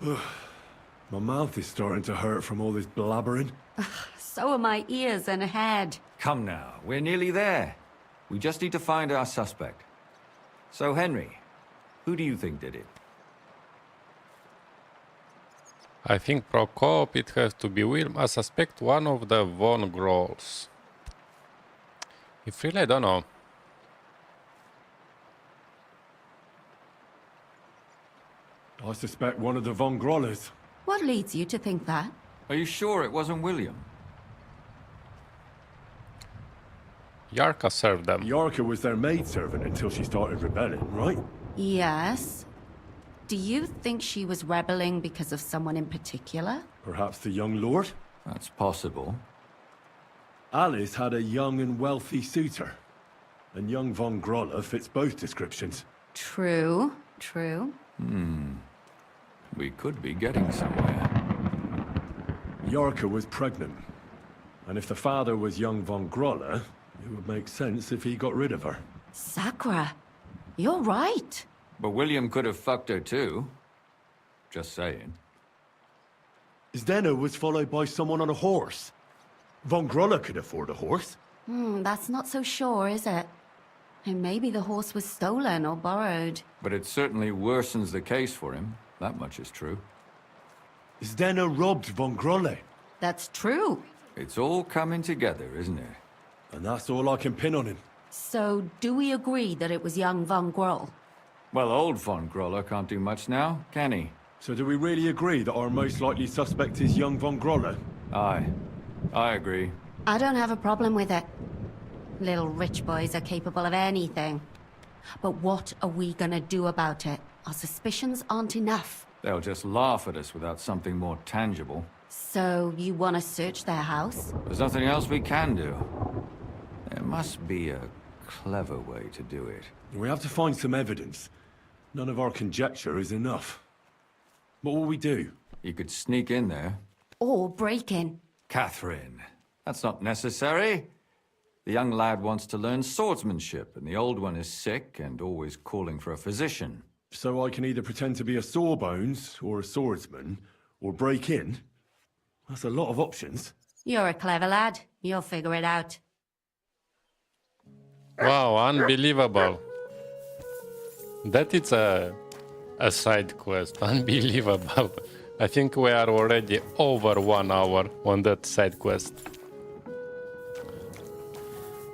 My mouth is starting to hurt from all this blabbering. So are my ears and head. Come now, we're nearly there. We just need to find our suspect. So, Henry, who do you think did it? I think Prokop, it has to be William. I suspect one of the von Grolles. If really, I don't know. I suspect one of the von Grolles. What leads you to think that? Are you sure it wasn't William? Yarka served them. Yarka was their maidservant until she started rebelling, right? Yes. Do you think she was rebelling because of someone in particular? Perhaps the young lord? That's possible. Alice had a young and wealthy suitor. And young von Grolle fits both descriptions. True, true. We could be getting somewhere. Yarka was pregnant. And if the father was young von Grolle, it would make sense if he got rid of her. Sakura, you're right. But William could have fucked her too. Just saying. Zdena was followed by someone on a horse. Von Grolle could afford a horse. That's not so sure, is it? And maybe the horse was stolen or borrowed. But it certainly worsens the case for him. That much is true. Zdena robbed Von Grolle. That's true. It's all coming together, isn't it? And that's all I can pin on him. So, do we agree that it was young Von Grolle? Well, old Von Grolle can't do much now, can he? So do we really agree that our most likely suspect is young Von Grolle? Aye. I agree. I don't have a problem with it. Little rich boys are capable of anything. But what are we gonna do about it? Our suspicions aren't enough. They'll just laugh at us without something more tangible. So, you want to search their house? There's nothing else we can do. There must be a clever way to do it. We have to find some evidence. None of our conjecture is enough. What will we do? You could sneak in there. Or break in. Katherine, that's not necessary. The young lad wants to learn swordsmanship, and the old one is sick and always calling for a physician. So I can either pretend to be a sawbones, or a swordsman, or break in? That's a lot of options. You're a clever lad. You'll figure it out. Wow, unbelievable. That is a side quest. Unbelievable. I think we are already over 1 hour on that side quest.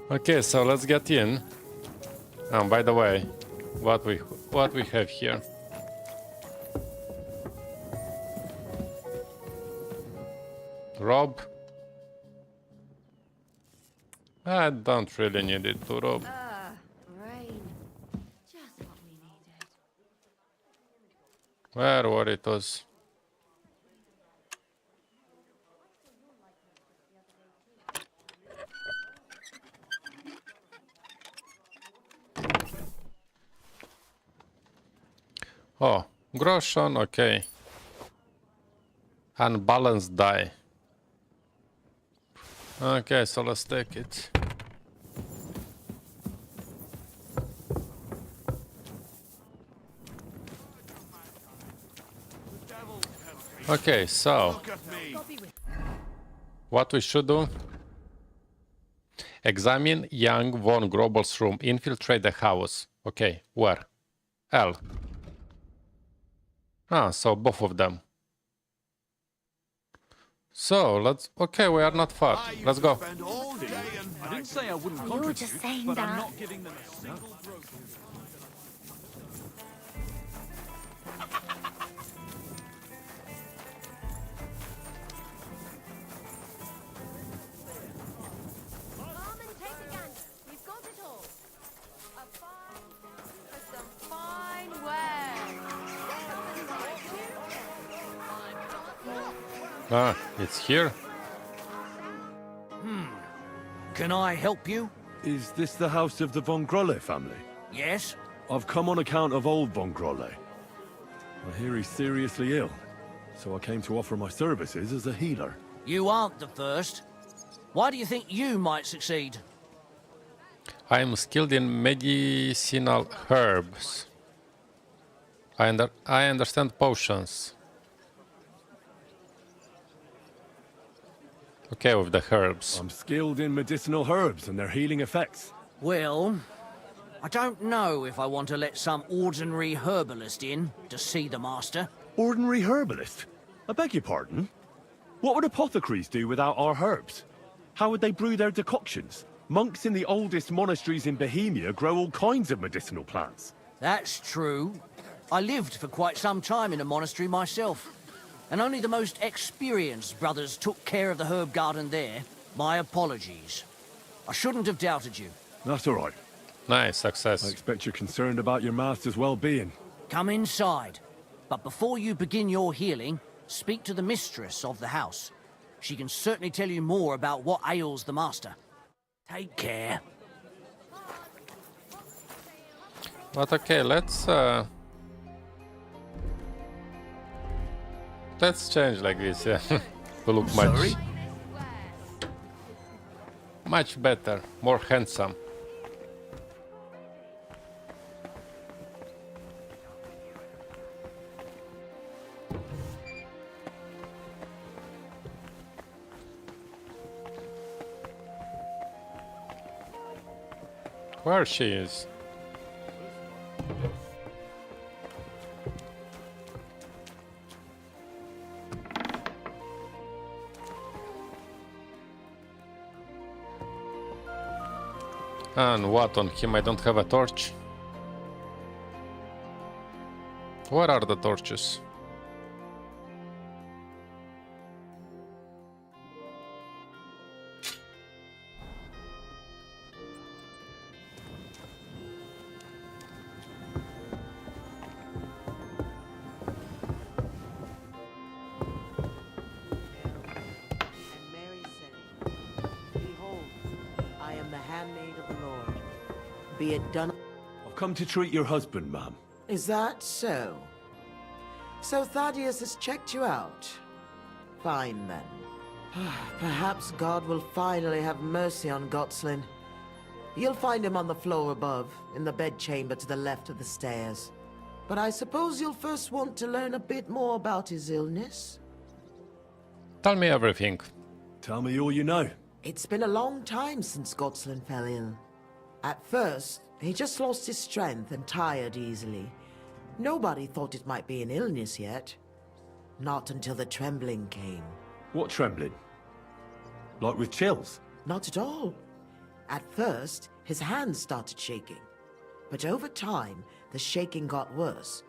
Okay, so let's get in. By the way, what we have here? Rob. I don't really need it to rob. Rain. Just what we needed. Where were it was? Oh, groschen, okay. Unbalanced die. Okay, so let's take it. Okay, so what we should do? Examine young Von Grobel's room. Infiltrate the house. Okay, where? L. So both of them. So let's. Okay, we are not far. Let's go. I didn't say I wouldn't You were just saying but that. I'm not giving them a single groat. It's here. Can I help you? Is this the house of the Von Grolle family? Yes? I've come on account of old Von Grolle. I hear he's seriously ill, so I came to offer my services as a healer. You aren't the first. Why do you think you might succeed? I am skilled in medicinal herbs. I understand potions. Okay, with the herbs. I'm skilled in medicinal herbs and their healing effects. Well, I don't know if I want to let some ordinary herbalist in to see the master. Ordinary herbalist? I beg your pardon? What would apothecaries do without our herbs? How would they brew their decoctions? Monks in the oldest monasteries in Bohemia grow all kinds of medicinal plants. That's true. I lived for quite some time in a monastery myself. And only the most experienced brothers took care of the herb garden there. My apologies. I shouldn't have doubted you. That's all right. Nice, success. I expect you're concerned about your master's well-being. Come inside. But before you begin your healing, speak to the mistress of the house. She can certainly tell you more about what ails the master. Take care. But okay, let's change like this, yeah. To look much better, more handsome. Where she is? And what on him? I don't have a torch. Where are the torches? Be it done. I've come to treat your husband, ma'am. Is that so? So Thaddeus has checked you out? Fine then. Perhaps God will finally have mercy on Gotslin. You'll find him on the floor above, in the bedchamber to the left of the stairs. But I suppose you'll first want to learn a bit more about his illness? Tell me everything. Tell me all you know. It's been a long time since Gotslin fell ill. At first, he just lost his strength and tired easily. Nobody thought it might be an illness yet. Not until the trembling came. What trembling? Like with chills? Not at all. At first, his hands started shaking. But over time, the shaking got worse.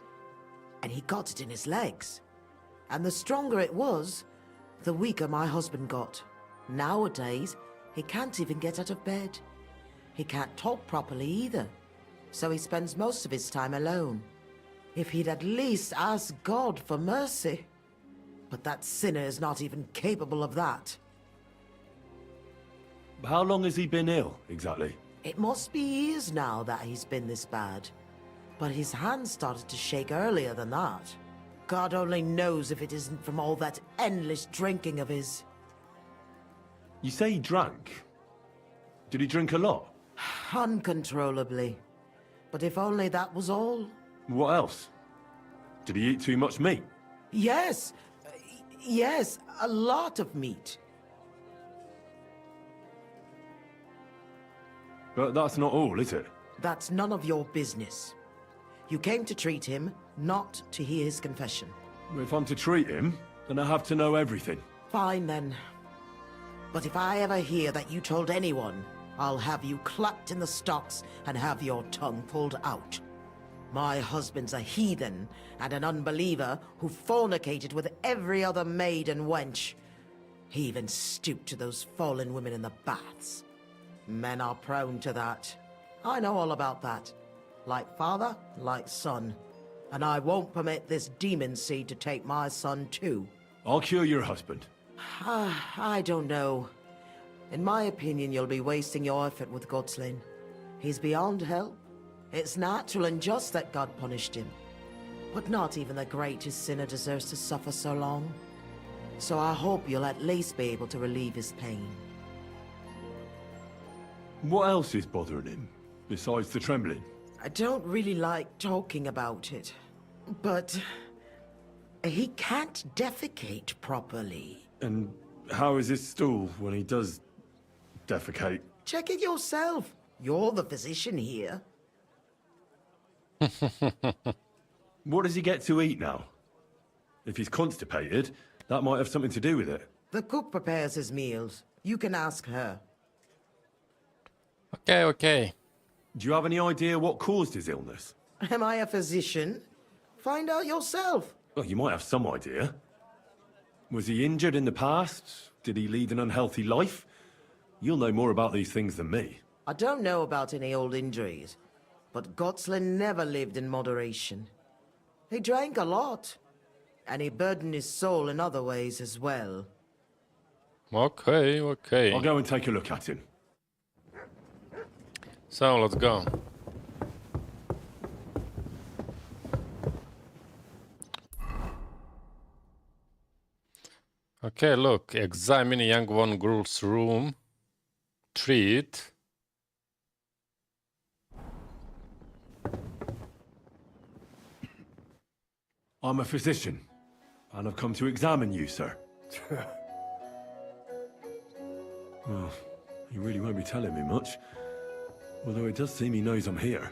And he got it in his legs. And the stronger it was, the weaker my husband got. Nowadays, he can't even get out of bed. He can't talk properly either, so he spends most of his time alone. If he'd at least ask God for mercy. But that sinner is not even capable of that. How long has he been ill, exactly? It must be years now that he's been this bad. But his hands started to shake earlier than that. God only knows if it isn't from all that endless drinking of his. You say he drank? Did he drink a lot? Uncontrollably. But if only that was all. What else? Did he eat too much meat? Yes. Yes, a lot of meat. But that's not all, is it? That's none of your business. You came to treat him, not to hear his confession. If I'm to treat him, then I have to know everything. Fine then. But if I ever hear that you told anyone, I'll have you clapped in the stocks and have your tongue pulled out. My husband's a heathen and an unbeliever who fornicated with every other maid and wench. He even stooped to those fallen women in the baths. Men are prone to that. I know all about that. Like father, like son. And I won't permit this demon seed to take my son too. I'll cure your husband. I don't know. In my opinion, you'll be wasting your effort with Gotslin. He's beyond help. It's natural and just that God punished him. But not even the greatest sinner deserves to suffer so long. So I hope you'll at least be able to relieve his pain. What else is bothering him, besides the trembling? I don't really like talking about it, but he can't defecate properly. And how is his stool when he does defecate? Check it yourself. You're the physician here. What does he get to eat now? If he's constipated, that might have something to do with it. The cook prepares his meals. You can ask her. Okay. Do you have any idea what caused his illness? Am I a physician? Find out yourself. Well, you might have some idea. Was he injured in the past? Did he lead an unhealthy life? You'll know more about these things than me. I don't know about any old injuries, but Gotslin never lived in moderation. He drank a lot, and he burdened his soul in other ways as well. Okay. I'll go and take a look at him. So, let's go. Okay, look. Examine young von Grull's room. Treat. I'm a physician, and I've come to examine you, sir. Well, you really won't be telling me much. Although it does seem he knows I'm here.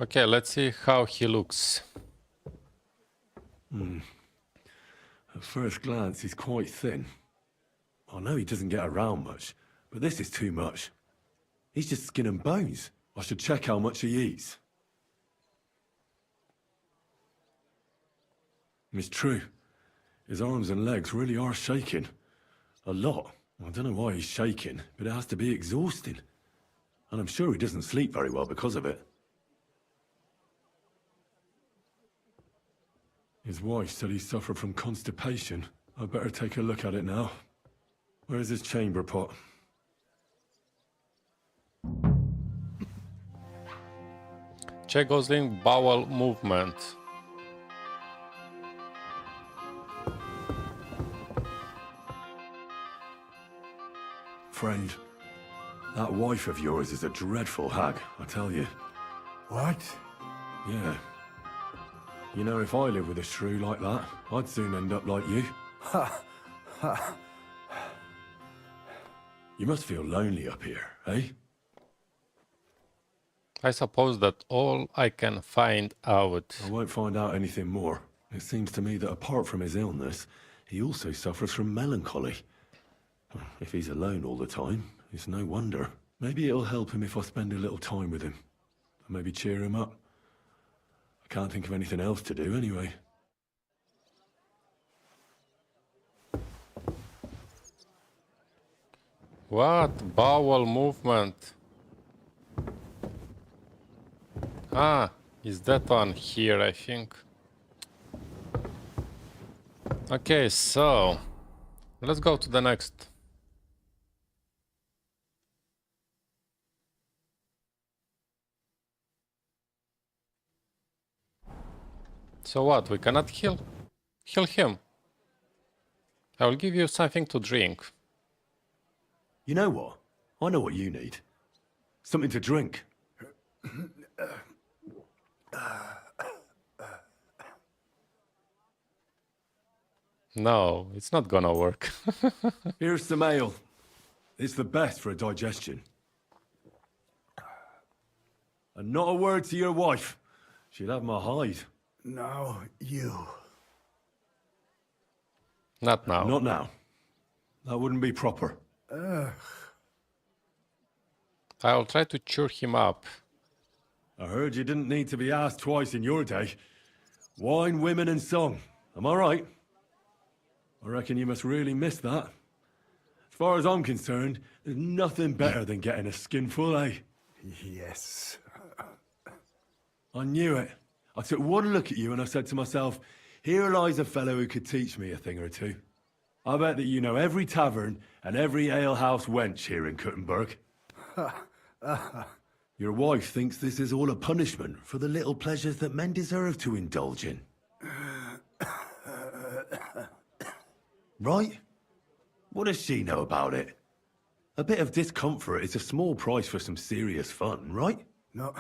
Okay, let's see how he looks. At first glance, he's quite thin. I know he doesn't get around much, but this is too much. He's just skin and bones. I should check how much he eats. It's true. His arms and legs really are shaking. A lot. I don't know why he's shaking, but it has to be exhausting. And I'm sure he doesn't sleep very well because of it. His wife said he suffered from constipation. I'd better take a look at it now. Where's his chamber pot? Check Gosling bowel movement. Friend, that wife of yours is a dreadful hag, I tell you. What? Yeah. You know, if I lived with a shrew like that, I'd soon end up like you. Ha! Ha! You must feel lonely up here, eh? I suppose that's all I can find out. I won't find out anything more. It seems to me that apart from his illness, he also suffers from melancholy. If he's alone all the time, it's no wonder. Maybe it'll help him if I spend a little time with him. Or maybe cheer him up. I can't think of anything else to do anyway. What? Bowel movement. Ah, is that one here, I think. Okay, so let's go to the next. So what, we cannot heal? Heal him. I will give you something to drink. You know what? I know what you need. Something to drink. No, it's not gonna work. Here's some ale. It's the best for a digestion. And not a word to your wife. She'd have my hide. No, you. Not now. Not now. That wouldn't be proper. Ugh. I'll try to cheer him up. I heard you didn't need to be asked twice in your day. Wine, women, and song. Am I right? I reckon you must really miss that. As far as I'm concerned, there's nothing better than getting a skinful, eh? Yes. I knew it. I took one look at you and I said to myself, here lies a fellow who could teach me a thing or two. I bet that you know every tavern and every alehouse wench here in Kuttenberg. Your wife thinks this is all a punishment for the little pleasures that men deserve to indulge in. Right? What does she know about it? A bit of discomfort is a small price for some serious fun, right? No.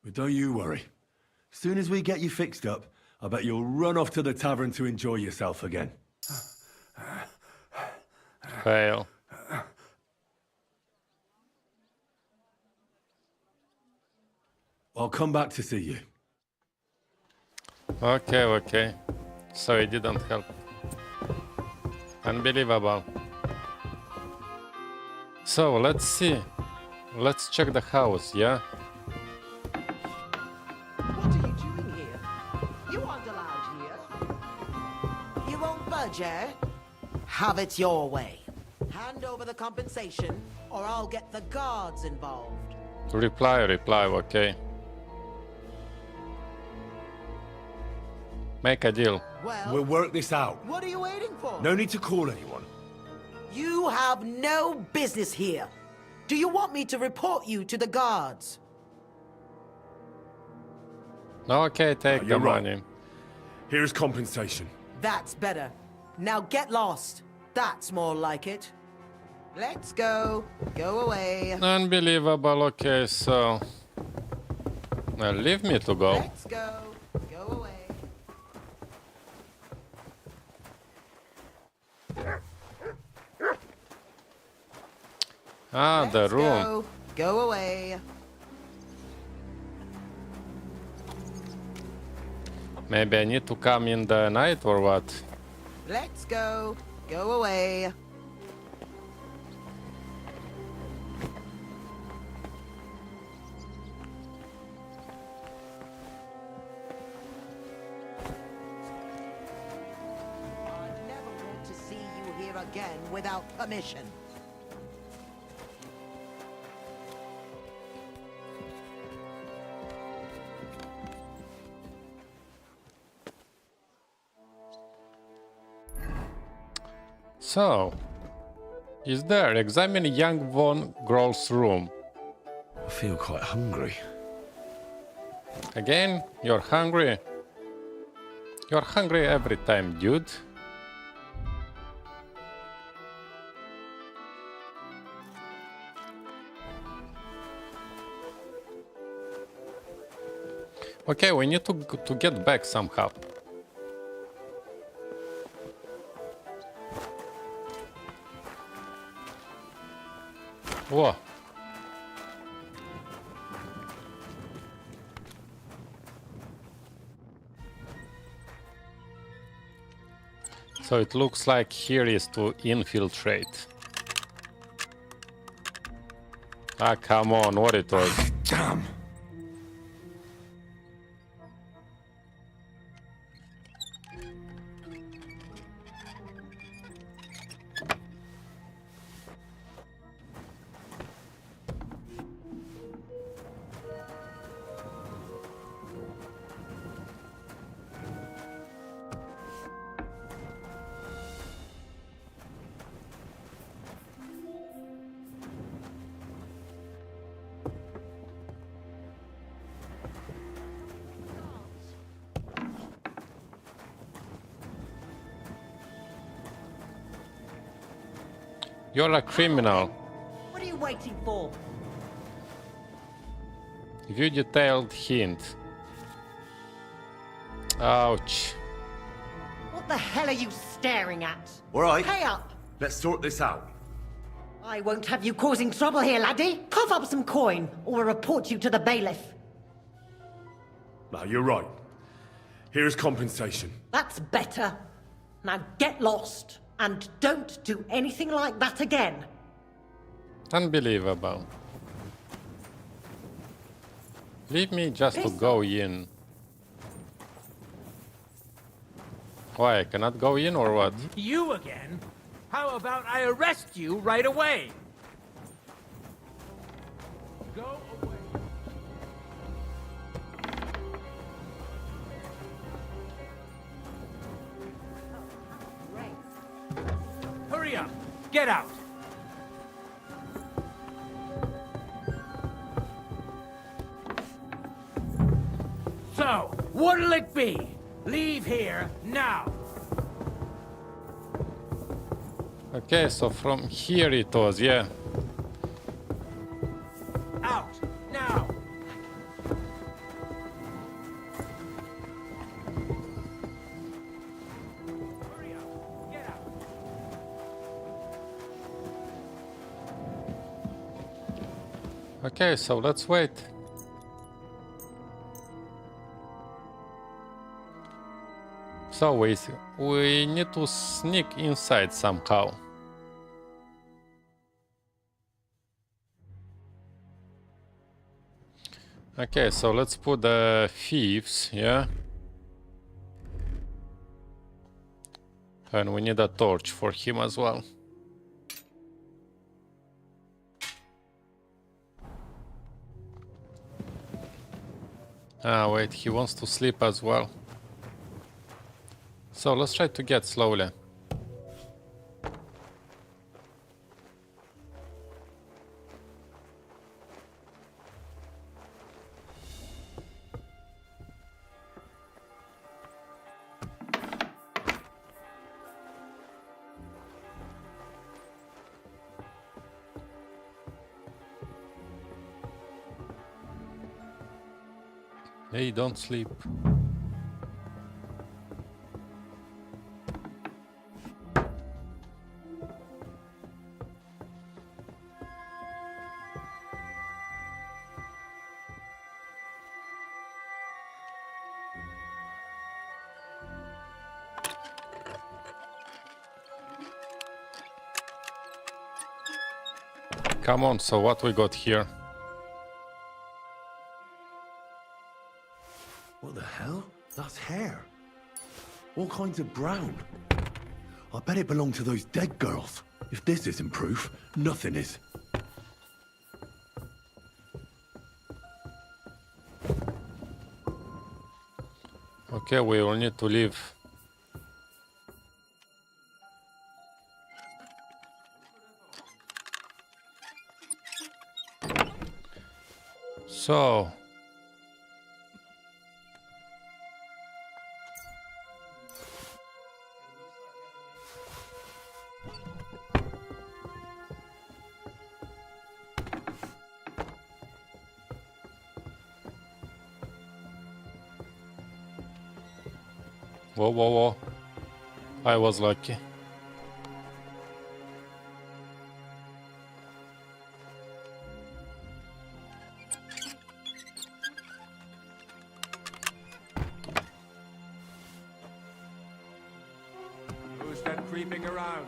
But don't you worry. As soon as we get you fixed up, I bet you'll run off to the tavern to enjoy yourself again. Fail. I'll come back to see you. Okay. So it didn't help. Unbelievable. So let's see. Let's check the house, yeah? What are you doing here? You aren't allowed here. You won't budge, eh? Have it your way. Hand over the compensation, or I'll get the guards involved. Reply, okay. Make a deal. Well, We'll work this out. what are you waiting for? No need to call anyone. You have no business here. Do you want me to report you to the guards? Okay, take the You're right. money. Here's compensation. That's better. Now get lost. That's more like it. Let's go. Go away. Unbelievable, okay, so... Now leave me to go. Let's go. Go away. Ah, the room. Go away. Maybe I need to come in the night or what? Let's go. Go away. I never want to see you here again without permission. So, is there? Examine young von Grolle's room. I feel quite hungry. Again? You're hungry? You're hungry every time, dude. Okay, we need to get back somehow. Whoa. So it looks like here is to infiltrate. Ah, come on, what it was. Damn. You're a criminal. What are you waiting for? View detailed hint. Ouch. What the hell are you staring at? All right. Pay up. Let's sort this out. I won't have you causing trouble here, laddie. Cough up some coin, or we'll report you to the bailiff. No, you're right. Here's compensation. That's better. Now get lost, and don't do anything like that again. Unbelievable. Leave me just to go in. Why, I cannot go in or what? You again? How about I arrest you right away? Go away. Hurry up! Get out! So, what'll it be? Leave here now! Okay, so from here it was, yeah. Out! Now! Hurry up! Get out! Okay, so let's wait. So we need to sneak inside somehow. Okay, so let's put the thieves, yeah? And we need a torch for him as well. Ah, wait, he wants to sleep as well. So let's try to get slowly. Hey, don't sleep. Come on, so what we got here? What the hell? That's hair. All kinds of brown. I bet it belonged to those dead girls. If this isn't proof, nothing is. Okay, we will need to leave. So... Whoa, whoa, whoa. I was lucky. Who's that creeping around?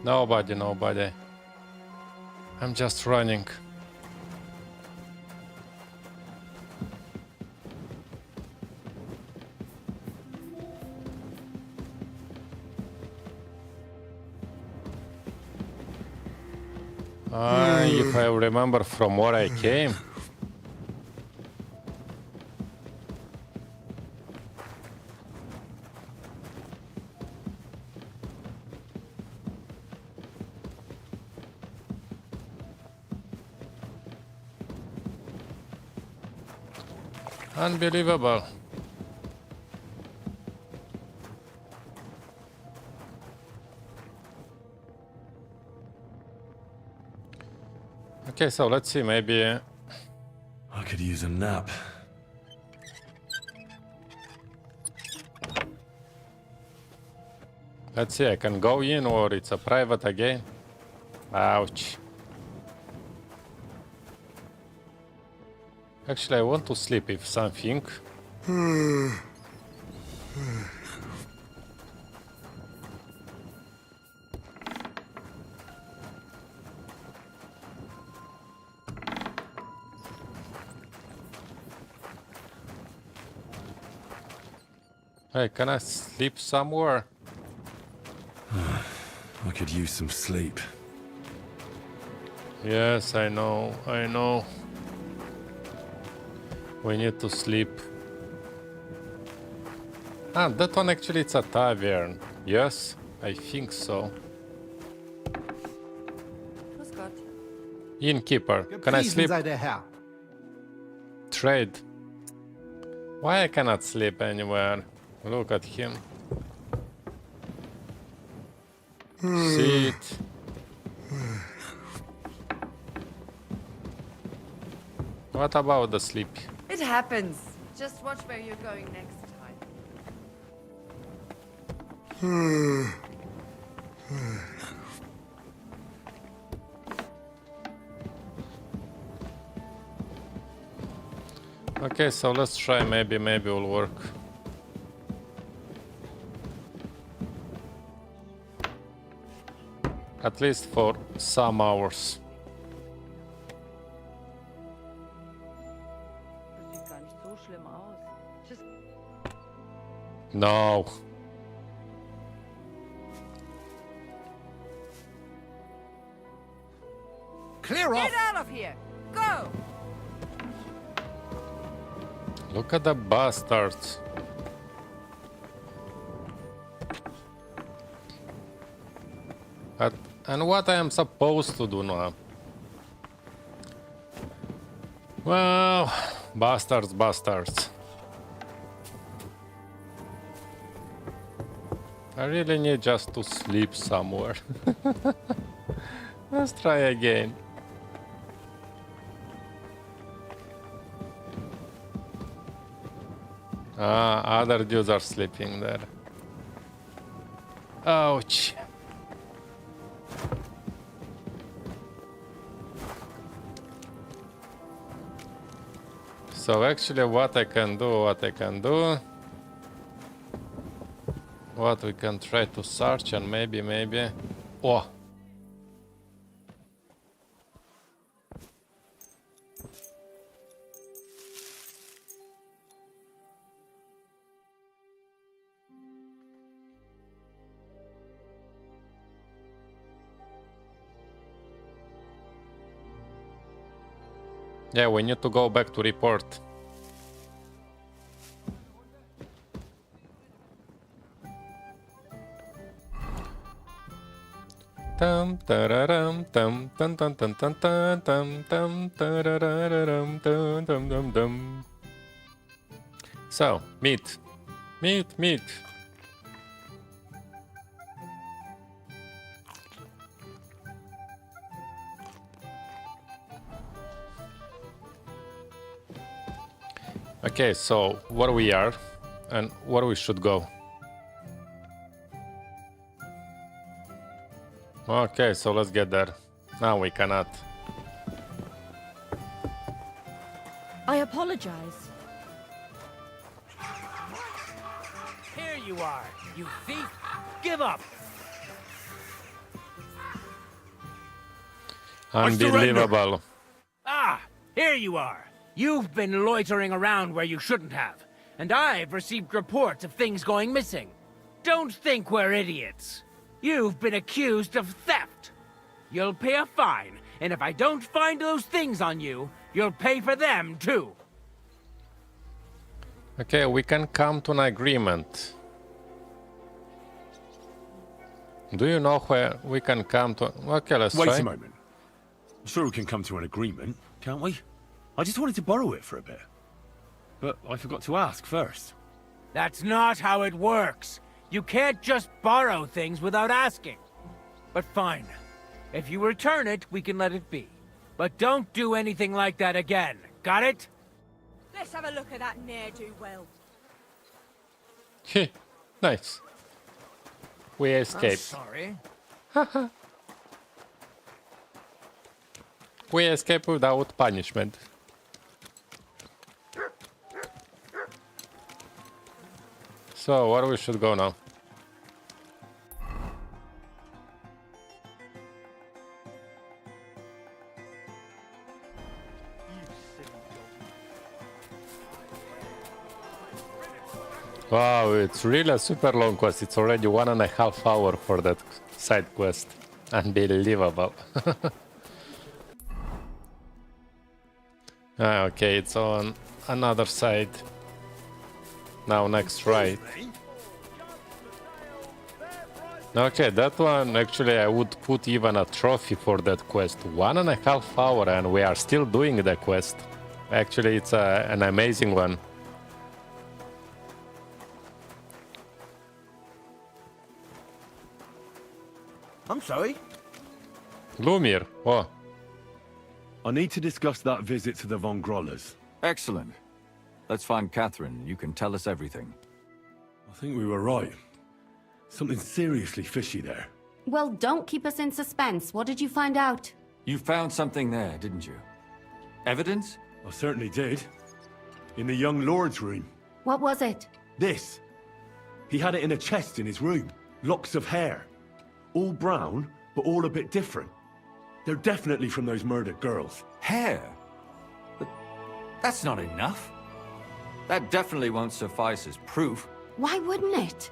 Nobody, nobody. I'm just running. If I remember from where I came. Unbelievable. Okay, so let's see, maybe... I could use a nap. Let's see, I can go in or it's a private again. Ouch. Actually, I want to sleep if something. Hey, can I sleep somewhere? I could use some sleep. Yes, I know, I know. We need to sleep. Ah, that one actually it's a tavern. Yes, I think so. Innkeeper, can I sleep? Trade. Why I cannot sleep anywhere? Look at him. Sit. What about the sleep? It happens. Just watch where you're going next time. Okay, so let's try, maybe it'll work. At least for some hours. No. Clear off! Get out of here! Go! Look at the bastards. And what I am supposed to do now? Well, bastards. I really need just to sleep somewhere. Let's try again. Ah, other dudes are sleeping there. Ouch. So actually what I can do, what we can try to search and maybe, oh, Yeah, we need to go back to report. Tam tararam tam tam tam tam tam tam tam tam tarararam tam tam tam tam. So, meat. Meat. Okay, so where we are and where we should go. Okay, so let's get there. No, we cannot. I apologize. Here you are, you thief! Give up! Unbelievable. Ah, here you are. You've been loitering around where you shouldn't have, and I've received reports of things going missing. Don't think we're idiots. You've been accused of theft. You'll pay a fine, and if I don't find those things on you, you'll pay for them too. Okay, we can come to an agreement. Do you know where we can come to? Okay, let's try. Wait a moment. I'm sure we can come to an agreement, can't we? I just wanted to borrow it for a bit. But I forgot to ask first. That's not how it works. You can't just borrow things without asking. But fine. If you return it, we can let it be. But don't do anything like that again. Got it? Let's have a look at that ne'er-do-well. Nice. We escaped. Sorry. We escaped without punishment. So, where we should go now? Wow, it's really a super long quest. It's already 1.5 hours for that side quest. Unbelievable. Okay, it's on another side. Now next right. Okay, that one actually I would put even a trophy for that quest. 1.5 hours and we are still doing the quest. Actually, it's an amazing one. I'm sorry? Lumir, oh. I need to discuss that visit to the Von Grolles. Excellent. Let's find Katherine. You can tell us everything. I think we were right. Something seriously fishy there. Well, don't keep us in suspense. What did you find out? You found something there, didn't you? Evidence? I certainly did. In the young lord's room. What was it? This. He had it in a chest in his room. Locks of hair. All brown, but all a bit different. They're definitely from those murdered girls. Hair? But that's not enough. That definitely won't suffice as proof. Why wouldn't it?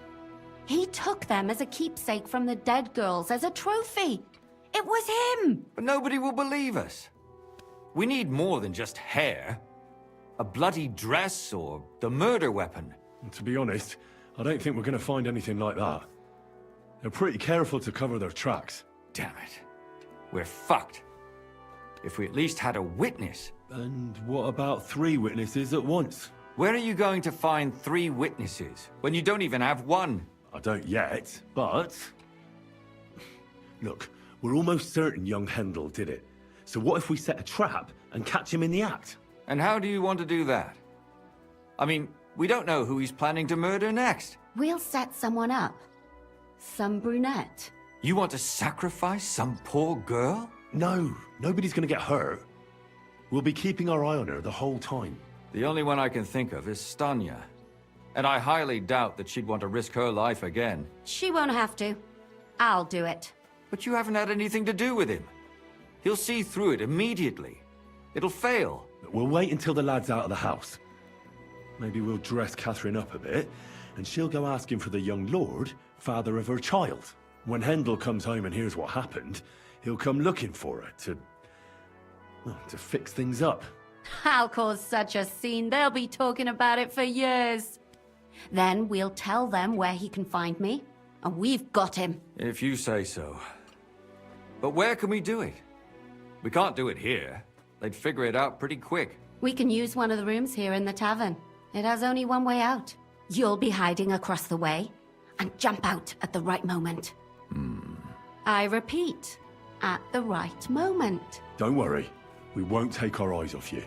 He took them as a keepsake from the dead girls, as a trophy. It was him! But nobody will believe us. We need more than just hair. A bloody dress or the murder weapon. And to be honest, I don't think we're going to find anything like that. They're pretty careful to cover their tracks. Damn it. We're fucked. If we at least had a witness. And what about 3 witnesses at once? Where are you going to find 3 witnesses when you don't even have one? I don't yet, but... Look, we're almost certain young Hendel did it. So what if we set a trap and catch him in the act? And how do you want to do that? I mean, we don't know who he's planning to murder next. We'll set someone up. Some brunette. You want to sacrifice some poor girl? No, nobody's gonna get hurt. We'll be keeping our eye on her the whole time. The only one I can think of is Stanya. And I highly doubt that she'd want to risk her life again. She won't have to. I'll do it. But you haven't had anything to do with him. He'll see through it immediately. It'll fail. We'll wait until the lad's out of the house. Maybe we'll dress Katherine up a bit, and she'll go asking for the young lord, father of her child. When Hendel comes home and hears what happened, he'll come looking for her to fix things up. I'll cause such a scene, they'll be talking about it for years. Then we'll tell them where he can find me, and we've got him. If you say so. But where can we do it? We can't do it here. They'd figure it out pretty quick. We can use one of the rooms here in the tavern. It has only one way out. You'll be hiding across the way, and jump out at the right moment. I repeat, at the right moment. Don't worry. We won't take our eyes off you.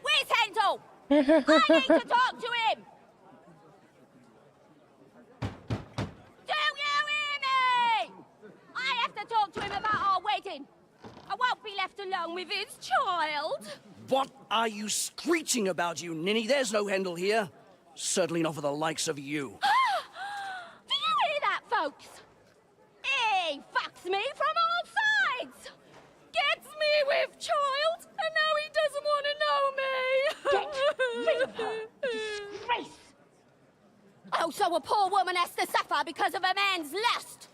Where's Handel? I need to talk to him! Do you hear me? I have to talk to him about our wedding. I won't be left alone with his child. What are you screeching about, you ninny? There's no Handel here. Certainly not for the likes of you. Do you hear that, folks? He fucks me from all sides. Gets me with child, and now he doesn't want to know me. Get rid of her. Disgrace. Oh, so a poor woman has to suffer because of a man's lust.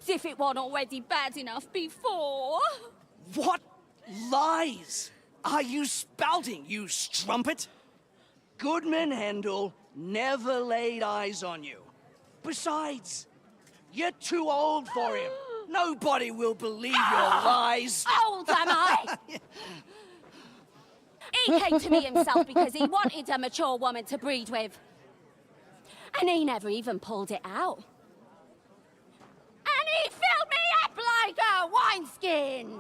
As if it wasn't already bad enough before. What lies are you spouting, you strumpet? Goodman Handel never laid eyes on you. Besides, you're too old for him. Nobody will believe your lies. Old am I? He came to me himself because he wanted a mature woman to breed with. And he never even pulled it out. And he filled me up like a wineskin.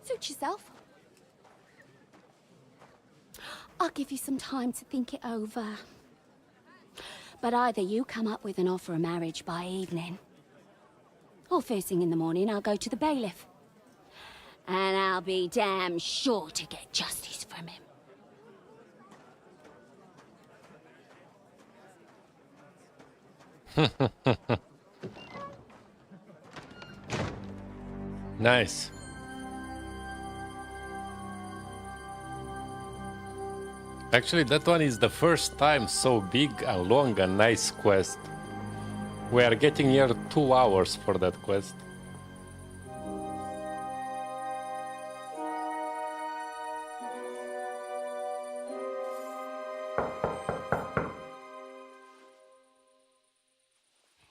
Suit yourself. I'll give you some time to think it over. But either you come up with an offer of marriage by evening, or first thing in the morning I'll go to the bailiff. And I'll be damn sure to get justice from him. Nice. Actually, that one is the first time so big and long and nice quest. We are getting near 2 hours for that quest.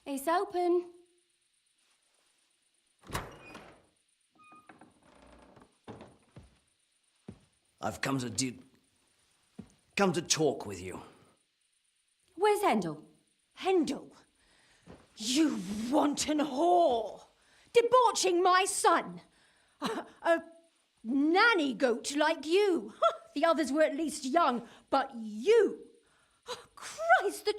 It's open. I've come to talk with you. Where's Handel? Handel? You wanton whore! Debauching my son! A nanny goat like you! The others were at least young, but you! Christ, the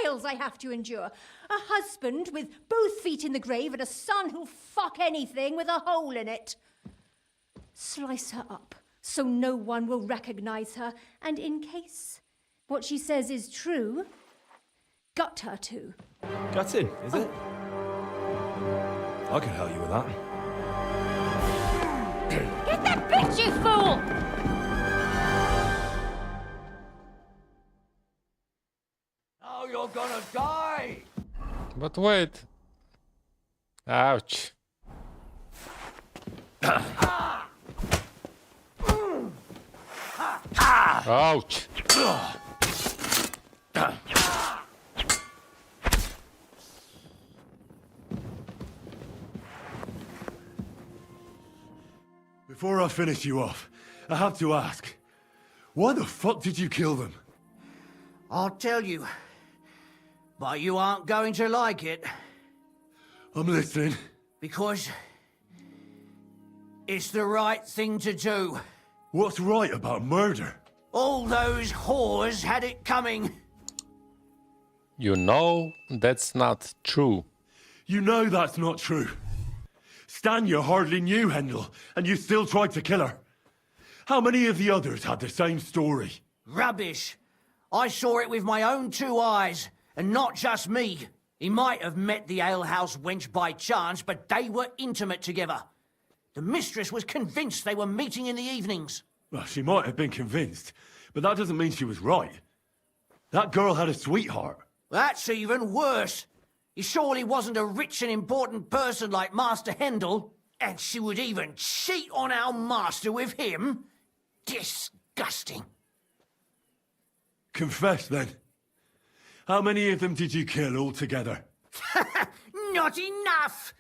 trials I have to endure! A husband with both feet in the grave and a son who'll fuck anything with a hole in it. Slice her up so no one will recognize her, and in case what she says is true, gut her too. Gutting, is it? I can help you with that. Get that bitch, you fool! Now you're gonna die! But wait. Ouch. Ouch. Before I finish you off, I have to ask, why the fuck did you kill them? I'll tell you, but you aren't going to like it. I'm listening. Because it's the right thing to do. What's right about murder? All those whores had it coming. You know that's not true. You know that's not true. Stanya hardly knew Handel, and you still tried to kill her. How many of the others had the same story? Rubbish. I saw it with my own 2 eyes, and not just me. He might have met the alehouse wench by chance, but they were intimate together. The mistress was convinced they were meeting in the evenings. Well, she might have been convinced, but that doesn't mean she was right. That girl had a sweetheart. That's even worse. He surely wasn't a rich and important person like Master Hendel, and she would even cheat on our master with him? Disgusting. Confess, then. How many of them did you kill altogether? Not enough!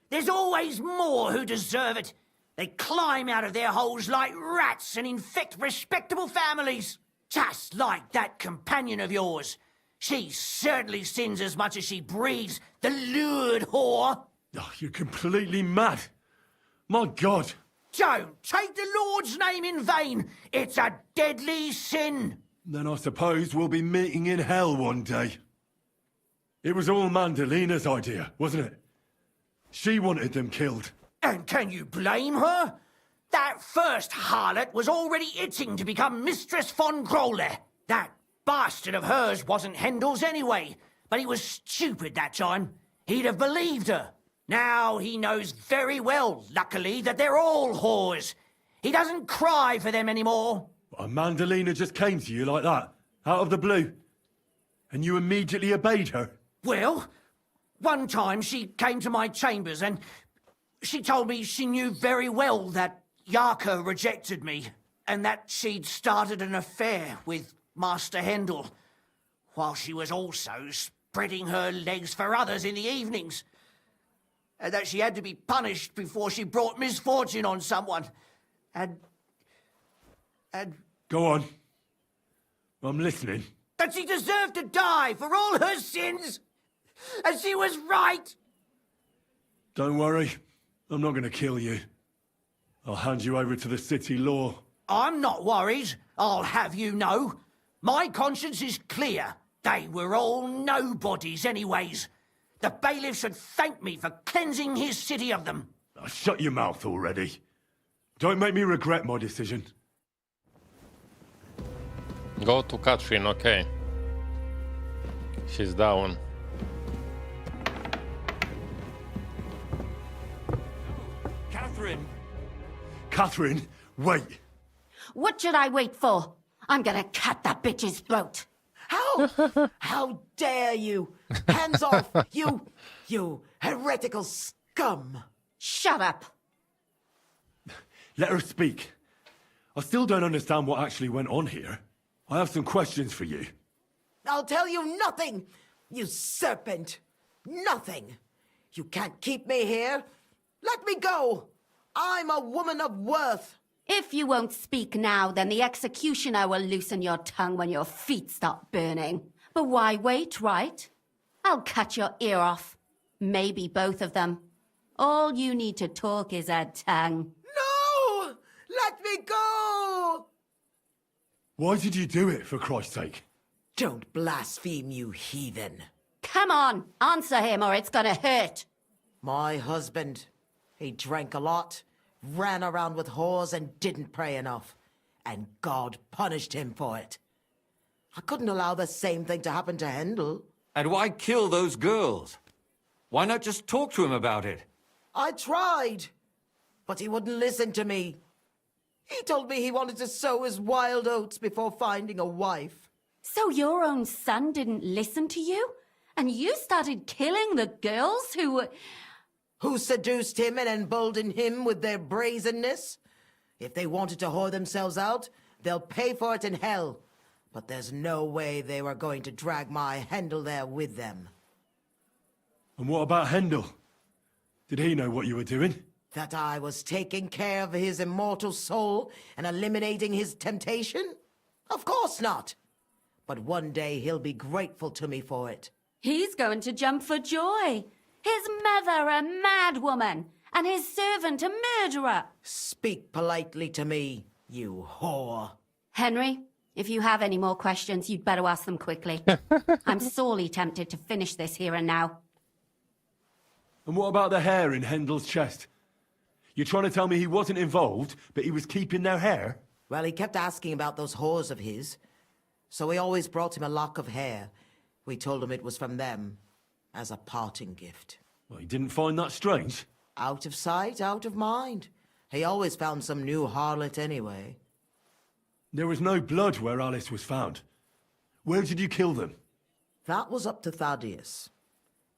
There's always more who deserve it. They climb out of their holes like rats and infect respectable families. Just like that companion of yours. She certainly sins as much as she breathes, the lured whore. Oh, you're completely mad. My God. Don't take the Lord's name in vain. It's a deadly sin. Then I suppose we'll be meeting in hell one day. It was all Mandelina's idea, wasn't it? She wanted them killed. And can you blame her? That first harlot was already itching to become Mistress von Grolle. That bastard of hers wasn't Hendel's anyway, but he was stupid that time. He'd have believed her. Now he knows very well, luckily, that they're all whores. He doesn't cry for them anymore. And Mandelina just came to you like that, out of the blue. And you immediately obeyed her. Well, one time she came to my chambers and she told me she knew very well that Yaka rejected me and that she'd started an affair with Master Hendel, while she was also spreading her legs for others in the evenings. And that she had to be punished before she brought misfortune on someone. And... Go on. I'm listening. That she deserved to die for all her sins. And she was right. Don't worry. I'm not going to kill you. I'll hand you over to the city law. I'm not worried, I'll have you know. My conscience is clear. They were all nobodies anyways. The bailiff should thank me for cleansing his city of them. Oh, shut your mouth already. Don't make me regret my decision. Go to Katherine, okay. She's down. Katherine! Katherine, wait! What should I wait for? I'm gonna cut that bitch's throat. How dare you? Hands off, you heretical scum! Shut up! Let her speak. I still don't understand what actually went on here. I have some questions for you. I'll tell you nothing, you serpent! Nothing! You can't keep me here! Let me go! I'm a woman of worth! If you won't speak now, then the executioner will loosen your tongue when your feet start burning. But why wait, right? I'll cut your ear off. Maybe both of them. All you need to talk is a tongue. No! Let me go! Why did you do it, for Christ's sake? Don't blaspheme, you heathen. Come on, answer him or it's gonna hurt. My husband, he drank a lot, ran around with whores and didn't pray enough. And God punished him for it. I couldn't allow the same thing to happen to Hendel. And why kill those girls? Why not just talk to him about it? I tried, but he wouldn't listen to me. He told me he wanted to sow his wild oats before finding a wife. So your own son didn't listen to you? And you started killing the girls who seduced him and emboldened him with their brazenness? If they wanted to whore themselves out, they'll pay for it in hell. But there's no way they were going to drag my Hendel there with them. And what about Hendel? Did he know what you were doing? That I was taking care of his immortal soul and eliminating his temptation? Of course not. But one day he'll be grateful to me for it. He's going to jump for joy. His mother a mad woman, and his servant a murderer. Speak politely to me, you whore. Henry, if you have any more questions, you'd better ask them quickly. I'm sorely tempted to finish this here and now. And what about the hair in Hendel's chest? You're trying to tell me he wasn't involved, but he was keeping their hair? Well, he kept asking about those whores of his. So we always brought him a lock of hair. We told him it was from them, as a parting gift. Well, he didn't find that strange? Out of sight, out of mind. He always found some new harlot anyway. There was no blood where Alice was found. Where did you kill them? That was up to Thaddeus.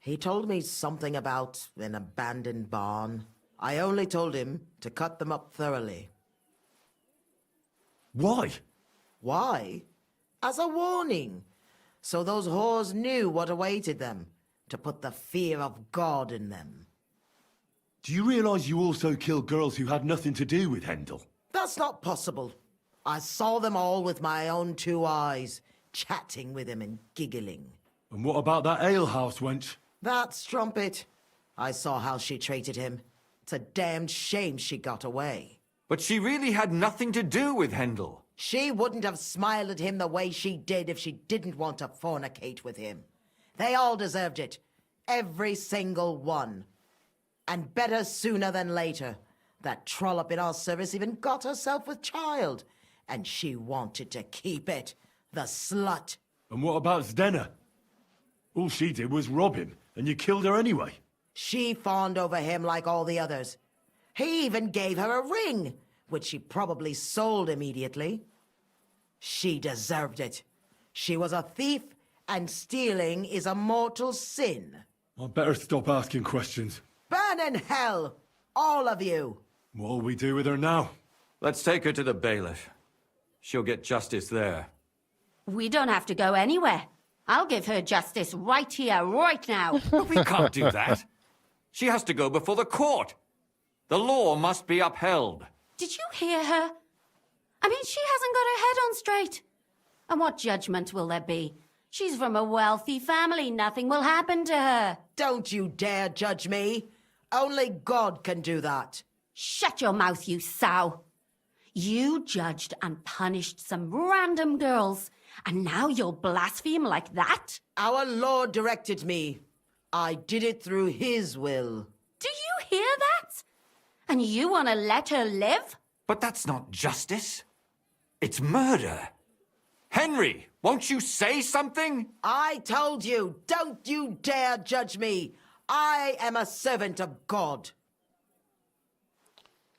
He told me something about an abandoned barn. I only told him to cut them up thoroughly. Why? Why? As a warning, so those whores knew what awaited them, to put the fear of God in them. Do you realize you also killed girls who had nothing to do with Hendel? That's not possible. I saw them all with my own 2 eyes, chatting with him and giggling. And what about that alehouse wench? That strumpet. I saw how she treated him. It's a damned shame she got away. But she really had nothing to do with Hendel. She wouldn't have smiled at him the way she did if she didn't want to fornicate with him. They all deserved it. Every single one. And better sooner than later. That trollop in our service even got herself with child. And she wanted to keep it. The slut. And what about Zdena? All she did was rob him, and you killed her anyway. She fawned over him like all the others. He even gave her a ring, which she probably sold immediately. She deserved it. She was a thief, and stealing is a mortal sin. I'd better stop asking questions. Burn in hell, all of you. What'll we do with her now? Let's take her to the bailiff. She'll get justice there. We don't have to go anywhere. I'll give her justice right here, right now. We can't do that. She has to go before the court. The law must be upheld. Did you hear her? I mean, she hasn't got her head on straight. And what judgment will there be? She's from a wealthy family. Nothing will happen to her. Don't you dare judge me. Only God can do that. Shut your mouth, you sow. You judged and punished some random girls, and now you'll blaspheme like that? Our Lord directed me. I did it through His will. Do you hear that? And you want to let her live? But that's not justice. It's murder. Henry, won't you say something? I told you, don't you dare judge me. I am a servant of God.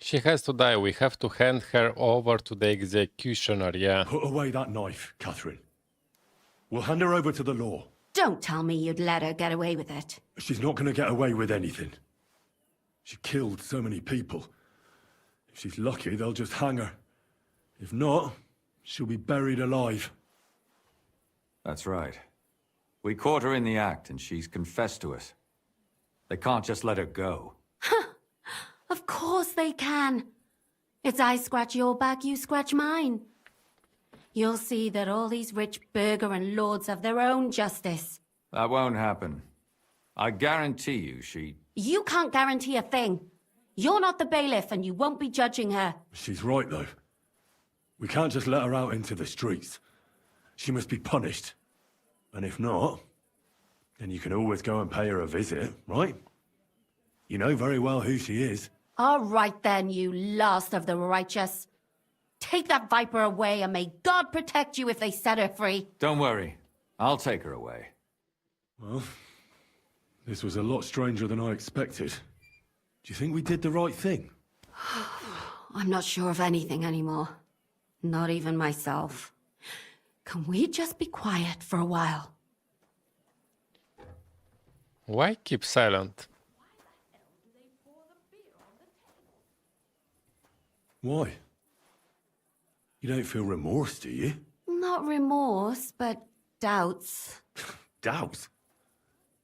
She has to die. We have to hand her over to the executioner, yeah. Put away that knife, Katherine. We'll hand her over to the law. Don't tell me you'd let her get away with it. She's not going to get away with anything. She killed so many people. If she's lucky, they'll just hang her. If not, she'll be buried alive. That's right. We caught her in the act, and she's confessed to us. They can't just let her go. Of course they can. It's I scratch your back, you scratch mine. You'll see that all these rich burgher and lords have their own justice. That won't happen. I guarantee you she... You can't guarantee a thing. You're not the bailiff and you won't be judging her. She's right, though. We can't just let her out into the streets. She must be punished. And if not, then you can always go and pay her a visit, right? You know very well who she is. All right then, you last of the righteous. Take that viper away and may God protect you if they set her free. Don't worry. I'll take her away. Well, this was a lot stranger than I expected. Do you think we did the right thing? I'm not sure of anything anymore. Not even myself. Can we just be quiet for a while? Why keep silent? Why? You don't feel remorse, do you? Not remorse, but doubts. Doubts?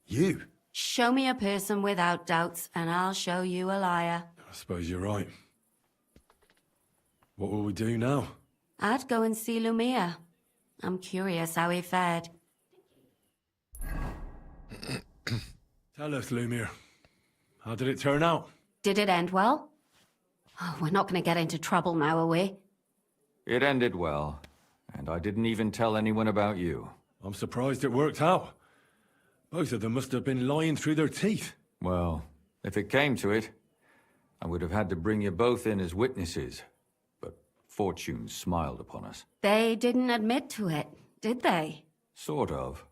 You? Show me a person without doubts, and I'll show you a liar. I suppose you're right. What will we do now? I'd go and see Lumir. I'm curious how he fared. Tell us, Lumir. How did it turn out? Did it end well? Oh, we're not going to get into trouble now, are we? It ended well, and I didn't even tell anyone about you. I'm surprised it worked out. Both of them must have been lying through their teeth. Well, if it came to it, I would have had to bring you both in as witnesses. But fortune smiled upon us. They didn't admit to it, did they? Sort of.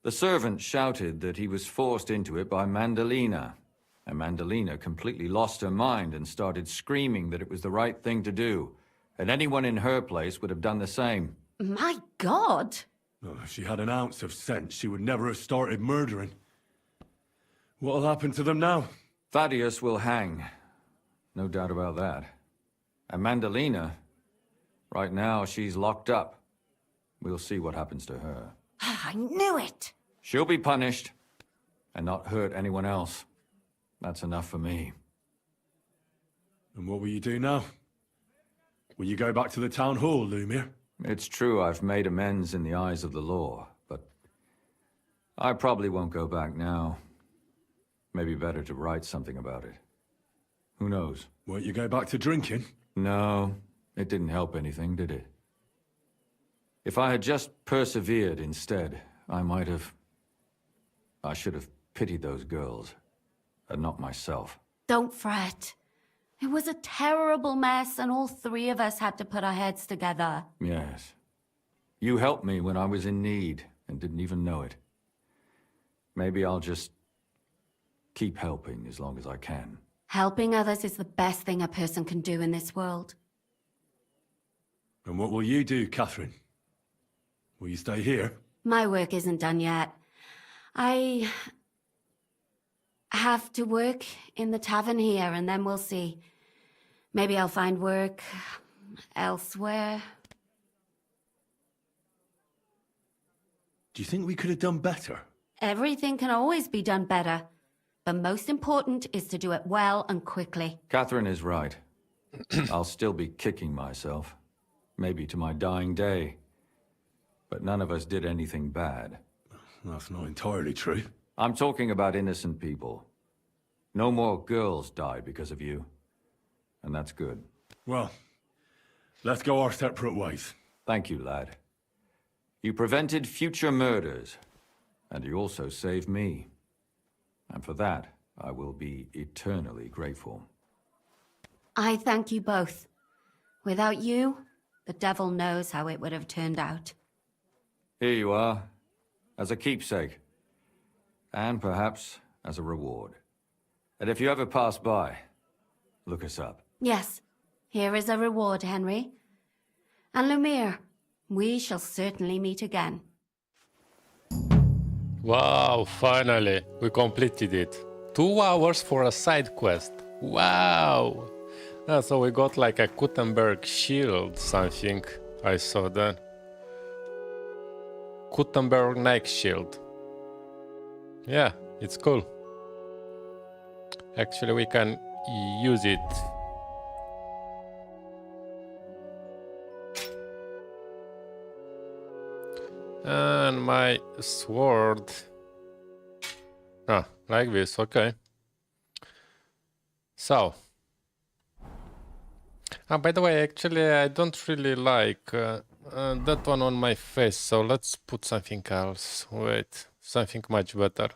The servant shouted that he was forced into it by Mandelina. And Mandelina completely lost her mind and started screaming that it was the right thing to do. And anyone in her place would have done the same. My God! Oh, if she had an ounce of sense, she would never have started murdering. What'll happen to them now? Thaddeus will hang. No doubt about that. And Mandelina, right now she's locked up. We'll see what happens to her. I knew it! She'll be punished, and not hurt anyone else. That's enough for me. And what will you do now? Will you go back to the town hall, Lumir? It's true I've made amends in the eyes of the law, but I probably won't go back now. Maybe better to write something about it. Who knows? Won't you go back to drinking? No, it didn't help anything, did it? If I had just persevered instead, I should have pitied those girls, and not myself. Don't fret. It was a terrible mess, and all three of us had to put our heads together. Yes. You helped me when I was in need, and didn't even know it. Maybe I'll just keep helping as long as I can. Helping others is the best thing a person can do in this world. And what will you do, Katherine? Will you stay here? My work isn't done yet. I have to work in the tavern here, and then we'll see. Maybe I'll find work elsewhere. Do you think we could have done better? Everything can always be done better. But most important is to do it well and quickly. Katherine is right. I'll still be kicking myself. Maybe to my dying day. But none of us did anything bad. That's not entirely true. I'm talking about innocent people. No more girls died because of you. And that's good. Well, let's go our separate ways. Thank you, lad. You prevented future murders. And you also saved me. And for that, I will be eternally grateful. I thank you both. Without you, the devil knows how it would have turned out. Here you are, as a keepsake. And perhaps as a reward. And if you ever pass by, look us up. Yes, here is a reward, Henry. And Lumir, we shall certainly meet again. Wow, finally, we completed it. 2 hours for a side quest. Wow! So we got like a Kuttenberg shield, something. I saw that. Kuttenberg neck shield. Yeah, it's cool. Actually, we can use it. And my sword. Ah, like this, okay. So. By the way, actually, I don't really like that one on my face, so let's put something else. Wait, something much better.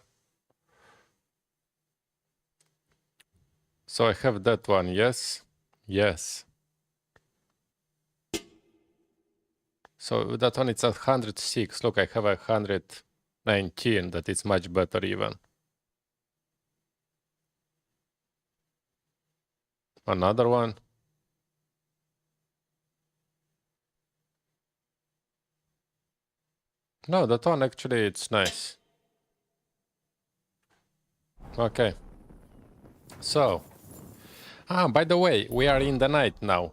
So I have that one, yes? Yes. So that one it's at 106. Look, I have 119. That is much better even. Another one. No, that one actually it's nice. Okay. So. By the way, we are in the night now.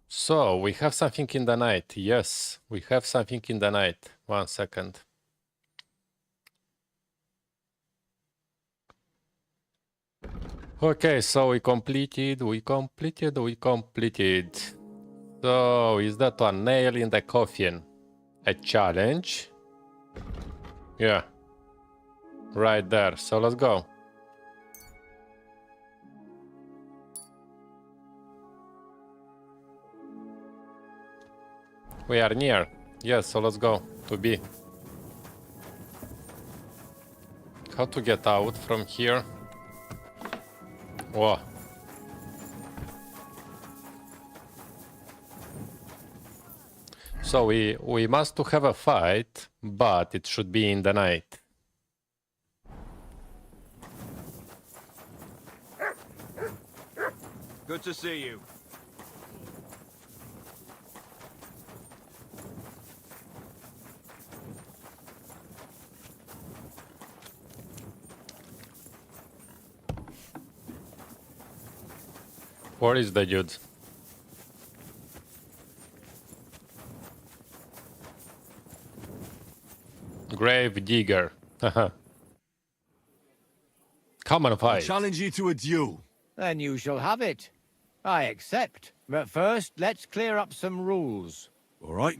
So, we have something in the night. Yes, we have something in the night. 1 second. Okay, so we completed. So, is that one nail in the coffin a challenge? Yeah. Right there. So, let's go. We are near. Yes, so let's go to B. How to get out from here? Whoa. So we must to have a fight, but it should be in the night. Good to see you. Where is the dude? Gravedigger. Haha. Come and I fight. challenge you to a duel. Then you shall have it. I accept. But first, let's clear up some rules. All right.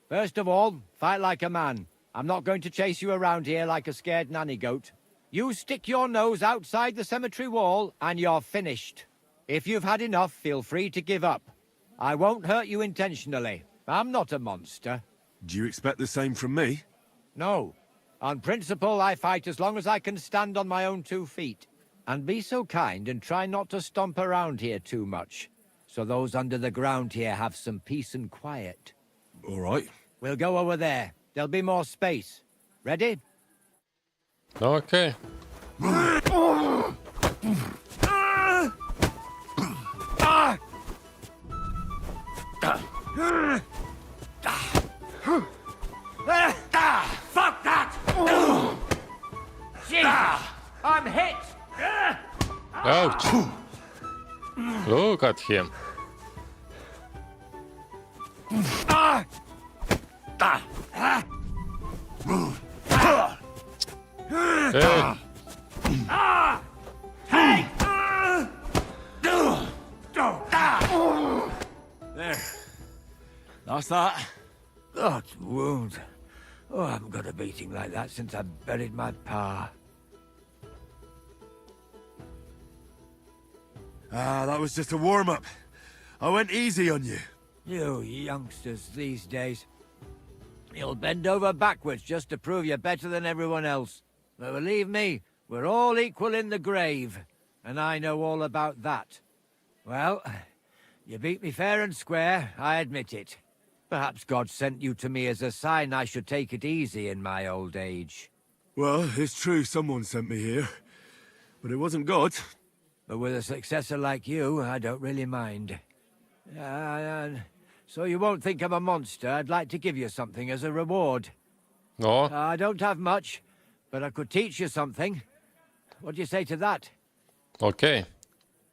First of all, fight like a man. I'm not going to chase you around here like a scared nanny goat. You stick your nose outside the cemetery wall, and you're finished. If you've had enough, feel free to give up. I won't hurt you intentionally. I'm not a monster. Do you expect the same from me? No. On principle, I fight as long as I can stand on my own 2 feet. And be so kind and try not to stomp around here too much, so those under the ground here have some peace and quiet. All right. We'll go over there. There'll be more space. Ready? Okay. Fuck that! Jeez, I'm hit! Ouch. Look at him. Hey. There. That's that. That wound. Oh, I haven't got a beating like that since I buried my pa. That was just a warm-up. I went easy on you. You youngsters these days. You'll bend over backwards just to prove you're better than everyone else. But believe me, we're all equal in the grave. And I know all about that. Well, you beat me fair and square, I admit it. Perhaps God sent you to me as a sign I should take it easy in my old age. Well, it's true someone sent me here. But it wasn't God. But with a successor like you, I don't really mind. So you won't think I'm a monster. I'd like to give you something as a reward. No. I don't have much, but I could teach you something. What do you say to that? Okay.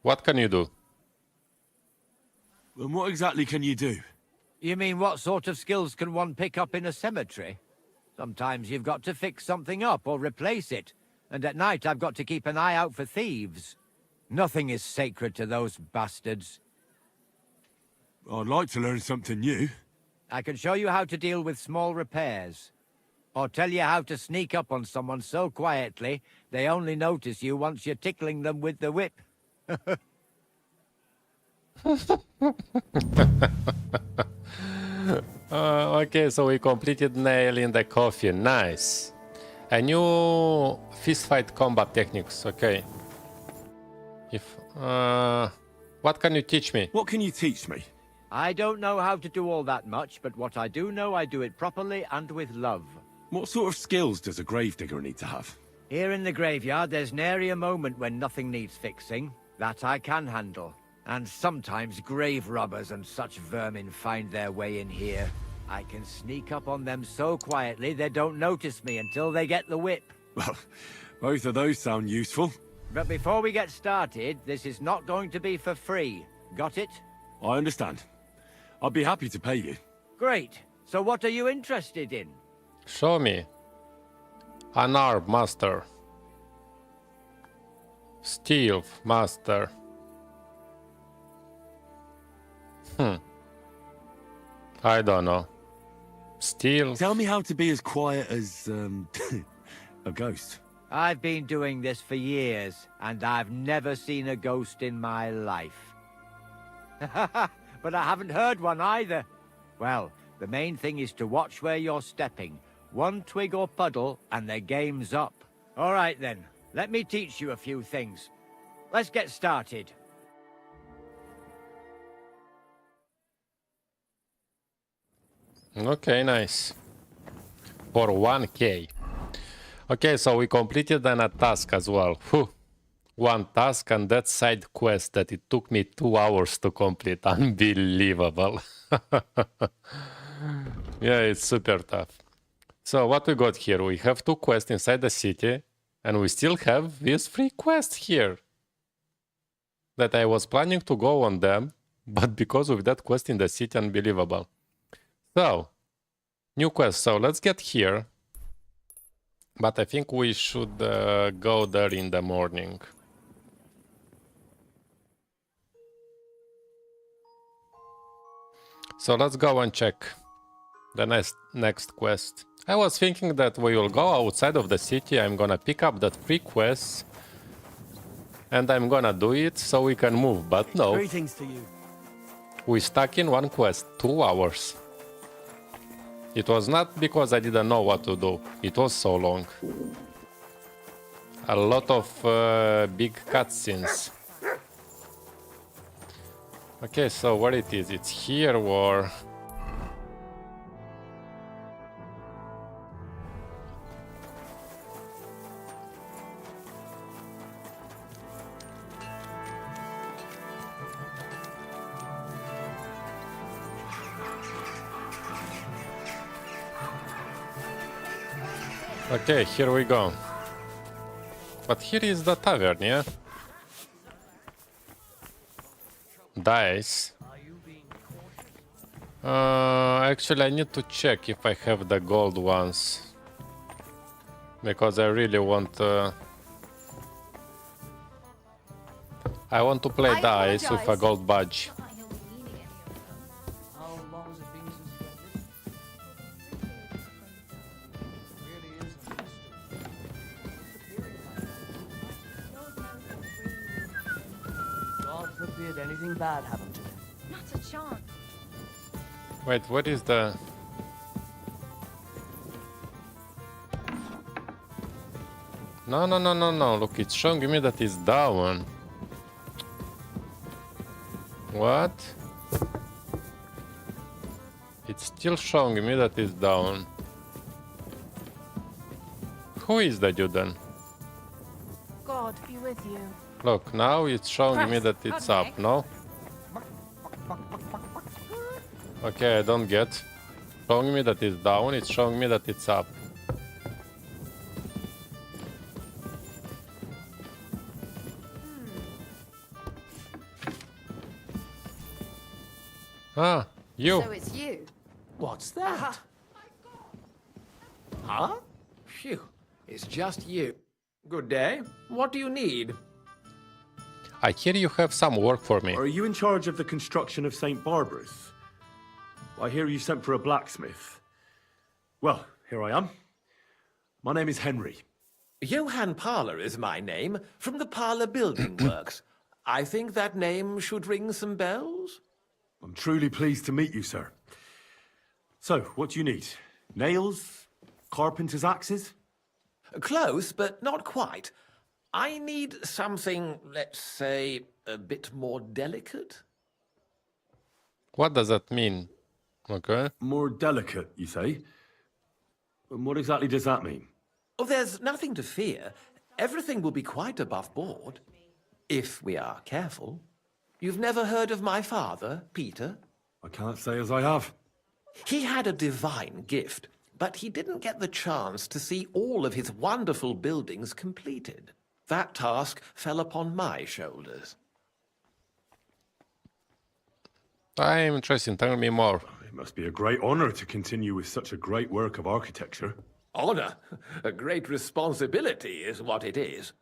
What can you do? And what exactly can you do? You mean what sort of skills can one pick up in a cemetery? Sometimes you've got to fix something up or replace it. And at night I've got to keep an eye out for thieves. Nothing is sacred to those bastards. I'd like to learn something new. I can show you how to deal with small repairs. Or tell you how to sneak up on someone so quietly, they only notice you once you're tickling them with the whip. Okay, so we completed nail in the coffin. Nice. A new fistfight combat techniques. Okay. What can you teach me? What can you teach me? I don't know how to do all that much, but what I do know, I do it properly and with love. What sort of skills does a gravedigger need to have? Here in the graveyard, there's nary a moment when nothing needs fixing. That I can handle. And sometimes grave robbers and such vermin find their way in here. I can sneak up on them so quietly they don't notice me until they get the whip. Well, both of those sound useful. But before we get started, this is not going to be for free. Got it? I understand. I'd be happy to pay you. Great. So what are you interested in? Show me. Unarmed master. Stealth master. I don't know. Stealth. Tell me how to be as quiet as, a ghost. I've been doing this for years, and I've never seen a ghost in my life. But I haven't heard one either. Well, the main thing is to watch where you're stepping. One twig or puddle, and the game's up. All right, then. Let me teach you a few things. Let's get started. Okay, nice. For 1K. Okay, so we completed a task as well. Whew. One task and that side quest that it took me 2 hours to complete. Unbelievable. Yeah, it's super tough. So what we got here? We have 2 quests inside the city and we still have this free quest here. that I was planning to go on them, but because of that quest in the city, unbelievable. So, new quest. So let's get here. But I think we should go there in the morning. So let's go and check the next quest. I was thinking that we will go outside of the city. I'm gonna pick up that 3 quests and I'm gonna do it so we can move, but no. Greetings to you. We stuck in one quest, 2 hours. It was not because I didn't know what to do. It was so long. A lot of big cutscenes. Okay, so where it is? It's here or... Okay, here we go. But here is the tavern, yeah? Dice. Actually, I need to check if I have the gold ones. Because I really want... I want to play dice with a gold badge. Anything bad happened to him? Not a chance. Wait, what is the... No. Look, it's showing me that it's down. What? It's still showing me that it's down. Who is the dude then? God be with you. Look, now it's showing me that it's up, no? Okay, I don't get. Showing me that it's down, it's showing me that it's up. Ah, you. So it's you. What's that? Huh? Phew, it's just you. Good day. What do you need? I hear you have some work for me. Are you in charge of the construction of St. Barbara's? I hear you sent for a blacksmith. Well, here I am. My name is Henry. Johann Parler is my name, from the Parler Building Works. I think that name should ring some bells. I'm truly pleased to meet you, sir. So, what do you need? Nails? Carpenter's axes? Close, but not quite. I need something, let's say, a bit more delicate. What does that mean? Okay. More delicate, you say? And what exactly does that mean? Oh, there's nothing to fear. Everything will be quite above board. If we are careful. You've never heard of my father, Peter? I can't say as I have. He had a divine gift, but he didn't get the chance to see all of his wonderful buildings completed. That task fell upon my shoulders. I'm interested. Tell me more. It must be a great honor to continue with such a great work of architecture. Honor? A great responsibility is what it is.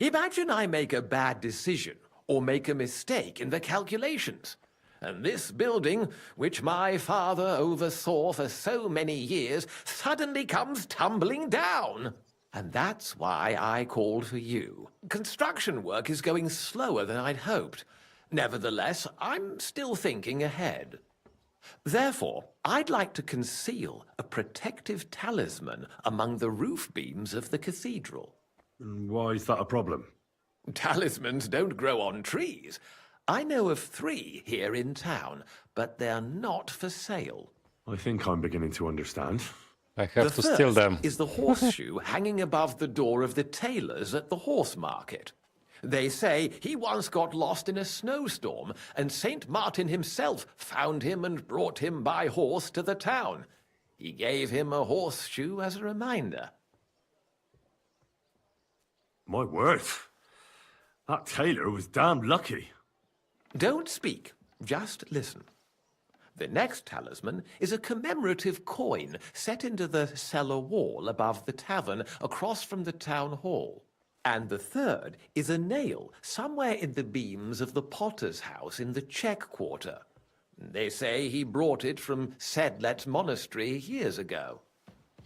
Imagine I make a bad decision or make a mistake in the calculations. And this building, which my father oversaw for so many years, suddenly comes tumbling down. And that's why I called for you. Construction work is going slower than I'd hoped. Nevertheless, I'm still thinking ahead. Therefore, I'd like to conceal a protective talisman among the roof beams of the cathedral. And why is that a problem? Talismans don't grow on trees. I know of 3 here in town, but they're not for sale. I think I'm beginning to understand. I have to steal them. Is the horseshoe hanging above the door of the tailors at the horse market. They say he once got lost in a snowstorm, and St. Martin himself found him and brought him by horse to the town. He gave him a horseshoe as a reminder. My word. That tailor was damn lucky. Don't speak, just listen. The next talisman is a commemorative coin set into the cellar wall above the tavern across from the town hall. And the third is a nail somewhere in the beams of the potter's house in the Czech quarter. They say he brought it from Sedlet Monastery years ago.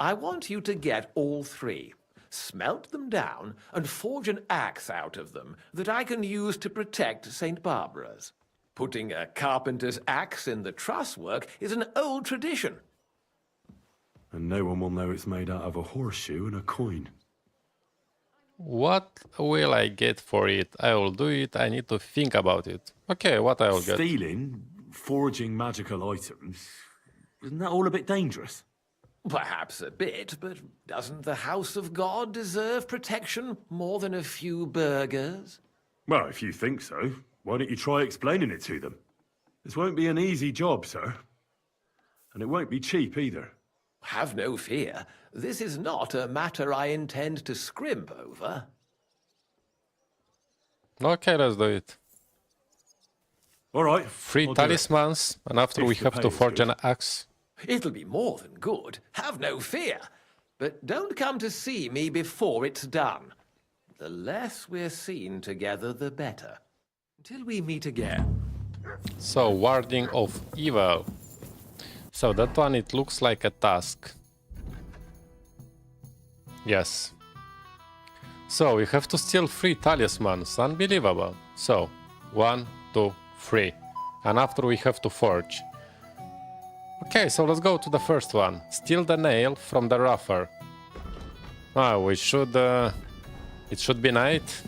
I want you to get all three, smelt them down, and forge an axe out of them that I can use to protect St. Barbara's. Putting a carpenter's axe in the truss work is an old tradition. And no one will know it's made out of a horseshoe and a coin. What will I get for it? I will do it. I need to think about it. Okay, what I will get? Stealing, forging magical items. Isn't that all a bit dangerous? Perhaps a bit, but doesn't the House of God deserve protection more than a few burghers? Well, if you think so, why don't you try explaining it to them? This won't be an easy job, sir. And it won't be cheap either. Have no fear. This is not a matter I intend to scrimp over. Okay, let's do it. All right. 3 talismans, and after we have to forge an axe. It'll be more than good. Have no fear. But don't come to see me before it's done. The less we're seen together, the better. Until we meet again. So, warding of evil. So that one, it looks like a task. Yes. So we have to steal 3 talismans. Unbelievable. So 1, 2, 3. And after we have to forge. Okay, so let's go to the first one. Steal the nail from the Rafter. Ah, we should... it should be night?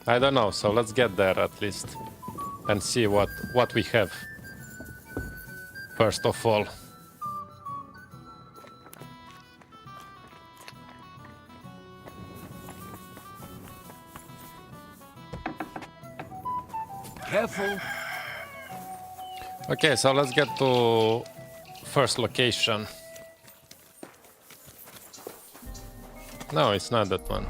I don't know, so let's get there at least. And see what we have. First of all. Careful. Okay, so let's get to first location. No, it's not that one.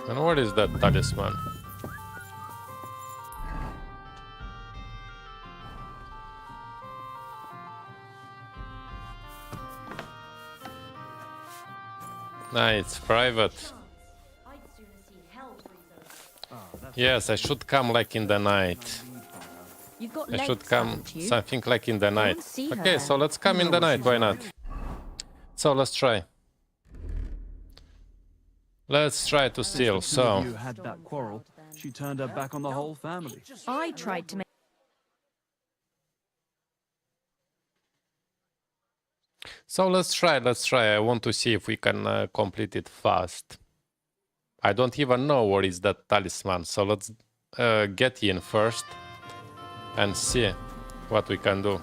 And what is that talisman? Nah, it's private. Yes, I should come like in the night. I should come something like in the night. Okay, so let's come in the night, why not? So let's try. Let's try to steal, so... You had that quarrel. She turned her back on the whole family. I tried to make... So let's try. I want to see if we can complete it fast. I don't even know what is that talisman, so let's get in first and see what we can do.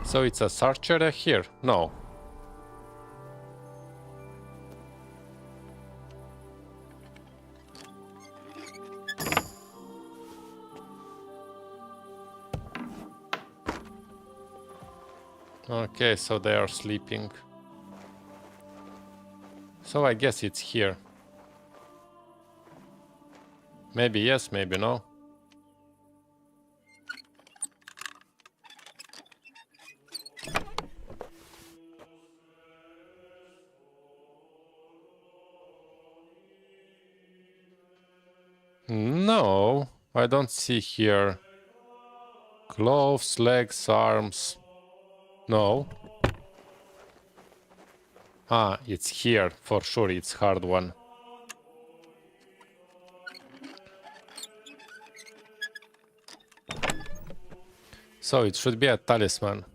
So it's a searcher here? No. Okay, so they are sleeping. So I guess it's here. Maybe yes, maybe no. No, I don't see here. Gloves, legs, arms. No. Ah, it's here. For sure, it's hard one. So it should be a talisman.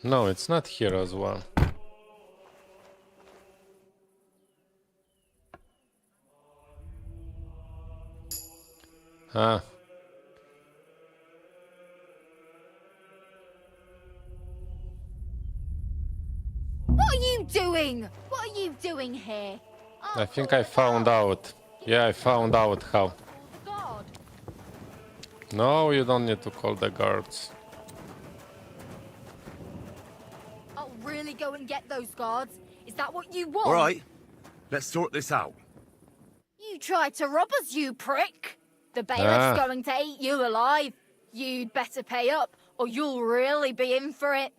No, it's not here as well. Ah. doing? What are you doing here? I think I found out. Yeah, I found out how. No, you don't need to call the guards. I'll really go and get those guards. Is that what you want? All right, let's sort this out. You tried to rob us, you prick. The bailiff's going to eat you alive. You'd better pay up, or you'll really be in for it.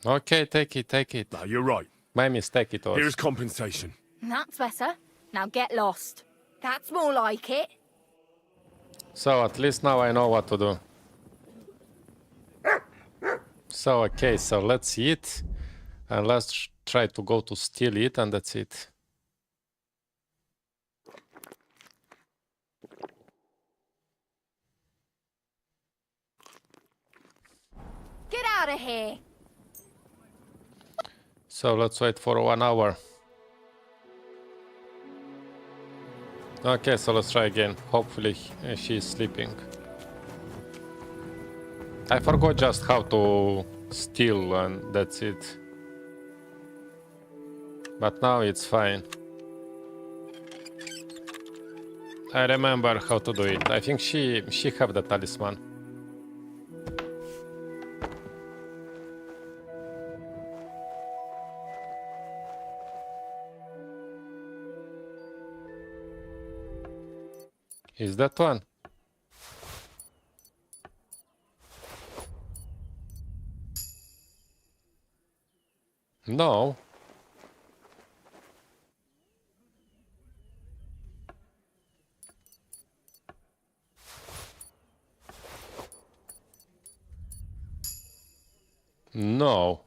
Okay, take it, take it. No, you're right. My mistake it was. Here's compensation. That's better. Now get lost. That's more like it. So at least now I know what to do. So okay, so let's eat. And let's try to go to steal it, and that's it. Get out of here. So let's wait for 1 hour. Okay, so let's try again. Hopefully she's sleeping. I forgot just how to steal, and that's it. But now it's fine. I remember how to do it. I think she have the talisman. Is that one? No. No.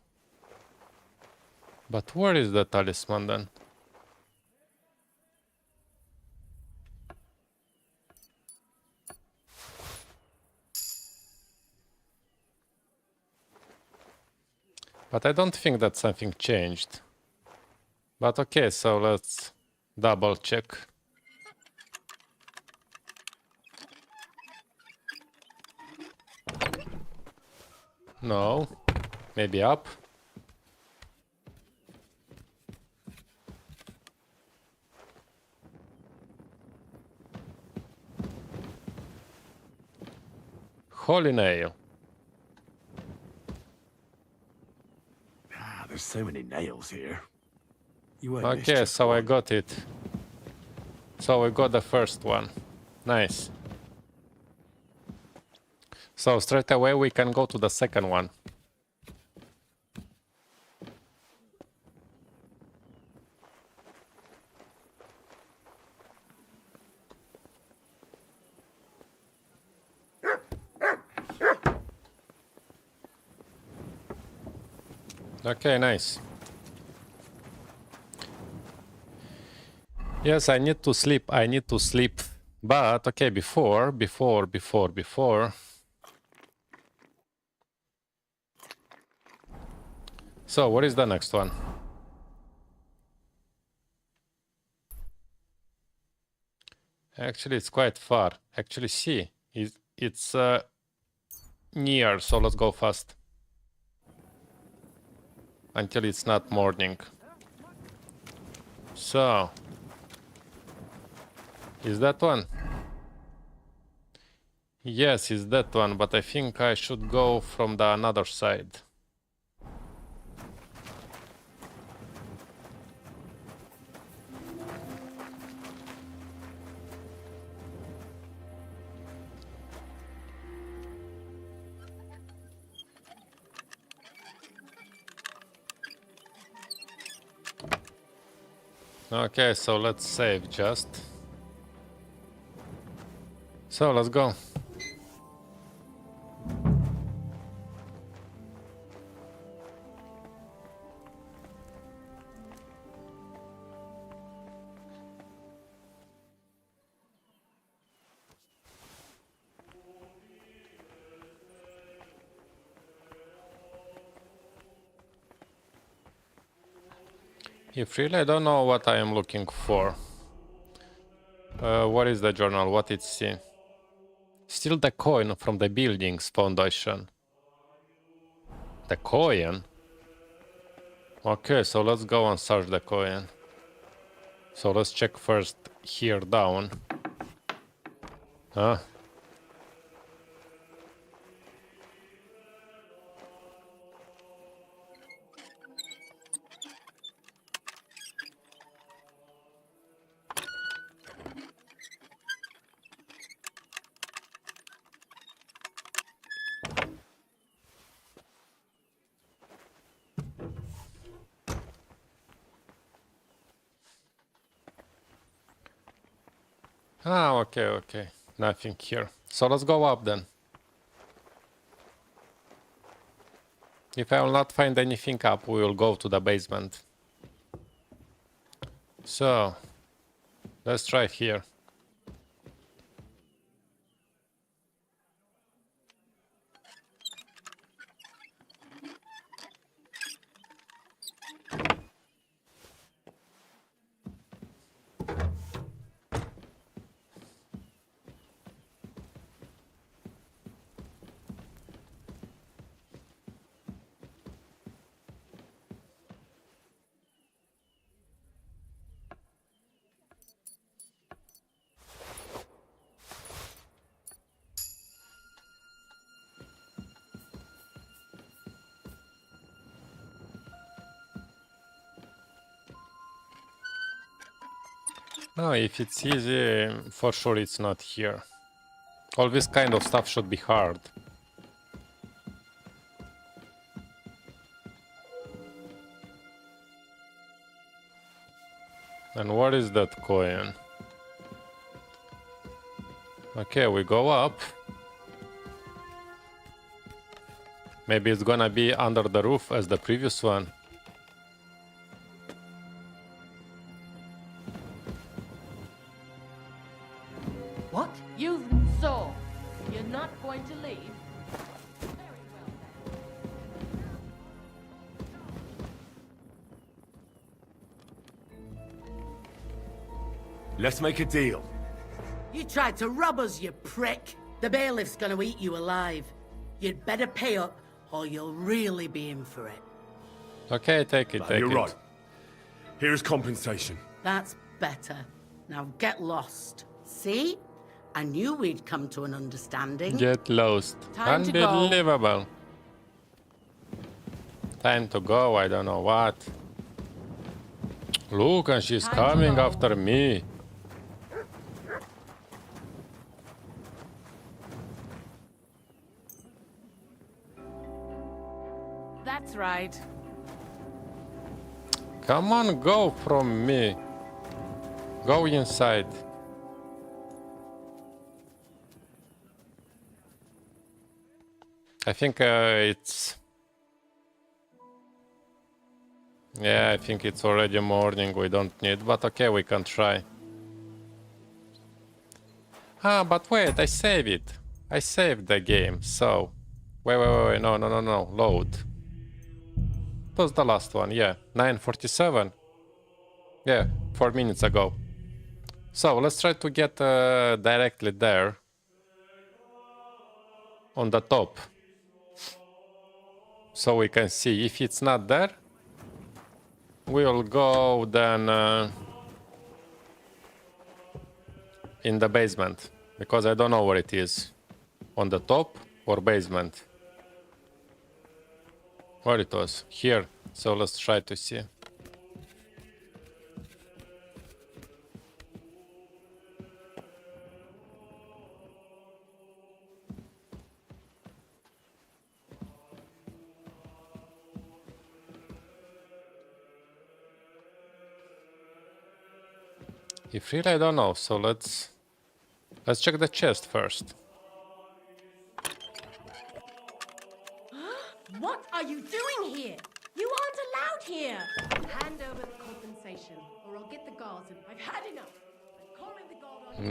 But where is the talisman then? But I don't think that something changed. But okay, so let's double check. No. Maybe up. Holy nail. There's so many nails here. Okay, so I got it. So we got the first one. Nice. So straight away we can go to the second one. Okay, nice. Yes, I need to sleep. I need to sleep. But okay, before. So, what is the next one? Actually, it's quite far. Actually, see, it's near. So let's go fast. Until it's not morning. So, is that one? Yes, it's that one, but I think I should go from the another side. Okay, so let's save just. So let's go. If really I don't know what I am looking for. What is the journal? What it's see? Still the coin from the buildings foundation. The coin? Okay, so let's go and search the coin. So let's check first here down. Huh? Ah, okay, okay. Nothing here. So let's go up then. If I will not find anything up, we will go to the basement. So, let's try here. No, if it's easy, for sure it's not here. All this kind of stuff should be hard. And what is that coin? Okay, we go up. Maybe it's gonna be under the roof as the previous one. What? You saw? You're not going to leave? Let's make a deal. You tried to rob us, you prick. The bailiff's gonna eat you alive. You'd better pay up, or you'll really be in for it. Okay, take it, take You're it. right. Here's compensation. That's better. Now get lost. See? I knew we'd come to an understanding. Get lost. Time to go. Unbelievable. Time to go, I don't know what. Look, and she's coming after me. That's right. Come on, go from me. Go inside. I think it's... Yeah, I think it's already morning, we don't need, but okay, we can try. Ah, but wait, I saved it. I saved the game, so... Wait, no, load. It was the last one, yeah, 9:47. Yeah, 4 minutes ago. So, let's try to get directly there. On the top. So we can see. If it's not there, we'll go then in the basement. Because I don't know where it is. On the top or basement. Where it was? Here. So let's try to see. If really I don't know, so let's check the chest first. What are you doing here? You aren't allowed here! Hand over the compensation, or I'll get the guards and I've had enough. I'm calling the guard on you.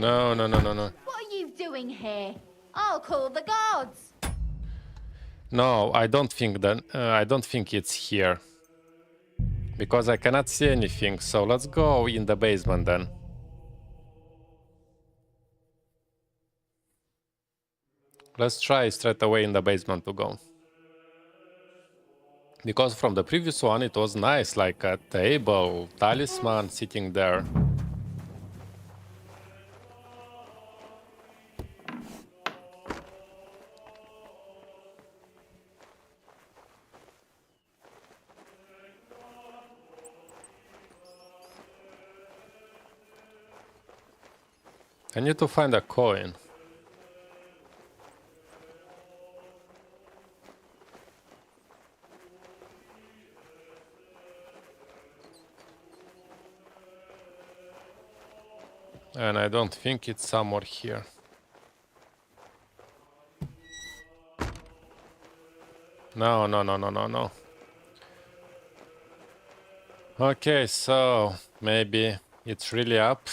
No. What are you doing here? I'll call the guards. No, I don't think that. I don't think it's here. Because I cannot see anything, so let's go in the basement then. Let's try straight away in the basement to go. Because from the previous one it was nice, like a table, talisman sitting there. I need to find a coin. And I don't think it's somewhere here. No, no, no, no, no, no. Okay, so maybe it's really up.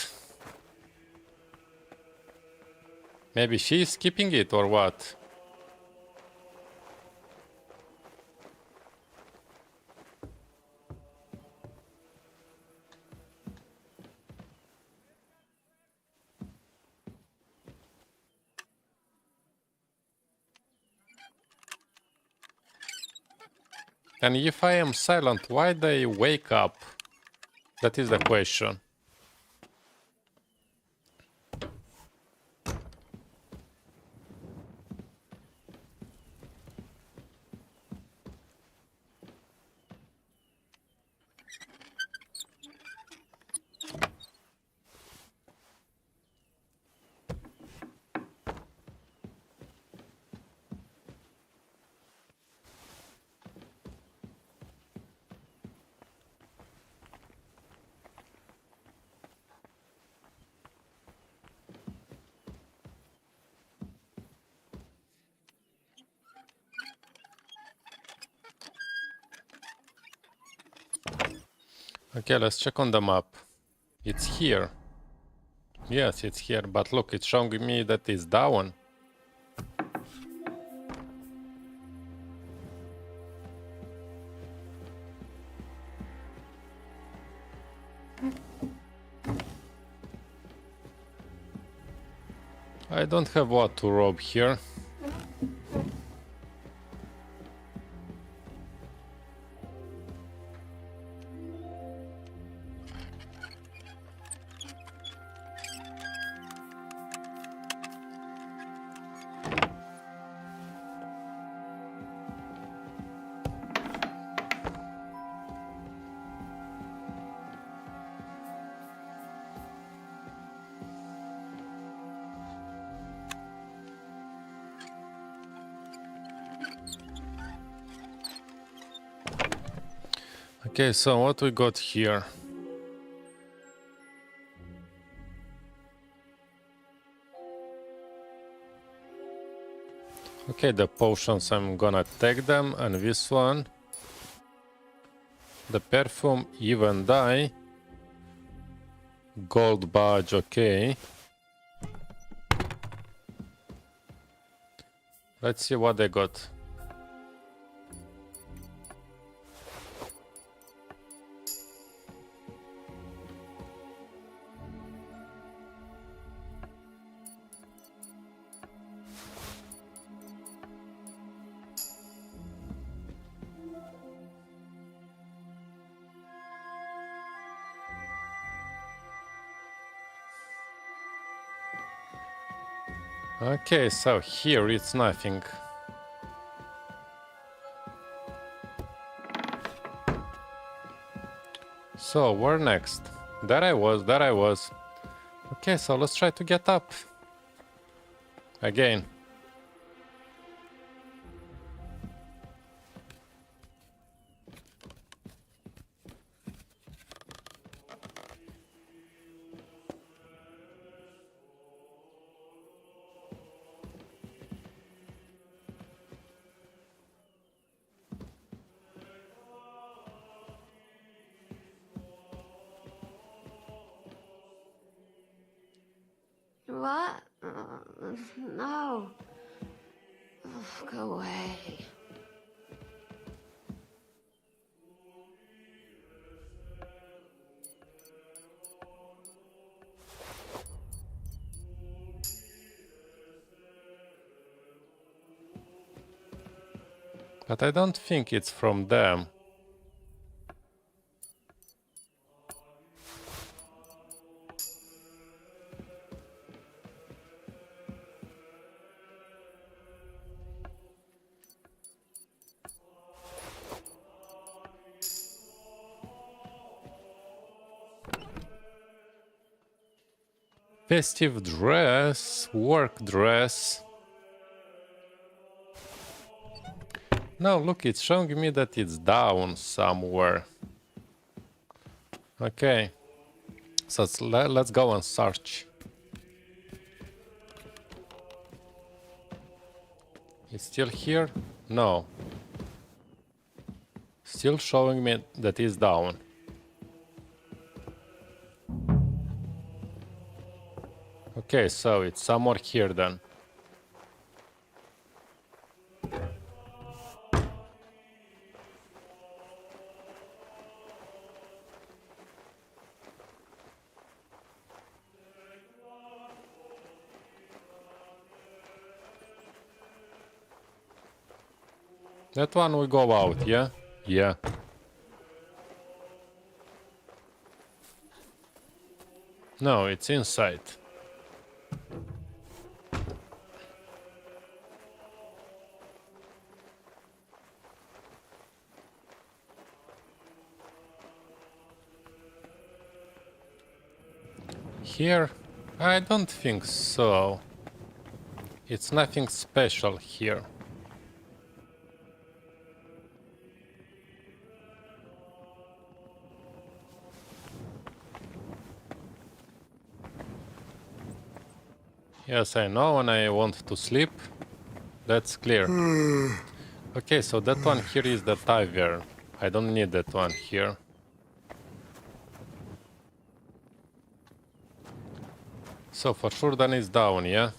Maybe she's skipping it or what? And if I am silent, why they wake up? That is the question. Okay, let's check on the map. It's here. Yes, it's here, but look, it's showing me that it's down. I don't have what to rob here. Okay, so what we got here? Okay, the potions, I'm gonna take them, and this one. The perfume, even die. Gold badge, okay. Let's see what they got. Okay, so here it's nothing. So, where next? There I was, there I was. Okay, so let's try to get up. Again. What? No. Oh, go away. But I don't think it's from them. Festive dress, work dress. No, look, it's showing me that it's down somewhere. Okay, so let's go and search. It's still here? No. Still showing me that it's down. Okay, so it's somewhere here then. That one will go out, yeah? Yeah. No, it's inside. Here? I don't think so. It's nothing special here. Yes, I know, and I want to sleep. That's clear. Okay, so that one here is the tavern. I don't need that one here. So for sure then it's down, yeah?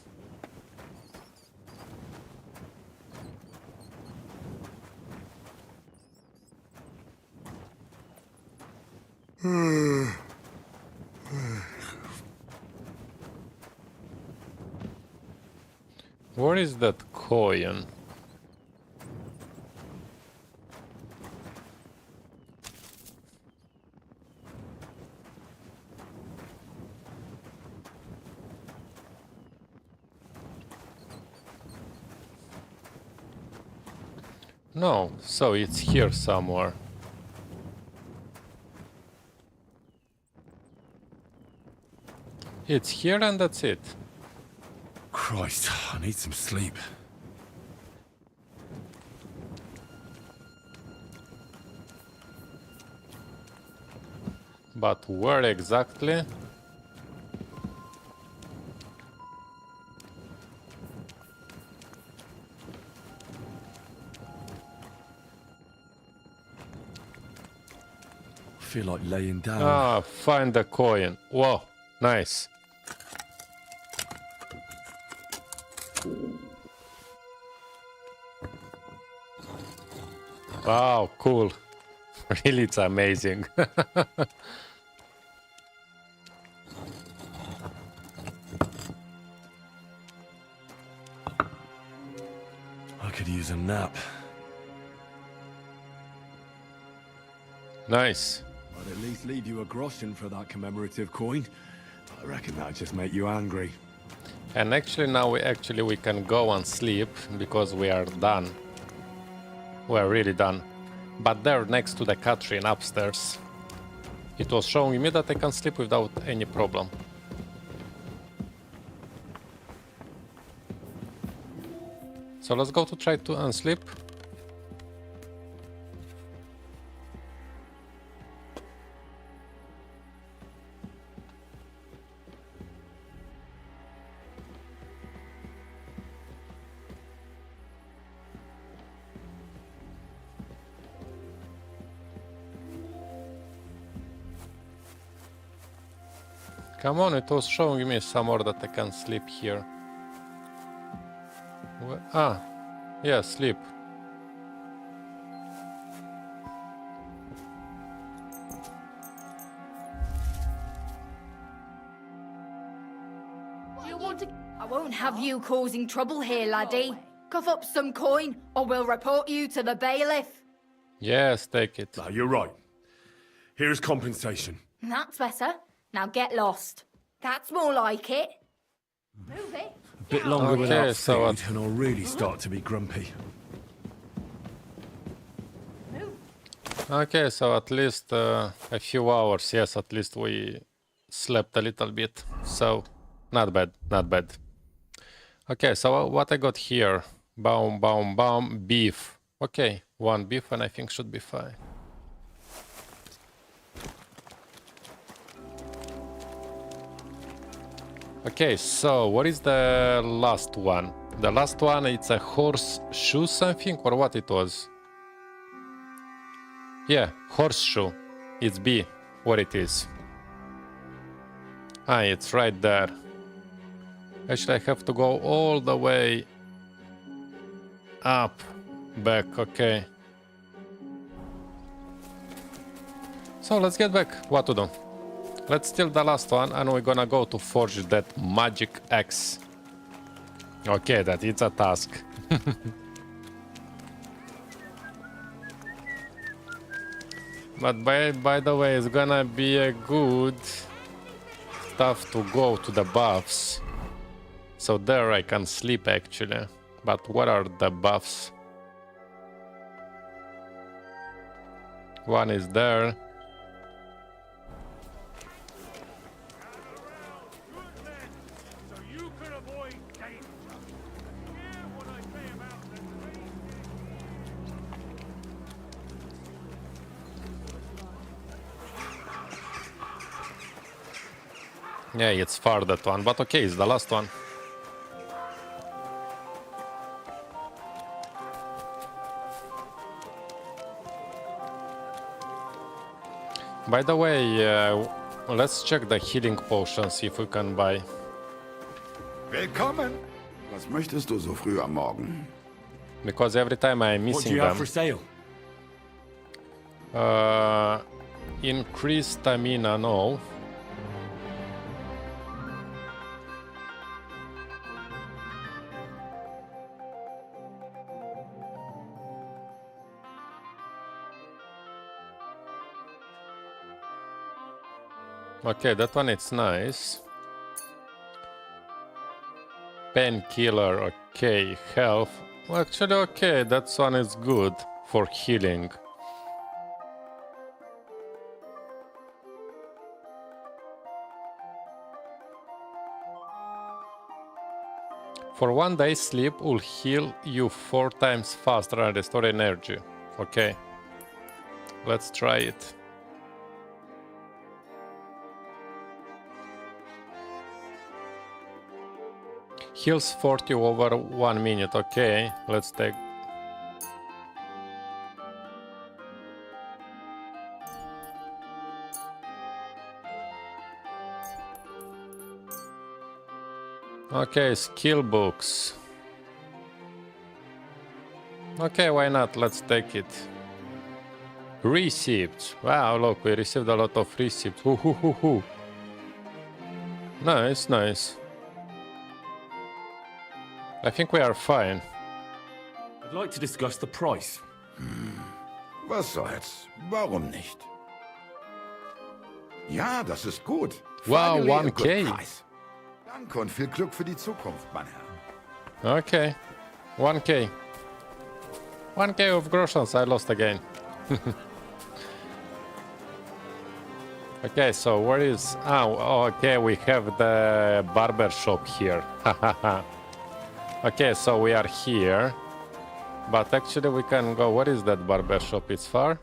Where is that coin? No, so it's here somewhere. It's here and that's it. Christ, I need some sleep. But where exactly? I feel like laying down. Ah, find the coin. Whoa, nice. Wow, cool. Really, it's amazing. I could use a nap. Nice. I'd at least leave you a groschen for that commemorative coin. I reckon that'd just make you angry. And actually now we can go and sleep because we are done. We're really done. But there next to the Katherine upstairs, it was showing me that I can sleep without any problem. So let's go to try to unsleep. Come on, it was showing me somewhere that I can sleep here. Ah, yeah, sleep. I won't have you causing trouble here, laddie. cough up some coin, or we'll report you to the bailiff. Yes, take it. No, you're right. Here's compensation. That's better. Now get lost. That's more like it. Move it. A bit longer Okay, without so food, and I'll really start to be grumpy. Okay, so at least a few hours. Yes, at least we slept a little bit. So, not bad, not bad. Okay, so what I got here? Baum, baum, baum, beef. Okay, one beef and I think should be fine. Okay, so what is the last one? The last one, it's a horseshoe something, or what it was? Yeah, horseshoe. It's B, what it is. Ah, it's right there. Actually, I have to go all the way up, back, okay. So let's get back. What to do? Let's steal the last one and we're gonna go to forge that magic axe. Okay, that it's a task. But by the way, it's gonna be a good stuff to go to the buffs. So there I can sleep actually. But what are the buffs? One is there. Yeah, it's far that one, but okay, it's the last one. By the way, let's check the healing potions, see if we can buy. Willkommen! Was möchtest du so früh am Morgen? Because every time I'm missing What do you have for sale? Increase stamina, no. Okay, that one it's nice. Painkiller, okay. Health. Well, actually, okay, that one is good for healing. For 1 day, sleep will heal you 4 times faster and restore energy. Okay, let's try it. Heals 40 over 1 minute. Okay, let's take. Okay, skill books. Okay, why not? Let's take it. Receipts. Wow, look, we received a lot of receipts. Nice, nice. I think we are fine. I'd like to discuss the price. Was soll's? Warum nicht? Ja, das ist gut. Wow, Finally, a 1K. good price. Danke und viel Glück für die Zukunft, mein Herr. Okay, 1K. 1K of grotions, I lost again. Okay, so where is... Oh, okay, we have the barber shop here. Okay, so we are here. But actually we can go... What is that barber shop? It's far?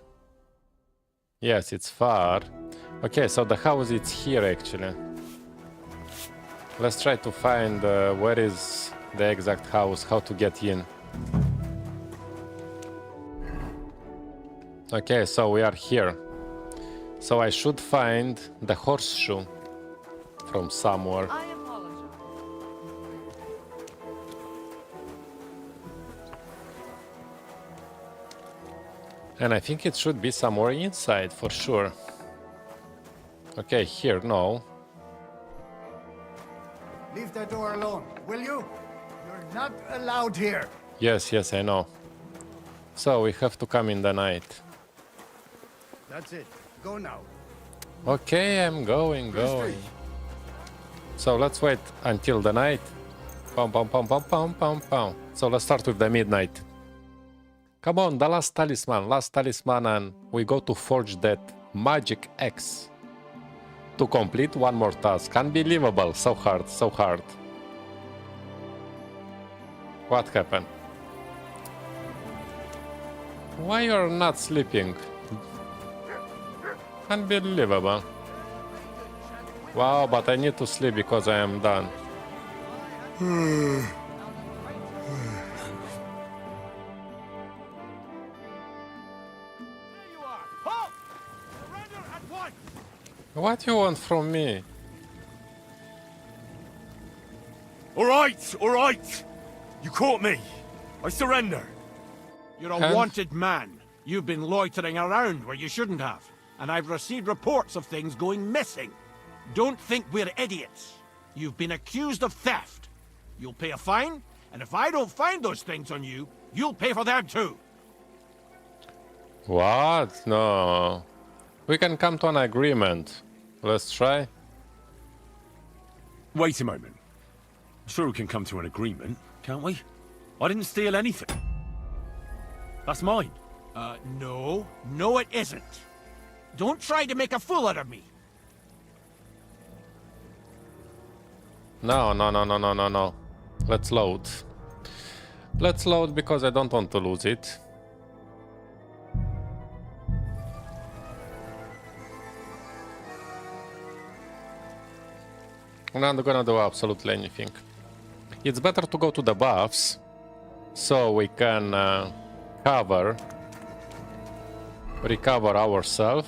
Yes, it's far. Okay, so the house is here actually. Let's try to find where is the exact house, how to get in. Okay, so we are here. So I should find the horseshoe from somewhere. And I think it should be somewhere inside for sure. Okay, here, no. Leave that door alone, will you? You're not allowed here. Yes, yes, I know. So we have to come in the night. That's it. Go now. Okay, I'm going. So let's wait until the night. Pum, pum, pum, pum, pum, pum, pum. So let's start with the midnight. Come on, the last talisman, and we go to forge that magic X to complete one more task. Unbelievable, so hard, so hard. What happened? Why you're not sleeping? Unbelievable. Wow, but I need to sleep because I am done. What you want from me? All right. You caught me. I surrender. You're a wanted man. You've been loitering around where you shouldn't have. And I've received reports of things going missing. Don't think we're idiots. You've been accused of theft. You'll pay a fine, and if I don't find those things on you, you'll pay for them too. What? No. We can come to an agreement. Let's try. Wait a moment. Sure we can come to an agreement, can't we? I didn't steal anything. That's mine. No it isn't. Don't try to make a fool out of me. No. Let's load. Let's load because I don't want to lose it. I'm not gonna do absolutely anything. It's better to go to the buffs so we can recover ourselves.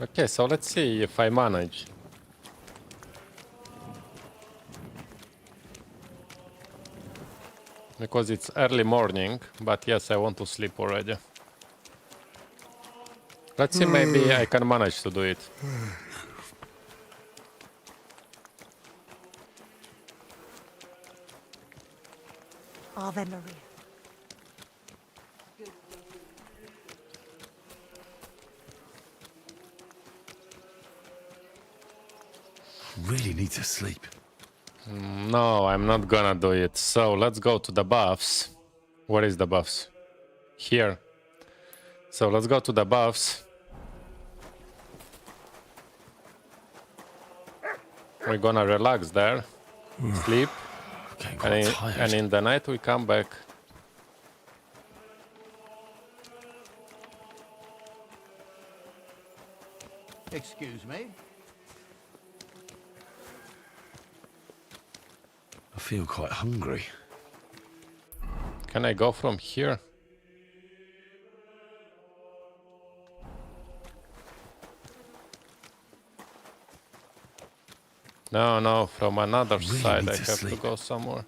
Okay, so let's see if I manage. Because it's early morning, but yes, I want to sleep already. Let's see, maybe I can manage to do it. AverMedia. Really need to sleep. No, I'm not gonna do it. So let's go to the buffs. Where is the buffs? Here. So let's go to the buffs. We're gonna relax there, sleep, and in the night we come back. Excuse me? I feel quite hungry. Can I go from here? No, from another side I have to go somewhere.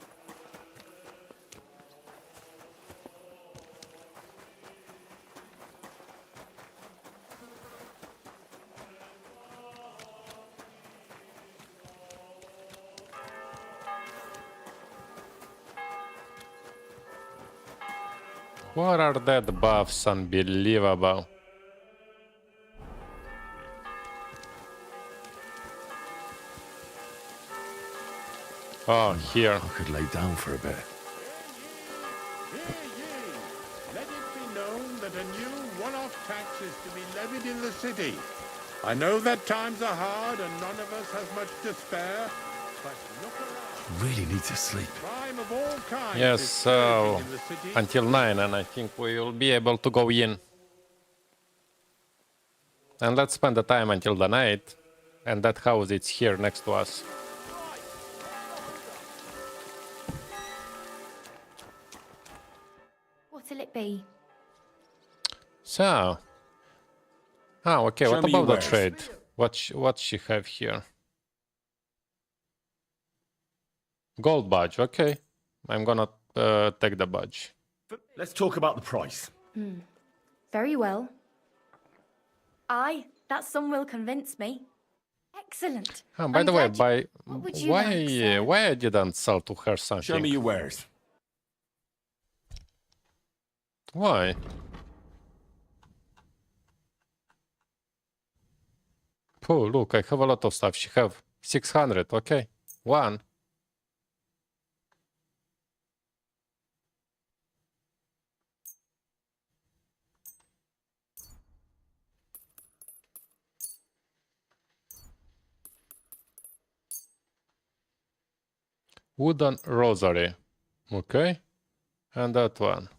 What are that buffs? Unbelievable. Oh, here. I could lay down for a bit. Let it be known that a new one-off tax is to be levied in the city. I know that times are hard and none of us has much to spare, but look around. Really need to sleep. Crime of all kinds Yes, is so in the city. until 9, and I think we will be able to go in. And let's spend the time until the night, and that house is here next to us. What'll it be? So, okay. Show What me your about the wares. trade? What she have here? Gold badge. Okay, I'm gonna take the badge. Let's talk about the price. Very well. Aye, that sum will convince me. Excellent. By the way, would you like, sir? why I didn't sell to her something? Show me your wares. Why? Oh, look, I have a lot of stuff. She have 600, okay. One. Wooden rosary. Okay. And that one.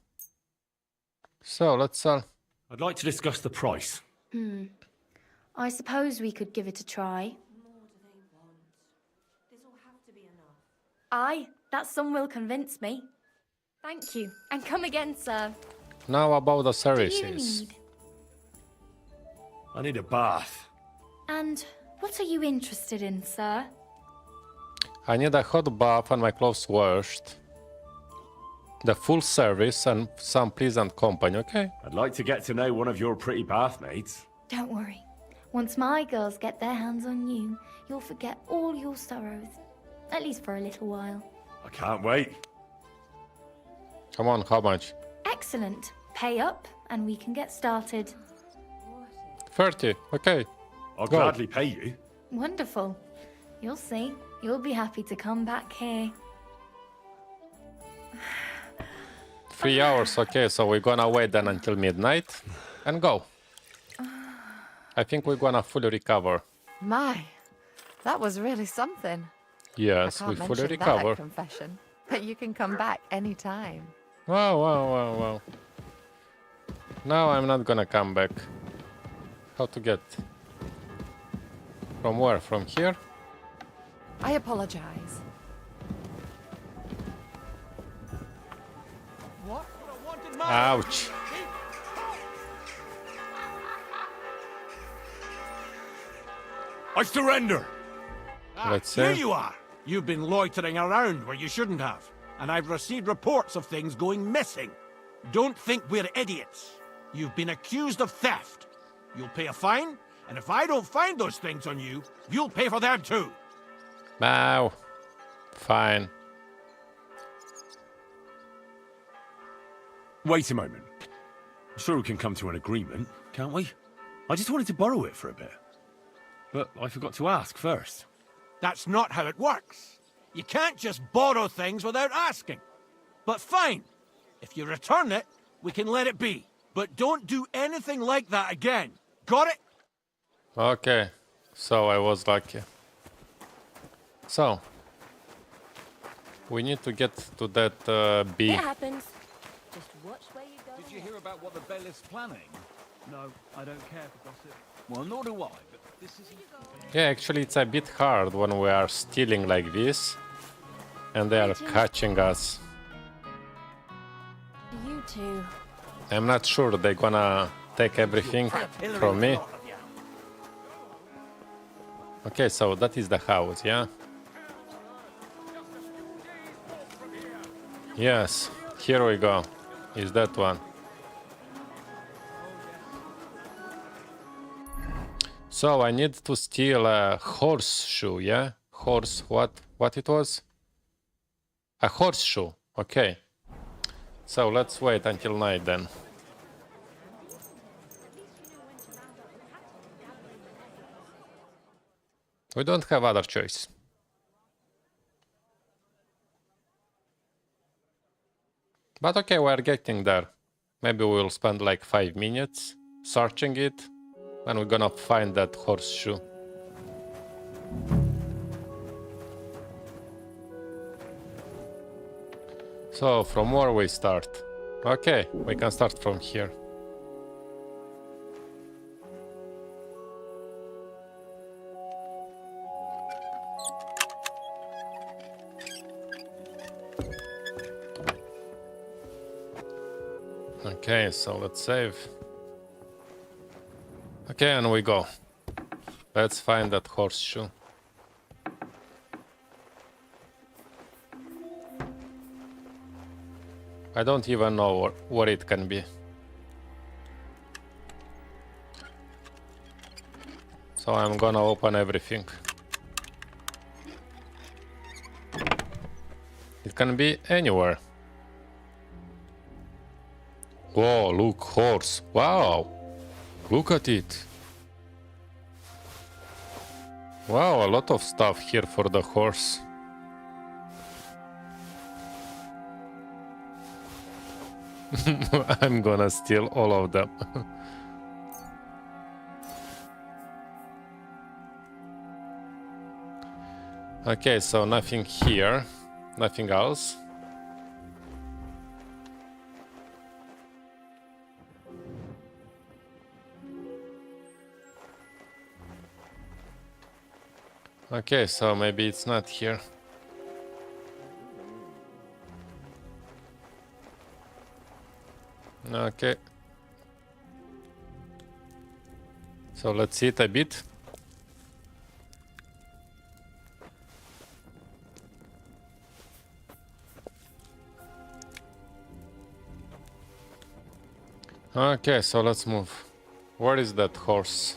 So, let's sell. I'd like to discuss the price. I suppose we could give it a try. Aye, that sum will convince me. Thank you, and come again, sir. Now about the What do services. you need? I need a bath. And what are you interested in, sir? I need a hot bath and my clothes washed. The full service and some pleasant company, okay? I'd like to get to know one of your pretty bathmates. Don't worry. Once my girls get their hands on you, you'll forget all your sorrows. At least for a little while. I can't wait. Come on, how much? Excellent. Pay up, and we can get started. 30, okay. I'll Go. gladly pay you. Wonderful. You'll see. You'll be happy to come back here. 3 hours, okay, so we're gonna wait then until midnight and go. I think we're gonna fully recover. My, that was really something. Yes, I we can't fully mention that recover. at confession, but you can come back anytime. Wow. Now I'm not gonna come back. How to get? From where? From here? I apologize. What? Ouch. I surrender. Let's see. Here you are. You've been loitering around where you shouldn't have, and I've received reports of things going missing. Don't think we're idiots. You've been accused of theft. You'll pay a fine, and if I don't find those things on you, you'll pay for them too. Now. Fine. Wait a moment. I'm sure we can come to an agreement, can't we? I just wanted to borrow it for a bit. But I forgot to ask first. That's not how it works. You can't just borrow things without asking. But fine. If you return it, we can let it be. But don't do anything like that again. Got it? Okay. So I was lucky. So. We need to get to that B. It happens. Just watch where you go. Did you hear about what the bailiff's planning? No, I don't care for gossip. Well, nor do I, but this isn't... Yeah, actually it's a bit hard when we are stealing like this. And they are catching us. You two. I'm not sure they're gonna take everything from me. Okay, so that is the house, yeah? Yes, here we go. Is that one. So I need to steal a horseshoe, yeah? What it was? A horseshoe, okay. So let's wait until night then. We don't have other choice. But okay, we're getting there. Maybe we'll spend like 5 minutes searching it, and we're gonna find that horseshoe. So, from where we start? Okay, we can start from here. Okay, so let's save. Okay, and we go. Let's find that horseshoe. I don't even know what it can be. So I'm gonna open everything. It can be anywhere. Whoa, look, horse. Wow. Look at it. Wow, a lot of stuff here for the horse. I'm gonna steal all of them. Okay, so nothing here. Nothing else. Okay, so maybe it's not here. Okay. So let's see it a bit. Okay, so let's move. Where is that horse?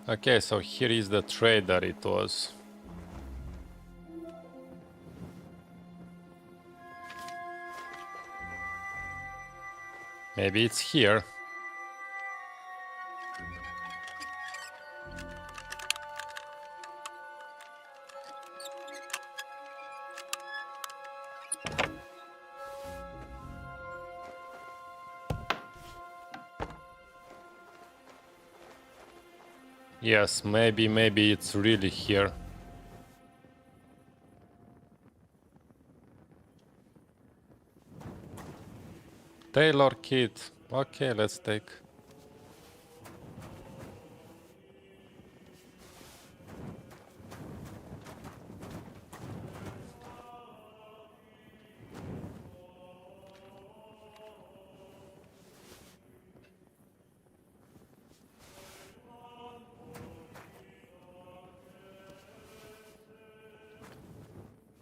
Okay, so here is the trader it was. Maybe it's here. Yes, maybe it's really here. Tailor kit. Okay, let's take.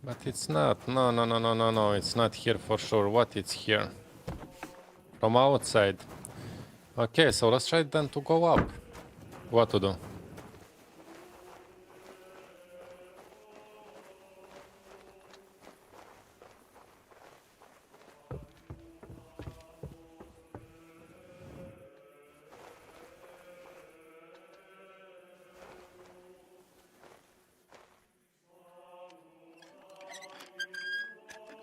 But it's not. No, it's not here for sure. What it's here? From outside. Okay, so let's try then to go up. What to do?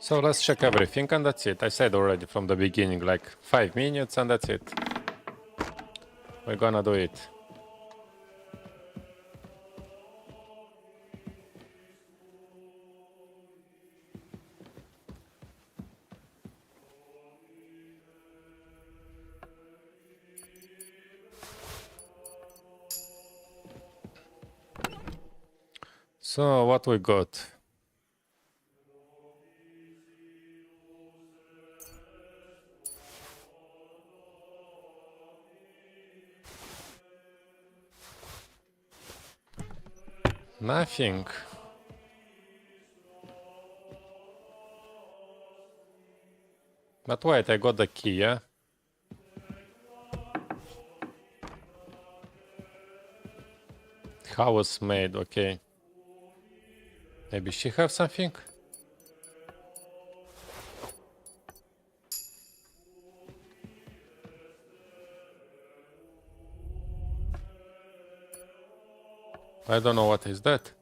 So let's check everything and that's it. I said already from the beginning, like 5 minutes and that's it. We're gonna do it. So what we got? Nothing. But wait, I got the key, yeah? House made, okay. Maybe she have something? I don't know what is that.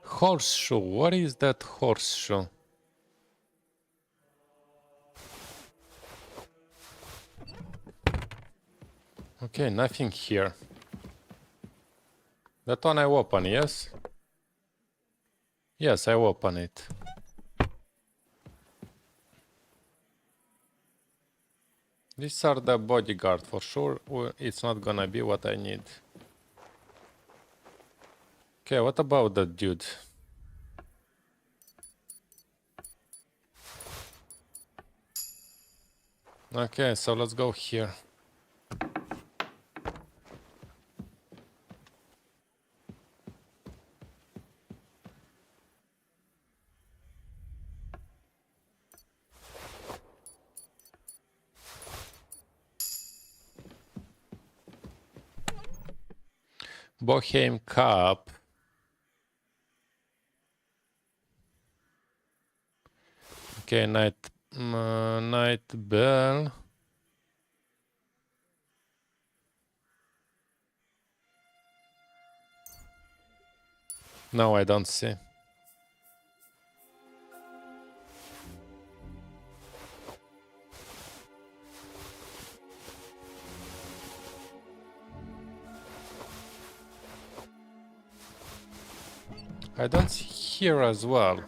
Horseshoe, what is that horseshoe? Okay, nothing here. That one I open, yes? Yes, I open it. These are the bodyguard for sure. It's not gonna be what I need. Okay, what about that dude? Okay, so let's go here. Bohem Cup. Okay, Night Bell. No, I don't see. I don't see here as well.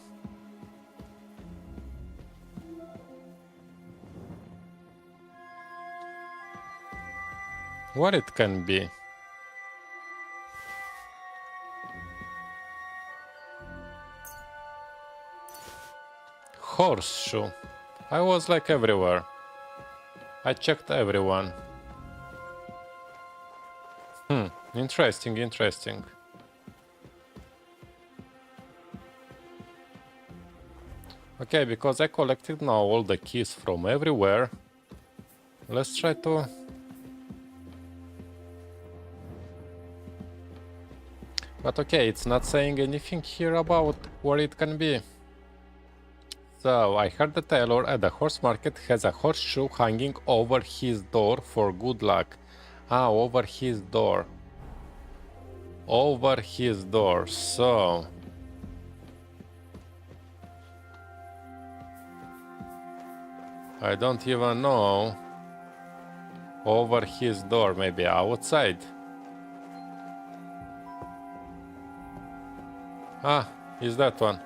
What it can be? Horseshoe. I was like everywhere. I checked everyone. Interesting, interesting. Okay, because I collected now all the keys from everywhere. Let's try to... But okay, it's not saying anything here about where it can be. So, I heard the tailor at the horse market has a horseshoe hanging over his door for good luck. Ah, over his door. Over his door, so... I don't even know. Over his door, maybe outside. Ah, is that one.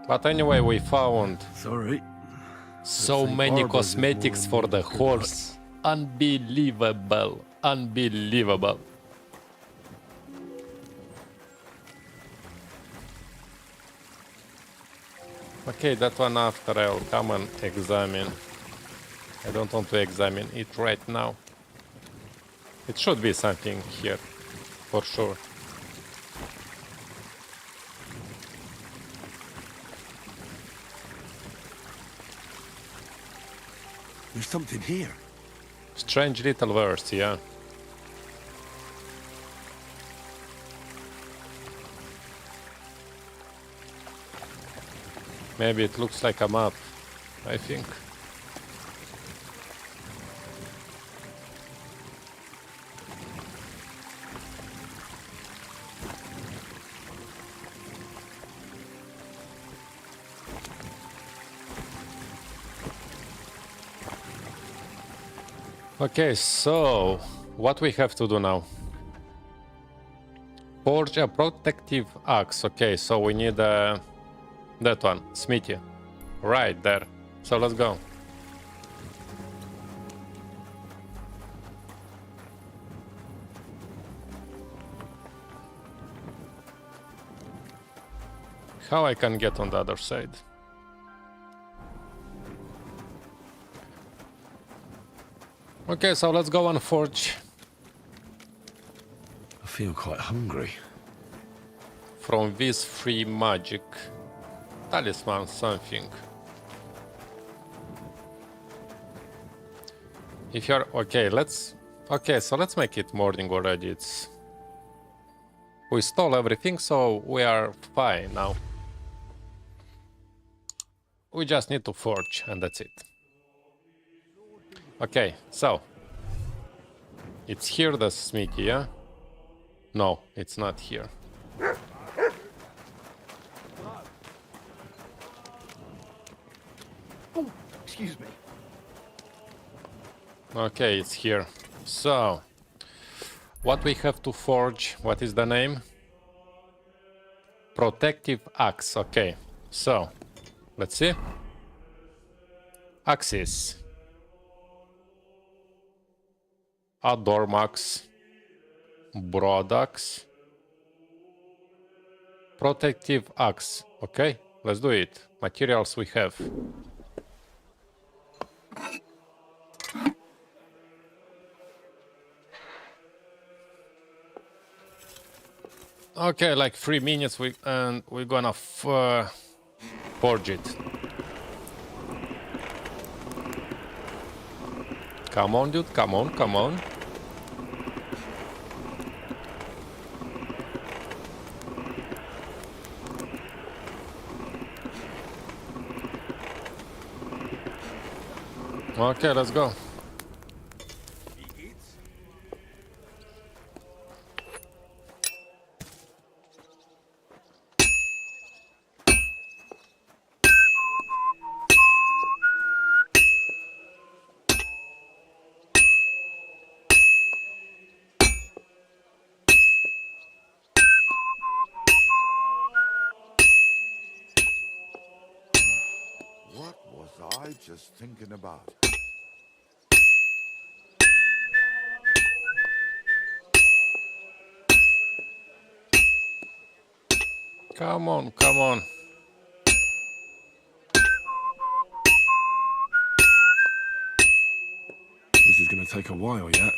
But anyway, we found so many cosmetics for the horse. Unbelievable. Unbelievable. Okay, that one after I'll come and examine. I don't want to examine it right now. It should be something here, for sure. There's something here. Strange little verse, yeah. Maybe it looks like a map, I think. Okay, so what we have to do now? Forge a protective axe. Okay, so we need that one, Smithy. Right there. So let's go. How I can get on the other side? Okay, so let's go and forge. I feel quite hungry. From this free magic. Talisman something. If you're okay, so let's make it morning already. We stole everything, so we are fine now. We just need to forge and that's it. Okay, so it's here, the smithy, yeah? No, it's not here. Oh, excuse me. Okay, it's here. So, what we have to forge, what is the name? Protective axe, okay. So, let's see. Axis. Outdoor max. Broad axe. Protective axe. Okay, let's do it. Materials we have. Okay, like 3 minutes and we're gonna forge it. Come on, dude, come on, come on. Okay, let's go. What was I just thinking about? Come on, come on. This is gonna take a while yet.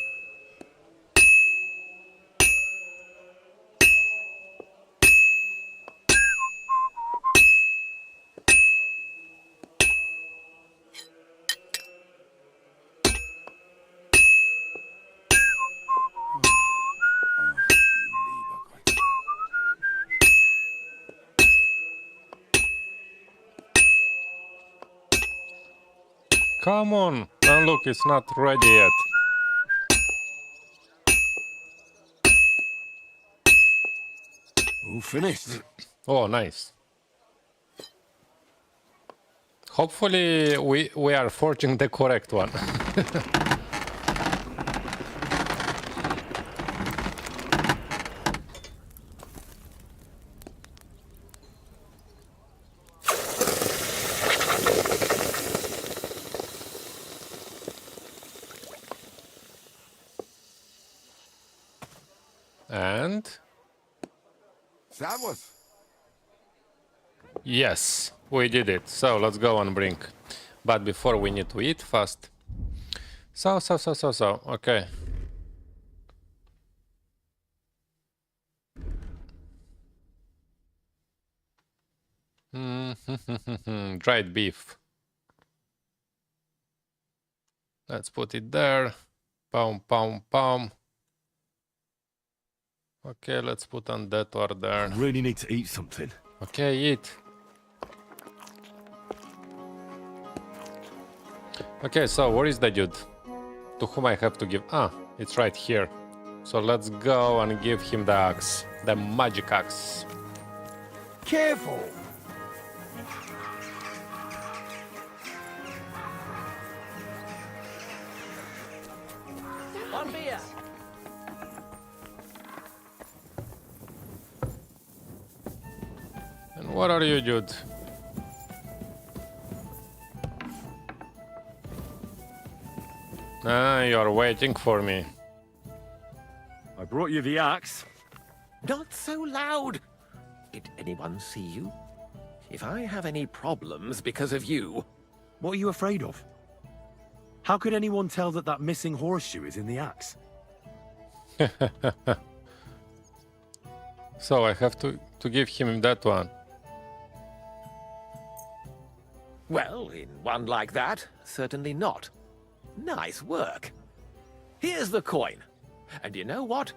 Come on. And look, it's not ready yet. All finished. Oh, nice. Hopefully we are forging the correct one. And Servus. yes, we did it. So let's go and bring. But before we need to eat fast. So. Okay. Dried beef. Let's put it there. Pound. Okay, let's put on that order. I really need to eat something. Okay, eat. Okay, so where is the dude? To whom I have to give? Ah, it's right here. So let's go and give him the axe. The magic axe. Careful! One beer! And what are you, dude? Ah, you're waiting for me. I brought you the axe. Not so loud! Did anyone see you? If I have any problems because of you... What are you afraid of? How could anyone tell that that missing horseshoe is in the axe? So I have to give him that one. Well, in one like that, certainly not. Nice work. Here's the coin. And you know what?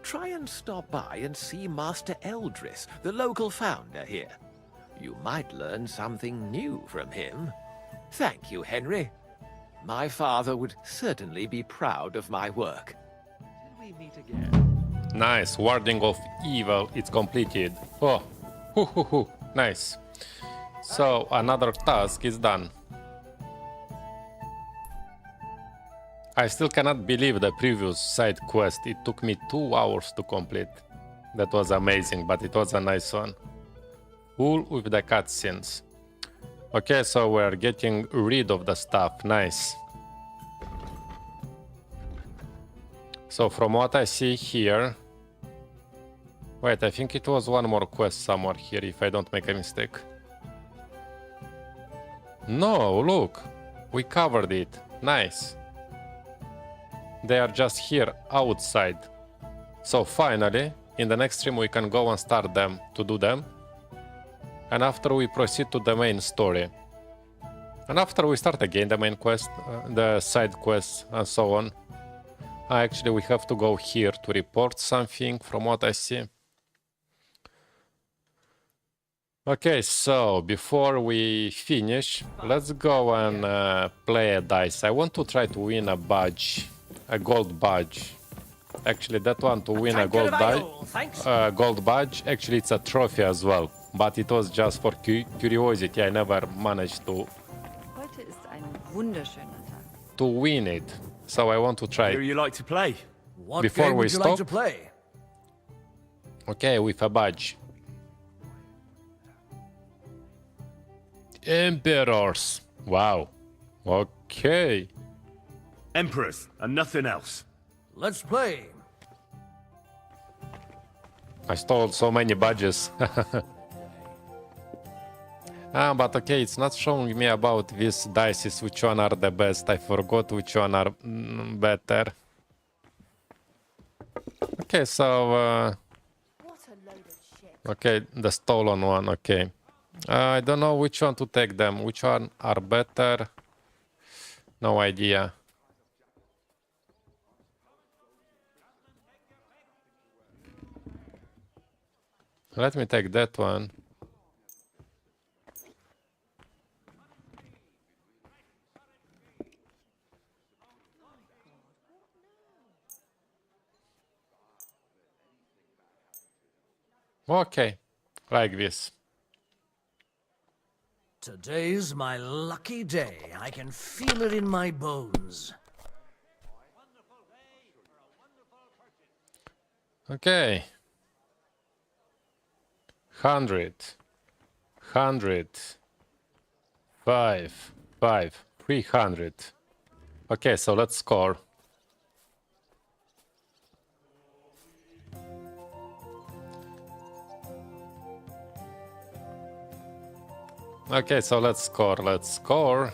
Try and stop by and see Master Eldris, the local founder here. You might learn something new from him. Thank you, Henry. My father would certainly be proud of my work. Till we meet again. Nice. Warding of evil. It's completed. Oh, nice. So another task is done. I still cannot believe the previous side quest. It took me 2 hours to complete. That was amazing, but it was a nice one. Wool with the cutscenes. Okay, so we're getting rid of the stuff. Nice. So from what I see here, Wait, I think it was one more quest somewhere here, if I don't make a mistake. No, look! We covered it. Nice. They are just here, outside. So finally, in the next stream we can go and start them, to do them. And after we proceed to the main story. And after we start again the main quest, the side quests and so on. Actually, we have to go here to report something from what I see. Okay, so before we finish, let's go and play a dice. I want to try to win a badge, a gold badge. Actually, that one to win a gold badge, actually it's a trophy as well. But it was just for curiosity, I never managed to win it. So I want to try. Who you like to play? What before game we would you stop. Like to play? Okay, with a badge. Emperors. Wow. Okay. Emperors and nothing else. Let's play. I stole so many badges. But okay, it's not showing me about these dices, which one are the best. I forgot which one are better. Okay, so... okay, the stolen one, okay. I don't know which one to take them. Which one are better? No idea. Let me take that one. Okay, like this. Today's my lucky day. I can feel it in my bones. Okay. 100. 5. 300. Okay, so let's score. Okay, so let's score.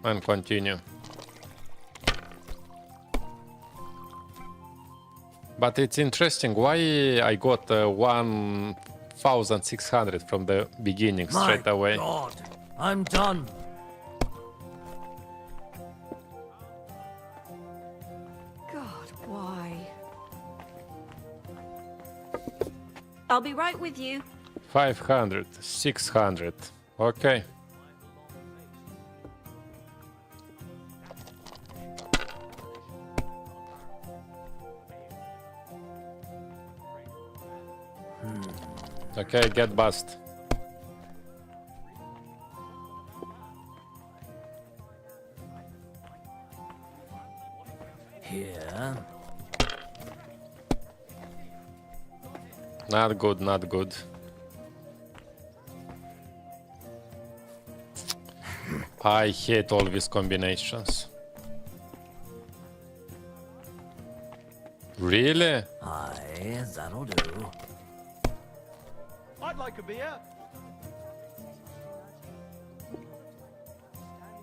And continue. But it's interesting why I got 1,600 from the beginning straight away. My God, I'm done. God, why? I'll be right with you. 500, 600. Okay. Okay, get bust. Here. Not good, not good. I hate all these combinations. Really? Aye, that'll do. I'd like a beer.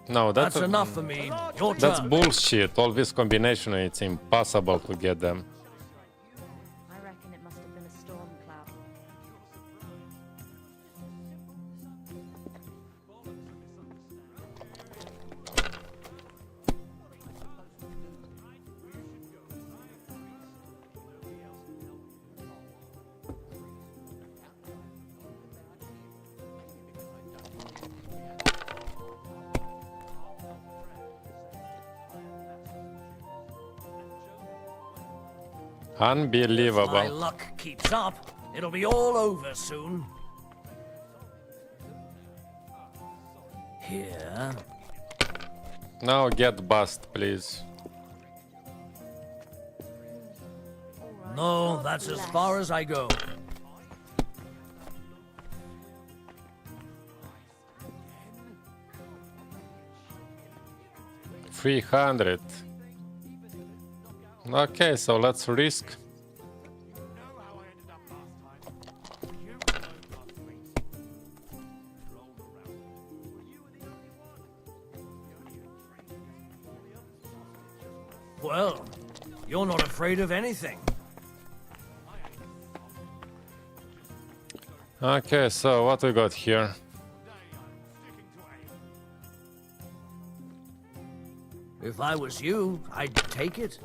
No, that's enough for me. Your That's turn. bullshit. All this combination, it's impossible to get them. I reckon it must have been a storm cloud. Unbelievable. If my luck keeps up, it'll be all over soon. Here. Now get bust, please. No, that's as far as I go. $300. Okay, so let's risk. Well, you're not afraid of anything. Okay, so what we got here? If I was you, I'd take it.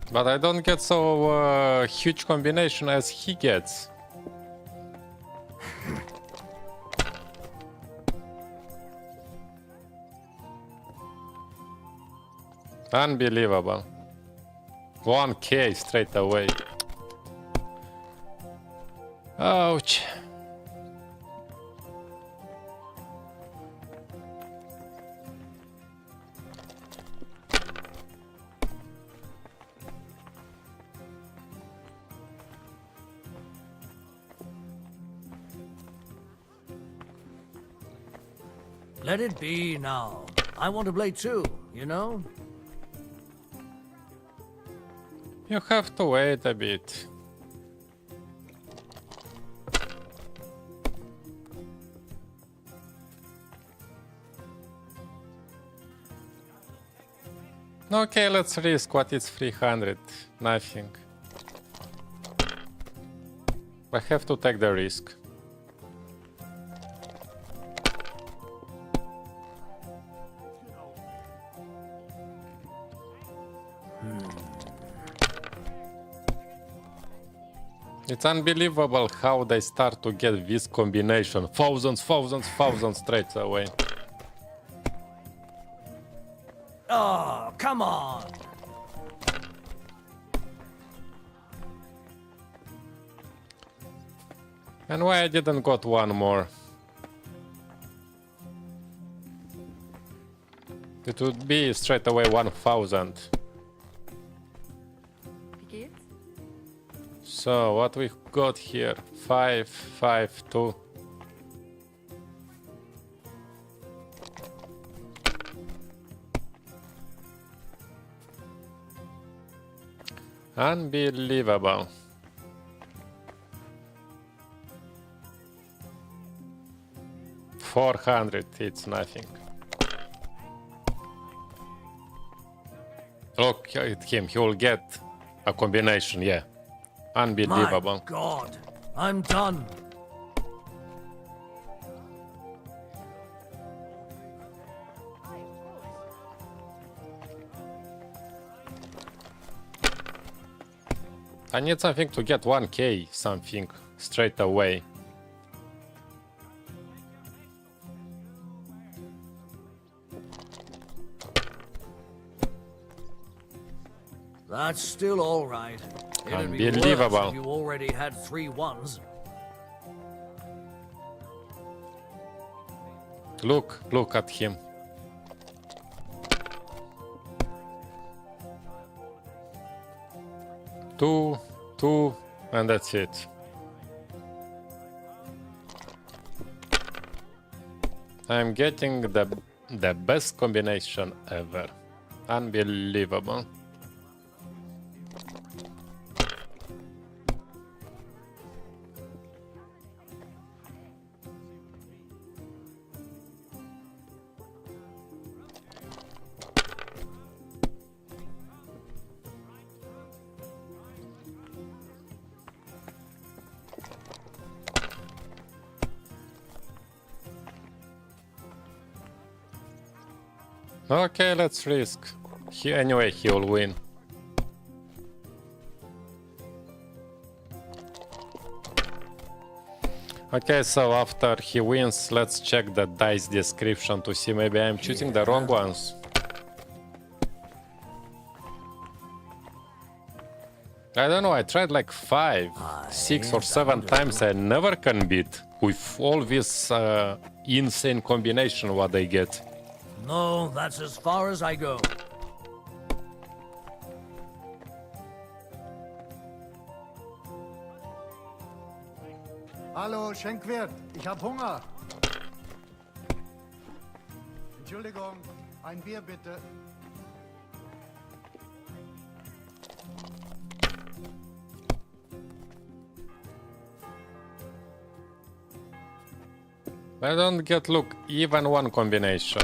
But I don't get so huge combination as he gets. Unbelievable. 1K straight away. Ouch. Let it be now. I want to play too, you know? You have to wait a bit. Okay, let's risk what is 300. Nothing. I have to take the risk. It's unbelievable how they start to get this combination. Thousands straight away. Oh, come on! And why I didn't got one more? It would be straight away 1000. So what we got here? 5, 5, 2. Unbelievable. $400, it's nothing. Look at him, he will get a combination, yeah. Unbelievable. My God, I'm done. I need something to get 1K something straight away. That's still all right. It'd be worse Unbelievable. if you already had 3 ones. Look at him. Two, and that's it. I'm getting the best combination ever. Unbelievable. Okay, let's risk. Anyway, he will win. Okay, so after he wins, let's check the dice description to see maybe I'm choosing the wrong ones. I don't know, I tried like 5, 6 or 7 times, I never can beat with all this insane combination what they get. No, that's as far as I go. Hallo, Schenkwirt, ich hab Hunger. Entschuldigung, ein Bier bitte. I don't get, look, even one combination.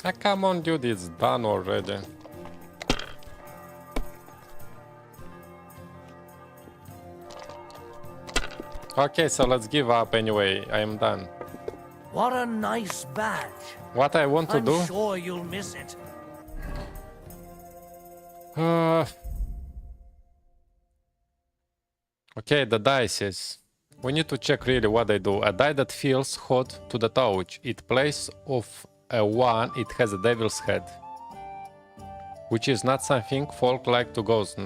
Ah, come on, dude, it's done already. Okay, so let's give up anyway. I am done. What a nice badge. What I want to do? I'm sure you'll miss it. Okay, the dices. We need to check really what they do. A die that feels hot to the touch. It plays of a 1, it has a devil's head. Which is not something folk like to ghost.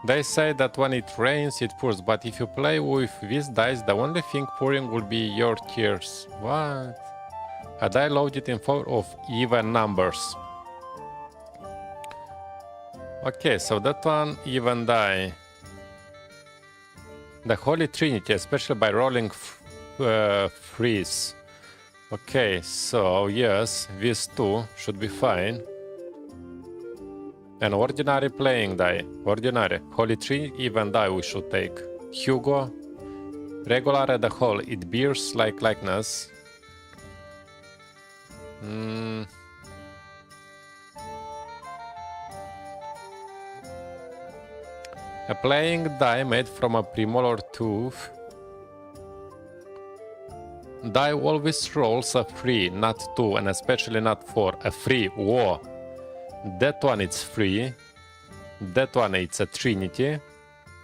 They say that when it rains, it pours, but if you play with these dice, the only thing pouring will be your tears. What? A die loaded in favor of even numbers. Okay, so that one, even die. The Holy Trinity, especially by rolling freeze. Okay, so yes, these two should be fine. An ordinary playing die. Ordinary. Holy Trinity, even die we should take. Hugo. Regular at the hole. It bears like likeness. A playing die made from a premolar tooth. Die always rolls a 3, not 2, and especially not 4. A 3. Whoa. That one it's free. That one it's a Trinity.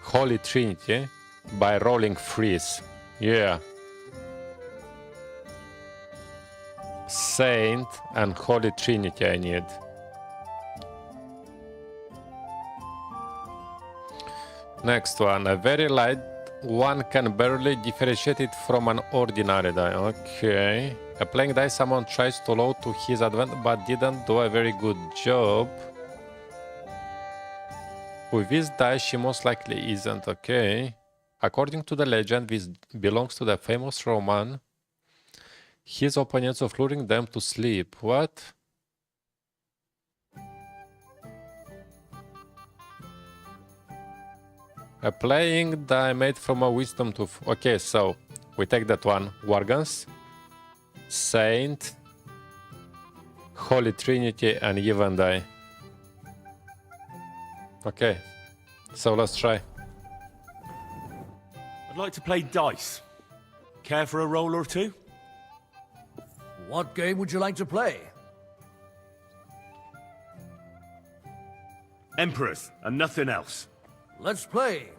Holy Trinity. By rolling freeze. Yeah. Saint and Holy Trinity I need. Next one. A very light one can barely differentiate it from an ordinary die. Okay. A playing die someone tries to load to his advantage but didn't do a very good job. With this die she most likely isn't. Okay. According to the legend, this belongs to the famous Roman. His opponents of luring them to sleep. What? A playing die made from a wisdom tooth. Okay, so we take that one. Wargans, Saint, Holy Trinity, and even die. Okay, so let's try. I'd like to play dice. Care for a roll or two? What game would you like to play? Emperors, and nothing else. Let's play.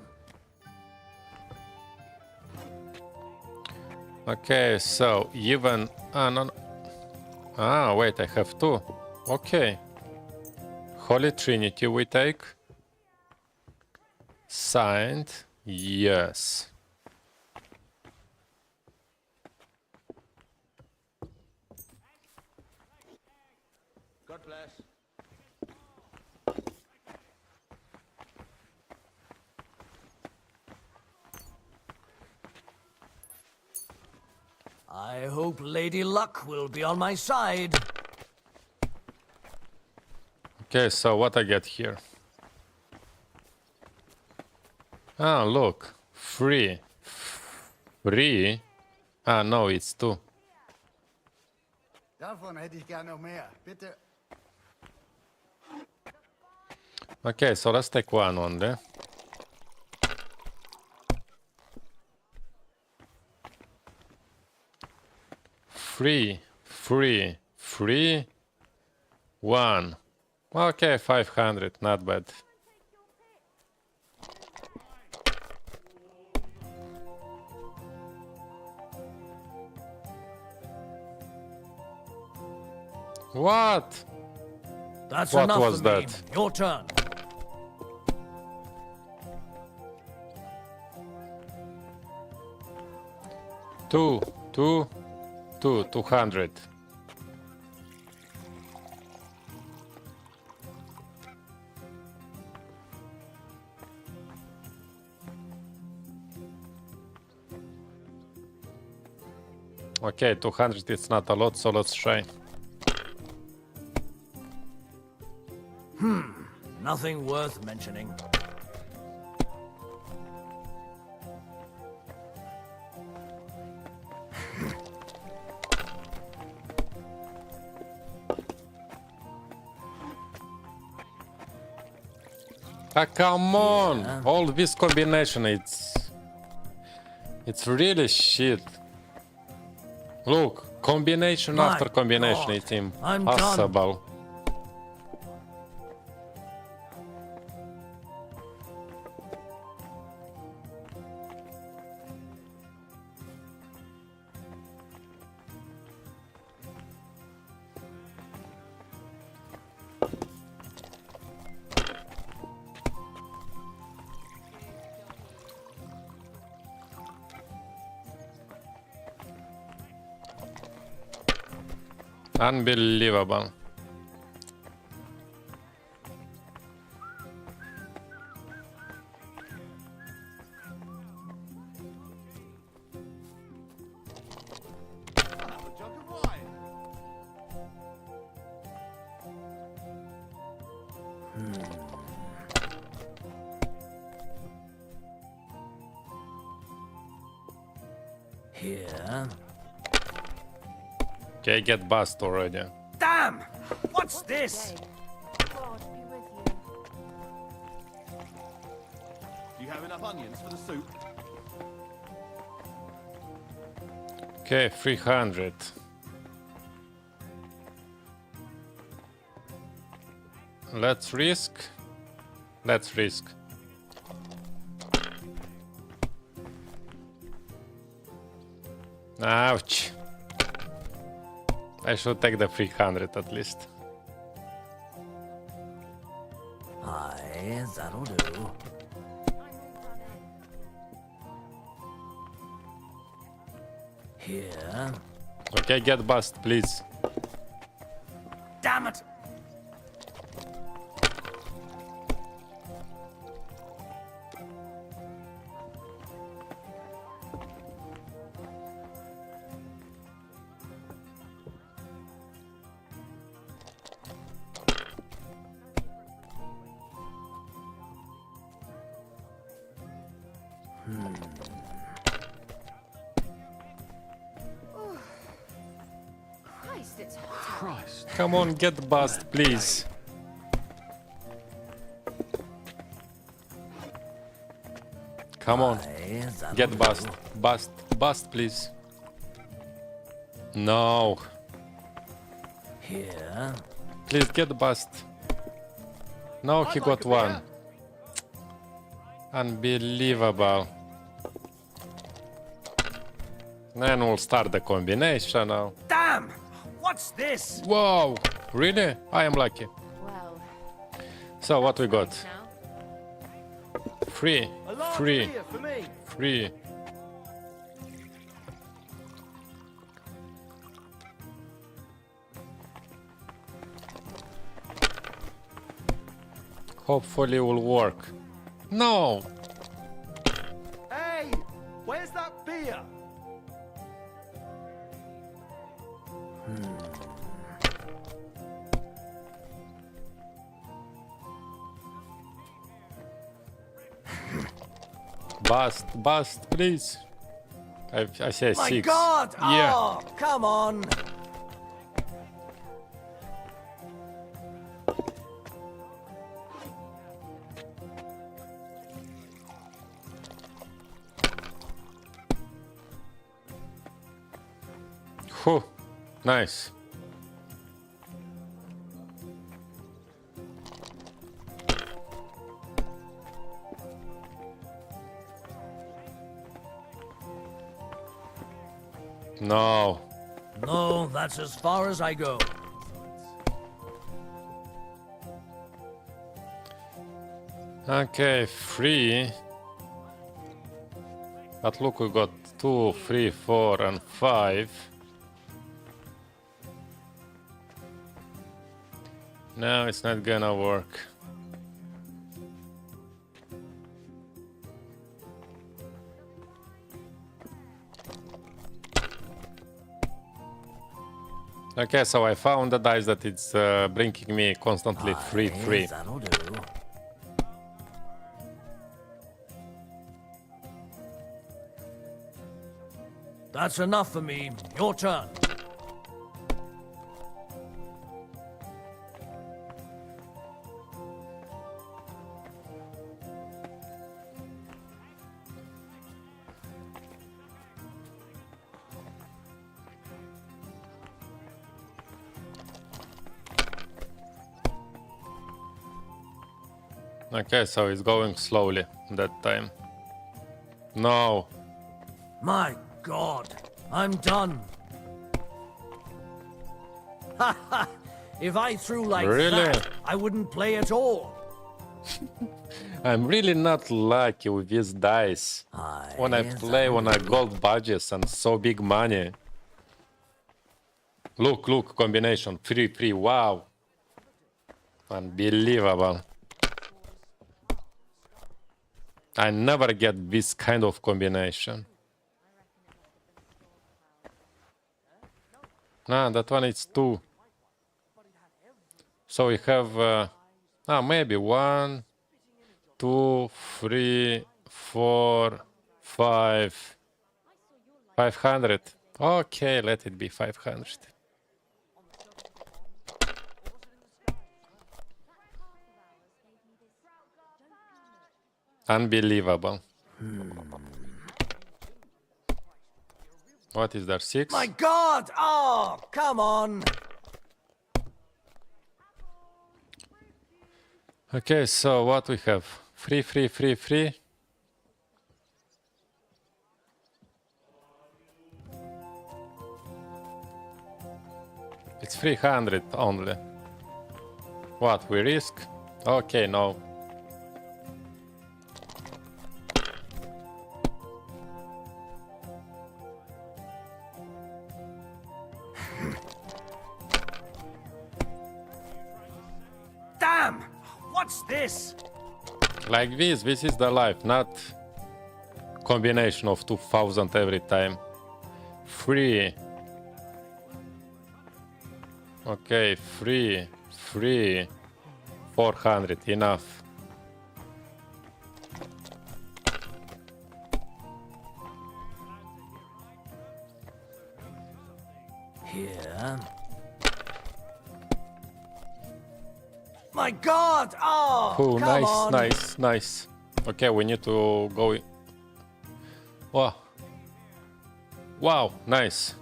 Okay, so even... wait, I have two. Okay. Holy Trinity we take. Signed. Yes. God bless. I hope Lady Luck will be on my side. Okay, so what I get here? Ah, look. Free. Free? Ah, no, it's 2. Davon hätte ich gern noch mehr. Bitte. Okay, so let's take one only. Free, free, free. 1. Okay, 500, not bad. What? That's what enough was for that? me. Your turn. Two, 200. Okay, 200 is not a lot, so let's try. Nothing worth mentioning. Ah, come on! All this combination, it's really shit. Look, combination My after combination, God, it's I'm done. impossible. Unbelievable. Here. Okay, get bust already. Damn! What's this? Do you have enough onions for the soup? Okay, 300. Let's risk. Let's risk. Ouch. I should take the 300 at least. Aye, that'll do. Here. Okay, get bust, please. Damn it! Christ, it's hot. Christ. Come on, get bust, please. Come on. Get bust. Bust. Bust, please. No. Here. Please get bust. No, he got one. Unbelievable. Then we'll start the combination now. Damn! What's this? Whoa! Really? I am lucky. Well. So what we got? Free. Free. For me. Free. Hopefully it will work. No! Hey! Where's that beer? Bust, bust, please. I say My 6. God! Yeah. Oh, come on! Whew. Nice. No. No, that's as far as I go. Okay, 3. But look, we got 2, 3, 4, and 5. No, it's not gonna work. Okay, so I found the dice that it's bringing me constantly free. That'll do. That's enough for me. Your turn. Okay, so it's going slowly that time. No. My God, I'm done. If I threw like Really? that, I wouldn't play at all. I'm really not lucky with these dice. When I play on a gold budgets and so big money. Look, combination, free, wow. Unbelievable. I never get this kind of combination. Nah, that one is 2. So we have maybe 1, 2, 3, 4, 5, 500. Okay, let it be 500. Unbelievable. What is there, 6? My God! Oh, come on! Okay, so what we have? Free. It's 300 only. What, we risk? Okay, no. Damn! What's this? Like this is the life, not combination of 2000 every time. Free. Okay, free. 400, enough. Here. My God! Oh, Cool, come on. nice. Okay, we need to go. Wow, nice.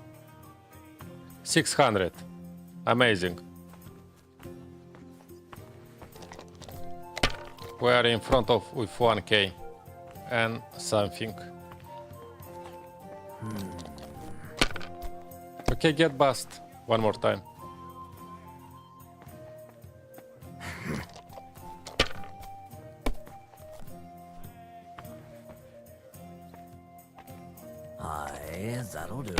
600. Amazing. We are in front of with 1k and something. Okay, get bust one more time. That'll do.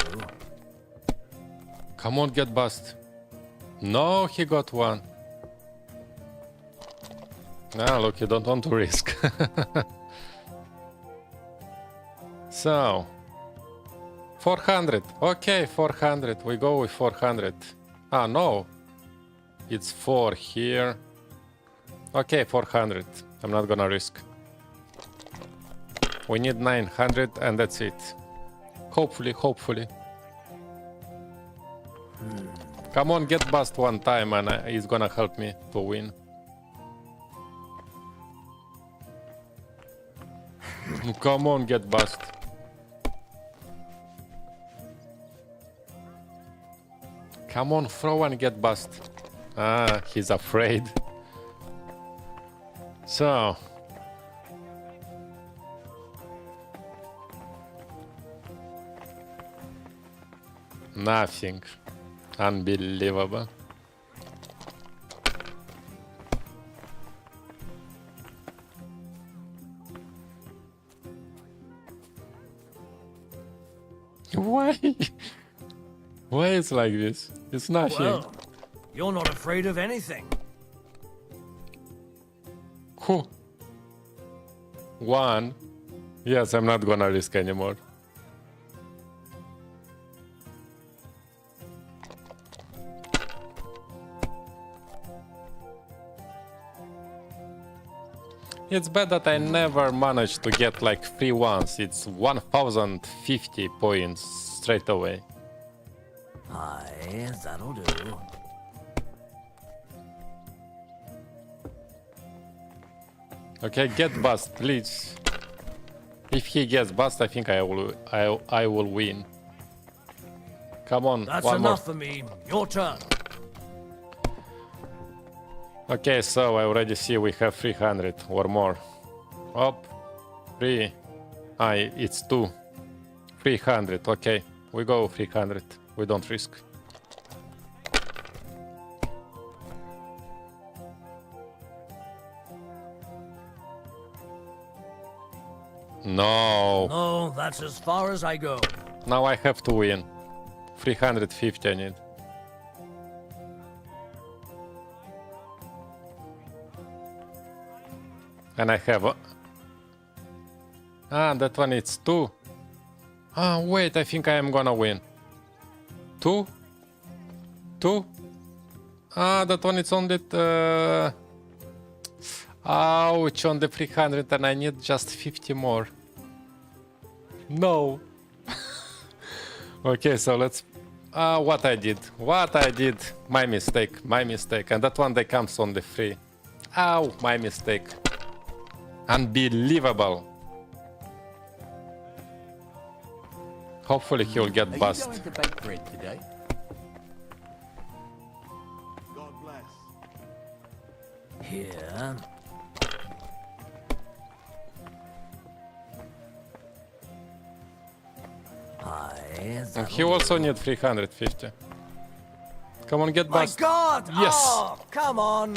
Come on, get bust. No, he got one. Ah, look, you don't want to risk. So, 400. Okay, 400. We go with 400. Ah, no. It's 4 here. Okay, 400. I'm not gonna risk. We need 900 and that's it. Hopefully. Come on, get bust one time and he's gonna help me to win. Come on, get bust. Come on, throw and get bust. Ah, he's afraid. So. Nothing. Unbelievable. Why? Why it's like this? It's nothing. Well, you're not afraid of anything. Whew. 1. Yes, I'm not gonna risk anymore. It's bad that I never managed to get like free ones. It's 1050 points straight away. Aye, that'll do. Okay, get bust, please. If he gets bust, I think I will win. Come on, That's one enough more. for me. Your turn. Okay, so I already see we have 300 or more. Up, 3. It's 2. 300, okay. We go 300. We don't risk. No. No, that's as far as I go. Now I have to win. 350 I need. And I have... that one it's 2. Wait, I think I am gonna win. 2? 2? That one it's on the... Ouch, on the 300 and I need just 50 more. No. Okay, so let's... what I did. My mistake. And that one that comes on the free. Ow, my mistake. Unbelievable. Hopefully he'll get bust. Are you going to bake bread today? God bless. Here. And he also needs 350. Come on, get bust. My God! Yes. Oh, come on.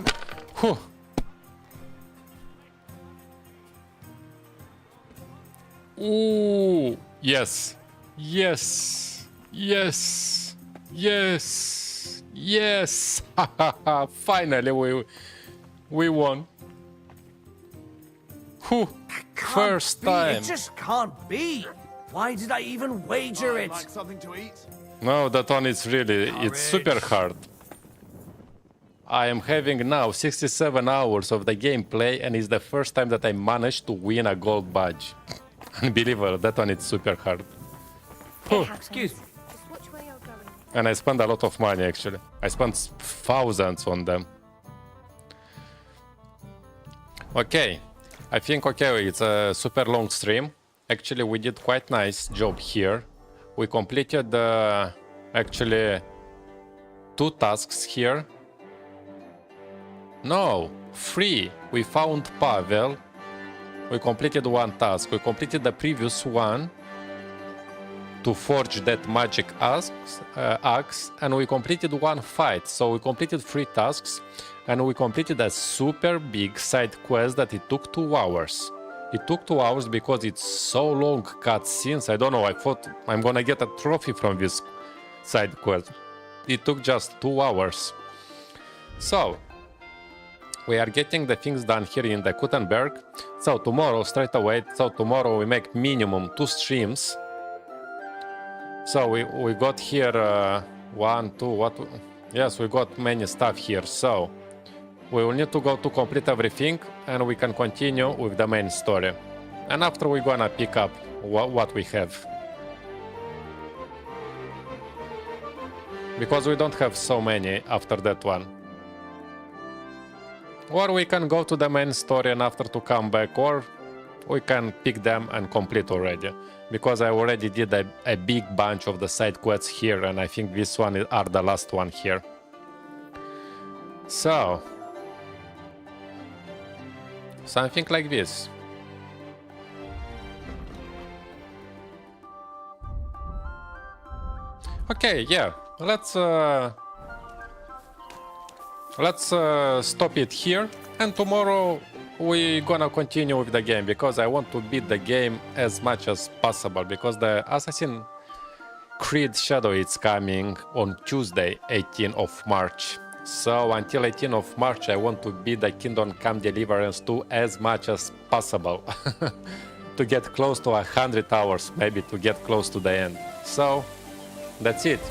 Whew. Ooh, yes. Yes. Yes. Yes. Yes. Finally we won. Whew. First time. It just can't be. Why did I even wager it? Like something to eat? No, that one is really, it's super hard. I am having now 67 hours of the gameplay and it's the first time that I managed to win a gold badge. Unbelievable, that one is super hard. Excuse me. And I spent a lot of money actually. I spent thousands on them. Okay, I think it's a super long stream. Actually, we did quite nice job here. We completed actually 2 tasks here. No, 3. We found Pavel. We completed 1 task. We completed the previous one to forge that magic axe, and we completed 1 fight. So we completed 3 tasks, and we completed a super big side quest that it took 2 hours. It took 2 hours because it's so long cutscenes. I don't know, I thought I'm gonna get a trophy from this side quest. It took just 2 hours. So, we are getting the things done here in the Kuttenberg. So tomorrow, straight away, tomorrow we make minimum 2 streams. So we got here 1, 2, what? Yes, we got many stuff here. So we will need to go to complete everything and we can continue with the main story. And after we're gonna pick up what we have. Because we don't have so many after that one. Or we can go to the main story and after to come back, or we can pick them and complete already. Because I already did a big bunch of the side quests here and I think this one are the last one here. So, something like this. Okay, yeah, let's stop it here, and tomorrow we're gonna continue with the game because I want to beat the game as much as possible because the Assassin's Creed Shadow is coming on Tuesday, 18th of March. So until 18th of March I want to beat the Kingdom Come Deliverance II as much as possible. To get close to 100 hours, maybe to get close to the end. So that's it.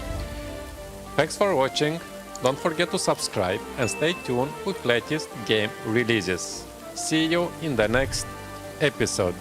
Thanks for watching. Don't forget to subscribe and stay tuned with latest game releases. See you in the next episode.